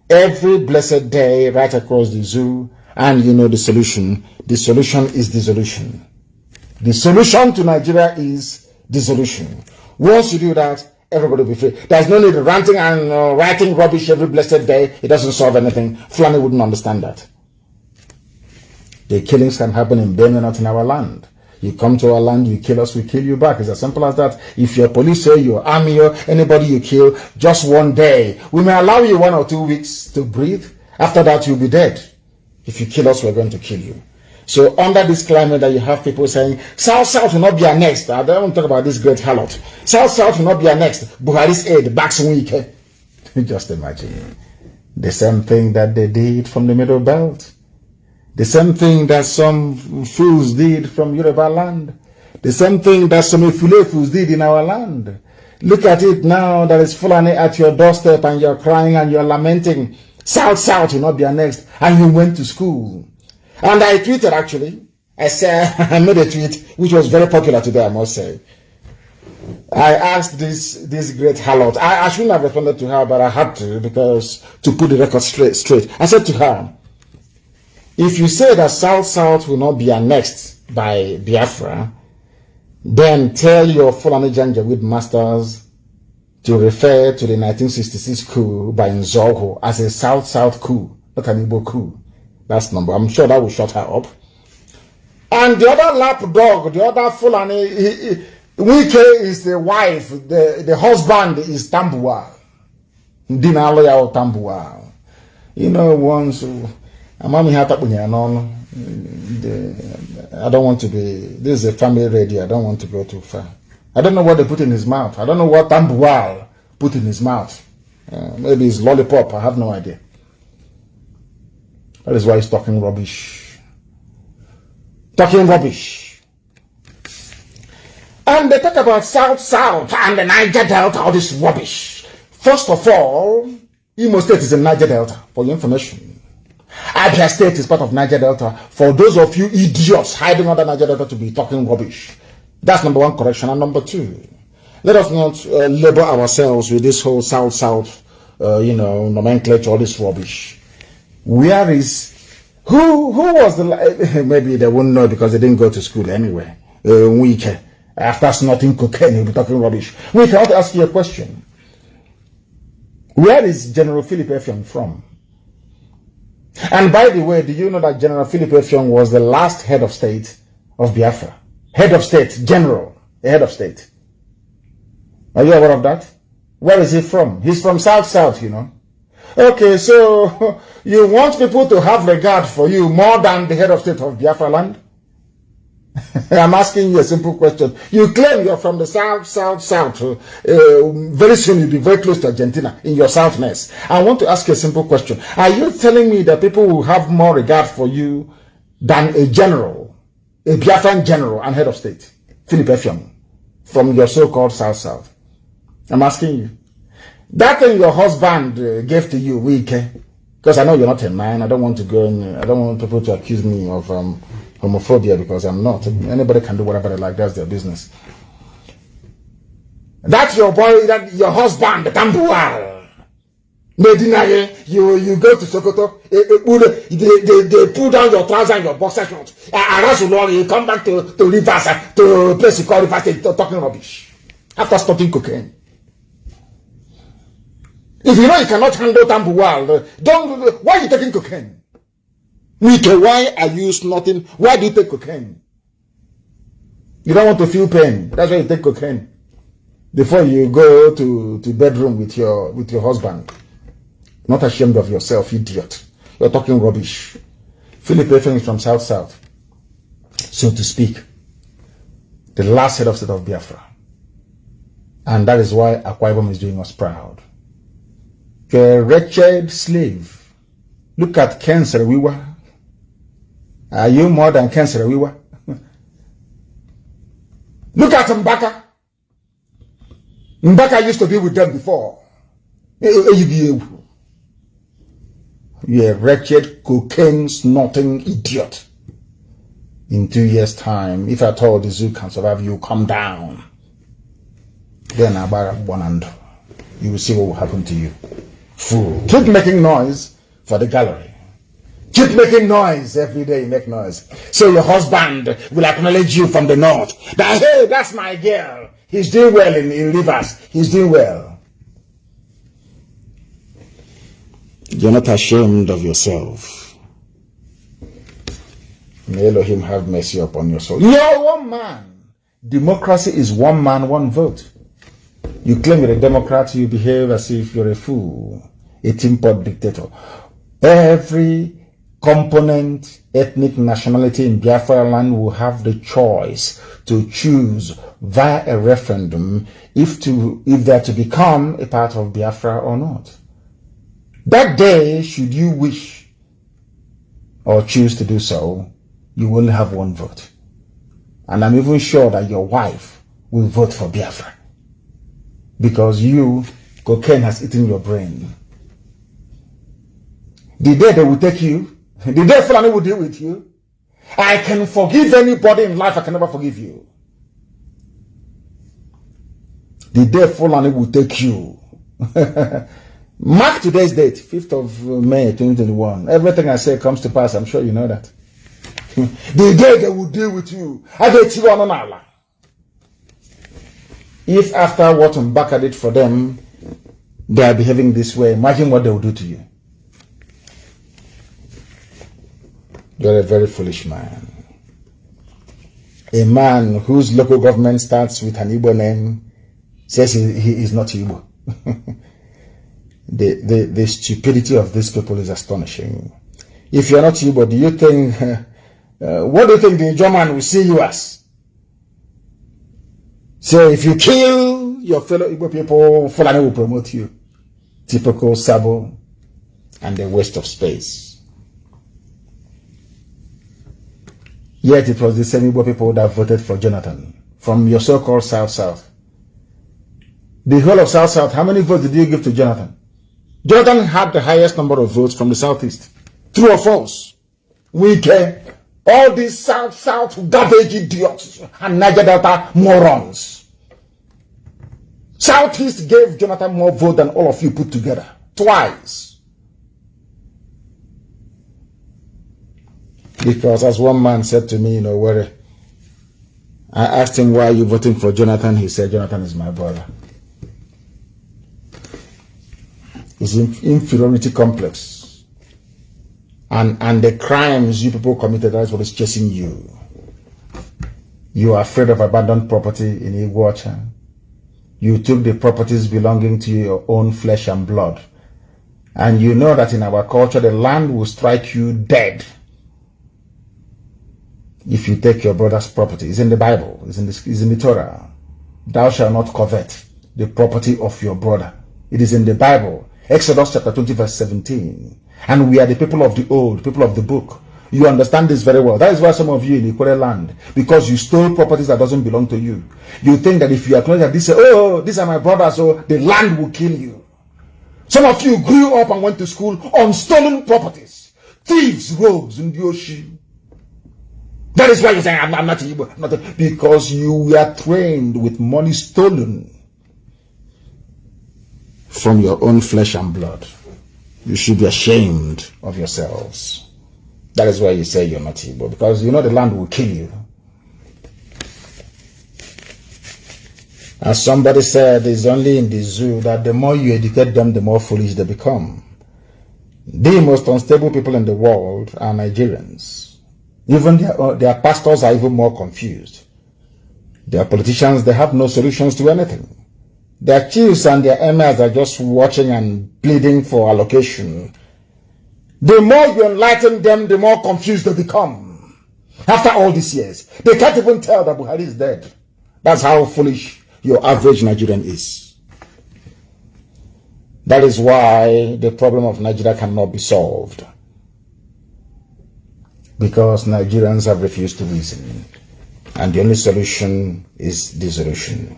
Every blessed day right across the zoo. And you know the solution. The solution is dissolution. The solution to Nigeria is dissolution. Once you do that, everybody will be free. There's no need of ranting and writing rubbish every blessed day. It doesn't solve anything. Fulani wouldn't understand that. The killings can happen in Benue, not in our land. You come to our land, you kill us, we kill you back. It's as simple as that. If you're police or your army or anybody you kill, just one day. We may allow you 1 or 2 weeks to breathe. After that, you'll be dead. If you kill us, we're going to kill you. So under this climate that you have people saying, South will not be annexed. I don't want to talk about this great harlot. South will not be annexed. Buhari's aid, backs weak. Just imagine. The same thing that they did from the Middle Belt. The same thing that some fools did from Yoruba land. The same thing that some Ifule did in our land. Look at it now that it's Fulani at your doorstep and you're crying and you're lamenting. South will not be annexed. And you went to school. And I tweeted actually. I said, I made a tweet which was very popular today, I must say. I asked this great harlot. I shouldn't have responded to her, but I had to because to put the record straight. I said to her, if you say that South will not be annexed by Biafra, then tell your Fulani Janjaweed masters to refer to the 1966 coup by Nzogho as a South coup, not an Igbo coup. That's number. I'm sure that will shut her up. And the other lapdog, the other Fulani, Wike is the wife, the husband is Tambua. Dina loyal Tambua. You know, once I don't want to be, this is a family radio, I don't want to go too far. I don't know what they put in his mouth. I don't know what Tambuwal put in his mouth. Maybe it's lollipop, I have no idea. That is why he's talking rubbish. Talking rubbish. And they talk about South and the Niger Delta, all this rubbish. First of all, Imo State is in Niger Delta, for your information. Abia State is part of Niger Delta. For those of you idiots hiding under Niger Delta to be talking rubbish. That's number one correction. And number two, let us not label ourselves with this whole South, nomenclature, all this rubbish. Where is, who was the, maybe they won't know because they didn't go to school anyway. Wike, after snorting cocaine, he'll be talking rubbish. We cannot ask you a question. Where is General Philip Effiong from? And by the way, do you know that General Philip Effiong was the last head of state of Biafra? Head of state, general, head of state. Are you aware of that? Where is he from? He's from South, you know. Okay, so you want people to have regard for you more than the head of state of Biafra land? I'm asking you a simple question. You claim you're from the South. Very soon you'll be very close to Argentina in your Southness. I want to ask you a simple question. Are you telling me that people will have more regard for you than a general, a Biafran general and head of state, Philip Effiong, from your so-called South? I'm asking you. That thing your husband gave to you, because I know you're not a man. I don't want to go and I don't want people to accuse me of homophobia because I'm not. Anybody can do whatever they like. That's their business. That's your boy, that your husband, Tambuar. Medina, you go to Sokoto, they pull down your trousers and your boxer shorts. You come back to Rivers, to a place you call Rivers, talking rubbish. After stopping cocaine. If you know you cannot handle Tambuwal, why are you taking cocaine? Why are you snorting? Why do you take cocaine? You don't want to feel pain. That's why you take cocaine. Before you go to bedroom with your husband. Not ashamed of yourself, idiot. You're talking rubbish. Philip Efeng is from South, so to speak. The last head of state of Biafra. And that is why Akwa Ibom is doing us proud. You're a wretched slave. Look at Ken Serawiwa. Are you more than Ken Serawiwa? Look at Mbaka. Mbaka used to be with them before. You're a wretched, cocaine snorting idiot. In 2 years' time, if at all the zoo can survive, you come down. Then you will see what will happen to you. Fool. Keep making noise for the gallery. Keep making noise every day. You make noise. So your husband will acknowledge you from the north. That, hey, that's my girl. He's doing well in Rivers. He's doing well. You're not ashamed of yourself. May Elohim have mercy upon your soul. You're one man. Democracy is one man, one vote. You claim you're a Democrat, you behave as if you're a fool, a tin-pot dictator. Every component, ethnic nationality in Biafra land will have the choice to choose via a referendum if they're to become a part of Biafra or not. That day, should you wish or choose to do so, you will have one vote. And I'm even sure that your wife will vote for Biafra. Because cocaine has eaten your brain. The day they will take you, the day Fulani will deal with you, I can forgive anybody in life, I can never forgive you. The day Fulani will take you. Mark today's date, 5th of May 2021. Everything I say comes to pass, I'm sure you know that. The day they will deal with you. If after what Mbaka did for them, they are behaving this way, imagine what they will do to you. You're a very foolish man. A man whose local government starts with an Igbo name says he is not Igbo. The stupidity of these people is astonishing. If you're not Igbo, do you think, what do you think the German will see you as? So if you kill your fellow Igbo people, Fulani will promote you. Typical Sabo and a waste of space. Yet it was the same Igbo people that voted for Jonathan from your so-called South. The whole of South, how many votes did you give to Jonathan? Jonathan had the highest number of votes from the Southeast. True or false? We care. All these South garbage idiots and Niger Delta morons. Southeast gave Jonathan more vote than all of you put together. Twice. Because as one man said to me, where I asked him, why are you voting for Jonathan? He said, Jonathan is my brother. It's inferiority complex. And the crimes you people committed, that's what is chasing you. You are afraid of abandoned property in Iguacha. You took the properties belonging to your own flesh and blood. And you know that in our culture, the land will strike you dead if you take your brother's property. It's in the Bible. It's in the Torah. Thou shalt not covet the property of your brother. It is in the Bible. Exodus chapter 20 verse 17. And we are the people of the old, people of the book. You understand this very well. That is why some of you in Equatorial land, because you stole properties that doesn't belong to you. You think that if you acknowledge that these are my brothers, so the land will kill you. Some of you grew up and went to school on stolen properties. Thieves, rogues, in the ocean. That is why you're saying, I'm not evil. Because you were trained with money stolen from your own flesh and blood. You should be ashamed of yourselves. That is why you say you're not evil. Because you know the land will kill you. As somebody said, it's only in the zoo that the more you educate them, the more foolish they become. The most unstable people in the world are Nigerians. Even their pastors are even more confused. Their politicians, they have no solutions to anything. Their chiefs and their emirs are just watching and pleading for allocation. The more you enlighten them, the more confused they become. After all these years, they can't even tell that Buhari is dead. That's how foolish your average Nigerian is. That is why the problem of Nigeria cannot be solved. Because Nigerians have refused to reason. And the only solution is dissolution.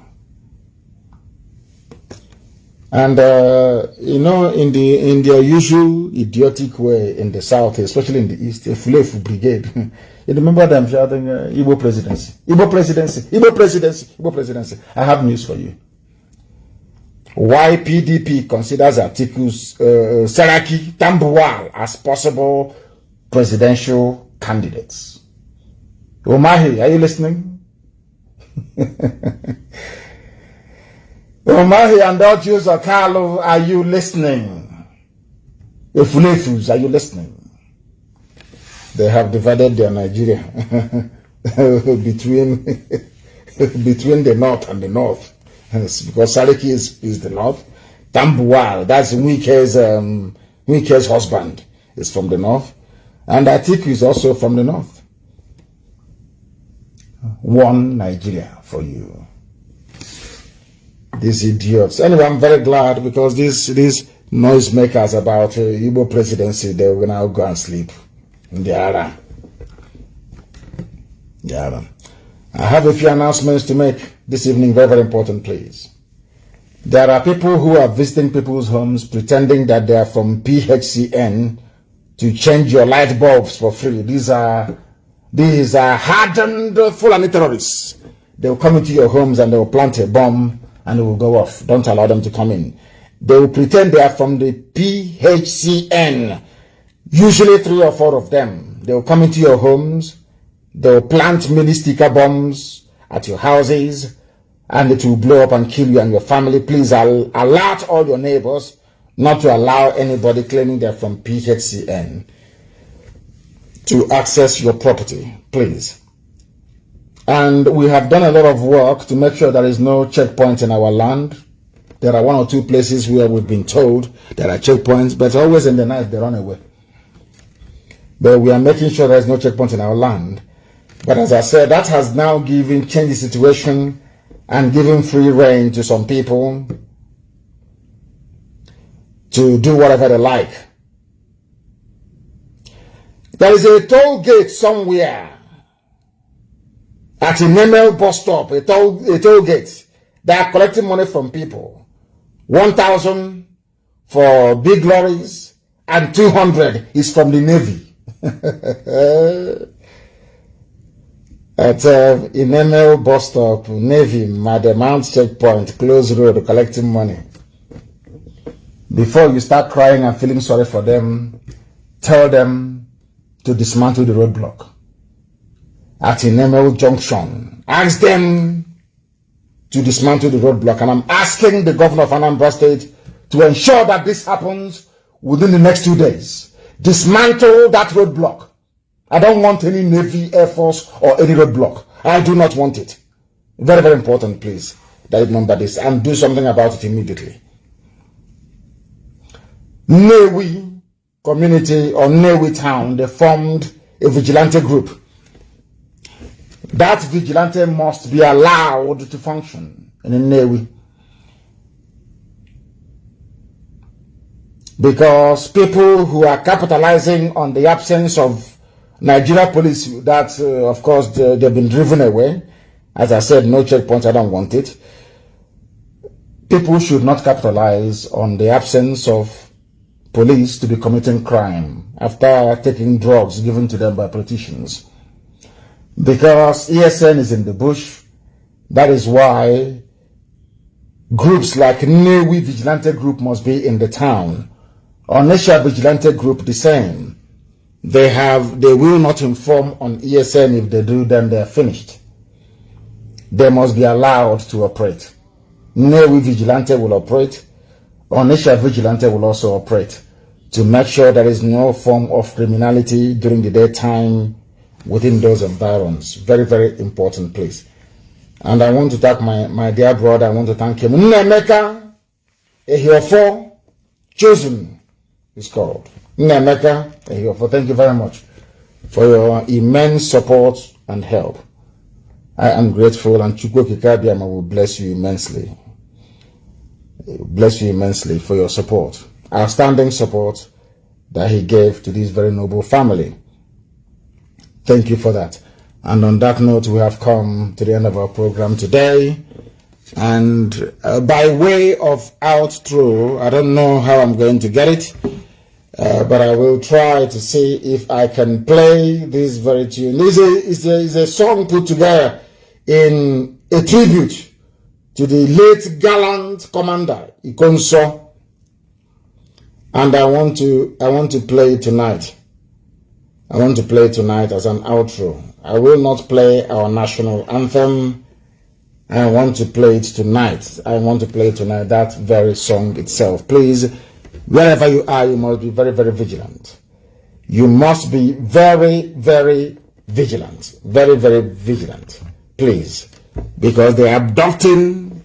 And, you know, in their usual idiotic way in the South, especially in the East, a Fulefu brigade, you remember them shouting, Igbo presidency, Igbo presidency, Igbo presidency, Igbo presidency. I have news for you. Why PDP considers Atiku's Saraki, Tambuwal as possible presidential candidates. Umahi, are you listening? Umahi and Dodges Okalo, are you listening? Efulefus, are you listening? They have divided their Nigeria between the north and the north. Because Saraki is the north. Tambuwal, that's Wike's husband, is from the north. And Atiku is also from the north. One Nigeria for you. These idiots. Anyway, I'm very glad because these noisemakers about Igbo presidency, they will now go and sleep in the Ara. I have a few announcements to make this evening, very, very important, please. There are people who are visiting people's homes pretending that they are from PHCN to change your light bulbs for free. These are hardened Fulani terrorists. They will come into your homes and they will plant a bomb and it will go off. Don't allow them to come in. They will pretend they are from the PHCN. Usually 3 or 4 of them. They will come into your homes. They will plant mini sticker bombs at your houses and it will blow up and kill you and your family. Please alert all your neighbors not to allow anybody claiming they're from PHCN to access your property, please. And we have done a lot of work to make sure there is no checkpoint in our land. There are 1 or 2 places where we've been told there are checkpoints, but always in the night they run away. But we are making sure there is no checkpoint in our land. But as I said, that has now changed the situation and given free rein to some people to do whatever they like. There is a toll gate somewhere at a Nnamdi bus stop, a toll gate. They are collecting money from people. 1,000 for big lorries and 200 is from the Navy. At Nnamdi bus stop, Navy, Madamount checkpoint, close road, collecting money. Before you start crying and feeling sorry for them, tell them to dismantle the roadblock. At Nnamdi Junction, ask them to dismantle the roadblock. And I'm asking the governor of Anambra State to ensure that this happens within the next 2 days. Dismantle that roadblock. I don't want any Navy, Air Force, or any roadblock. I do not want it. Very, very important, please, that you remember this and do something about it immediately. Newi community or Newi town, they formed a vigilante group. That vigilante must be allowed to function in Newi. Because people who are capitalizing on the absence of Nigeria police, that of course they've been driven away. As I said, no checkpoints, I don't want it. people should not capitalize on the absence of police to be committing crime after taking drugs given to them by politicians. Because ESN is in the bush, that is why groups like Nnamdi Vigilante Group must be in the town. Onisha Vigilante Group the same. They will not inform on ESN. If they do, then they're finished. They must be allowed to operate. Nnamdi Vigilante will operate. Onisha Vigilante will also operate to make sure there is no form of criminality during the daytime within those environs. Very, very important place. And I want to thank my dear brother. I want to thank him. Nnameka Ehiofo Chosen is called. Nnameka Ehiofo. Thank you very much for your immense support and help. I am grateful, and Chukwu Kikabiama will bless you immensely. Bless you immensely for your support. Outstanding support that he gave to this very noble family. Thank you for that. And on that note, we have come to the end of our program today. And by way of outro, I don't know how I'm going to get it, but I will try to see if I can play this very tune. This is a song put together in a tribute to the late gallant commander Ikonso, and I want to play it tonight. I want to play it tonight as an outro. I will not play our national anthem. I want to play it tonight. I want to play tonight that very song itself. Please, wherever you are, you must be very, very vigilant. You must be very, very vigilant. Very, very vigilant. Please. Because they are abducting,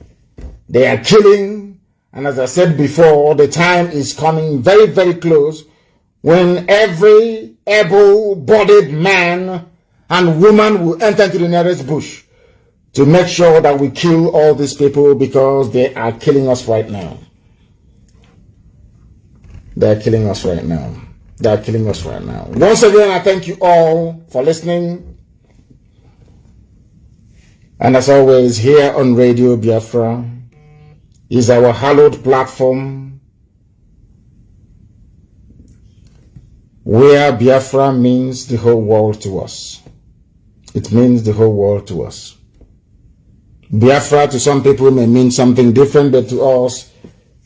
they are killing, and as I said before, the time is coming very, very close when every able-bodied man and woman will enter into the nearest bush to make sure that we kill all these people, because they are killing us right now. They are killing us right now. They are killing us right now. Once again, I thank you all for listening. And as always, here on Radio Biafra is our hallowed platform where Biafra means the whole world to us. It means the whole world to us. Biafra to some people may mean something different, but to us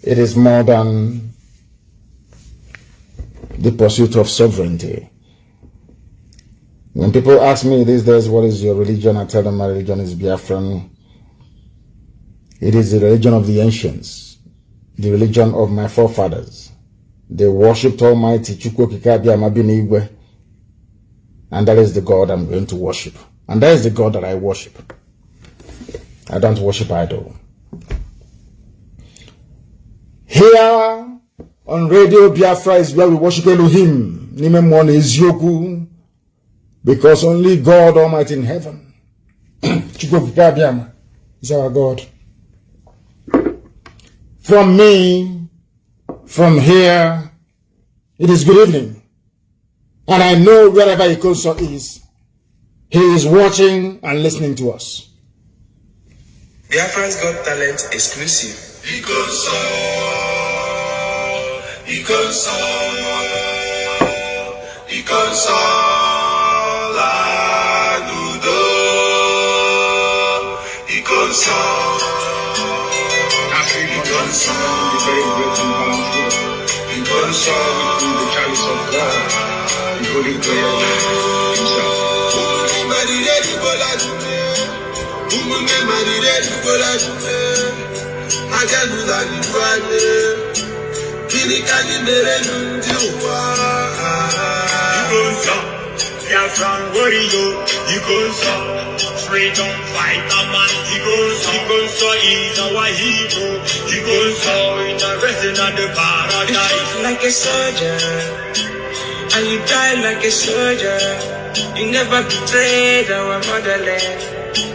it is more than the pursuit of sovereignty. When people ask me these days, what is your religion? I tell them my religion is Biafran. It is the religion of the ancients, the religion of my forefathers. They worshipped Almighty Chukwu Kikabia Mabinigwe, and that is the God I'm going to worship. And that is the God that I worship. I don't worship idol. Here on Radio Biafra is where we worship Elohim. Nimemwone Ezioku. Because only God Almighty in heaven, Chukwu Kikabia, is our God. From me, from here, it is good evening. And I know wherever Ikonso is, he is watching and listening to us. Biafra's Got Talent exclusive. Ikonso, Ikonso, Ikonso. The very great and balanced word. In God saw with the chalice of God, the holy prayer himself. Biafran warrior, Ikonso, freedom fighter man, Ikonso is our hero, Ikonso is the resident of the paradise. Like a soldier, and you die like a soldier. You never betrayed our motherland.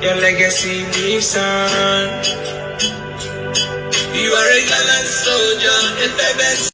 Your legacy lives on. You are a gallant soldier, a famous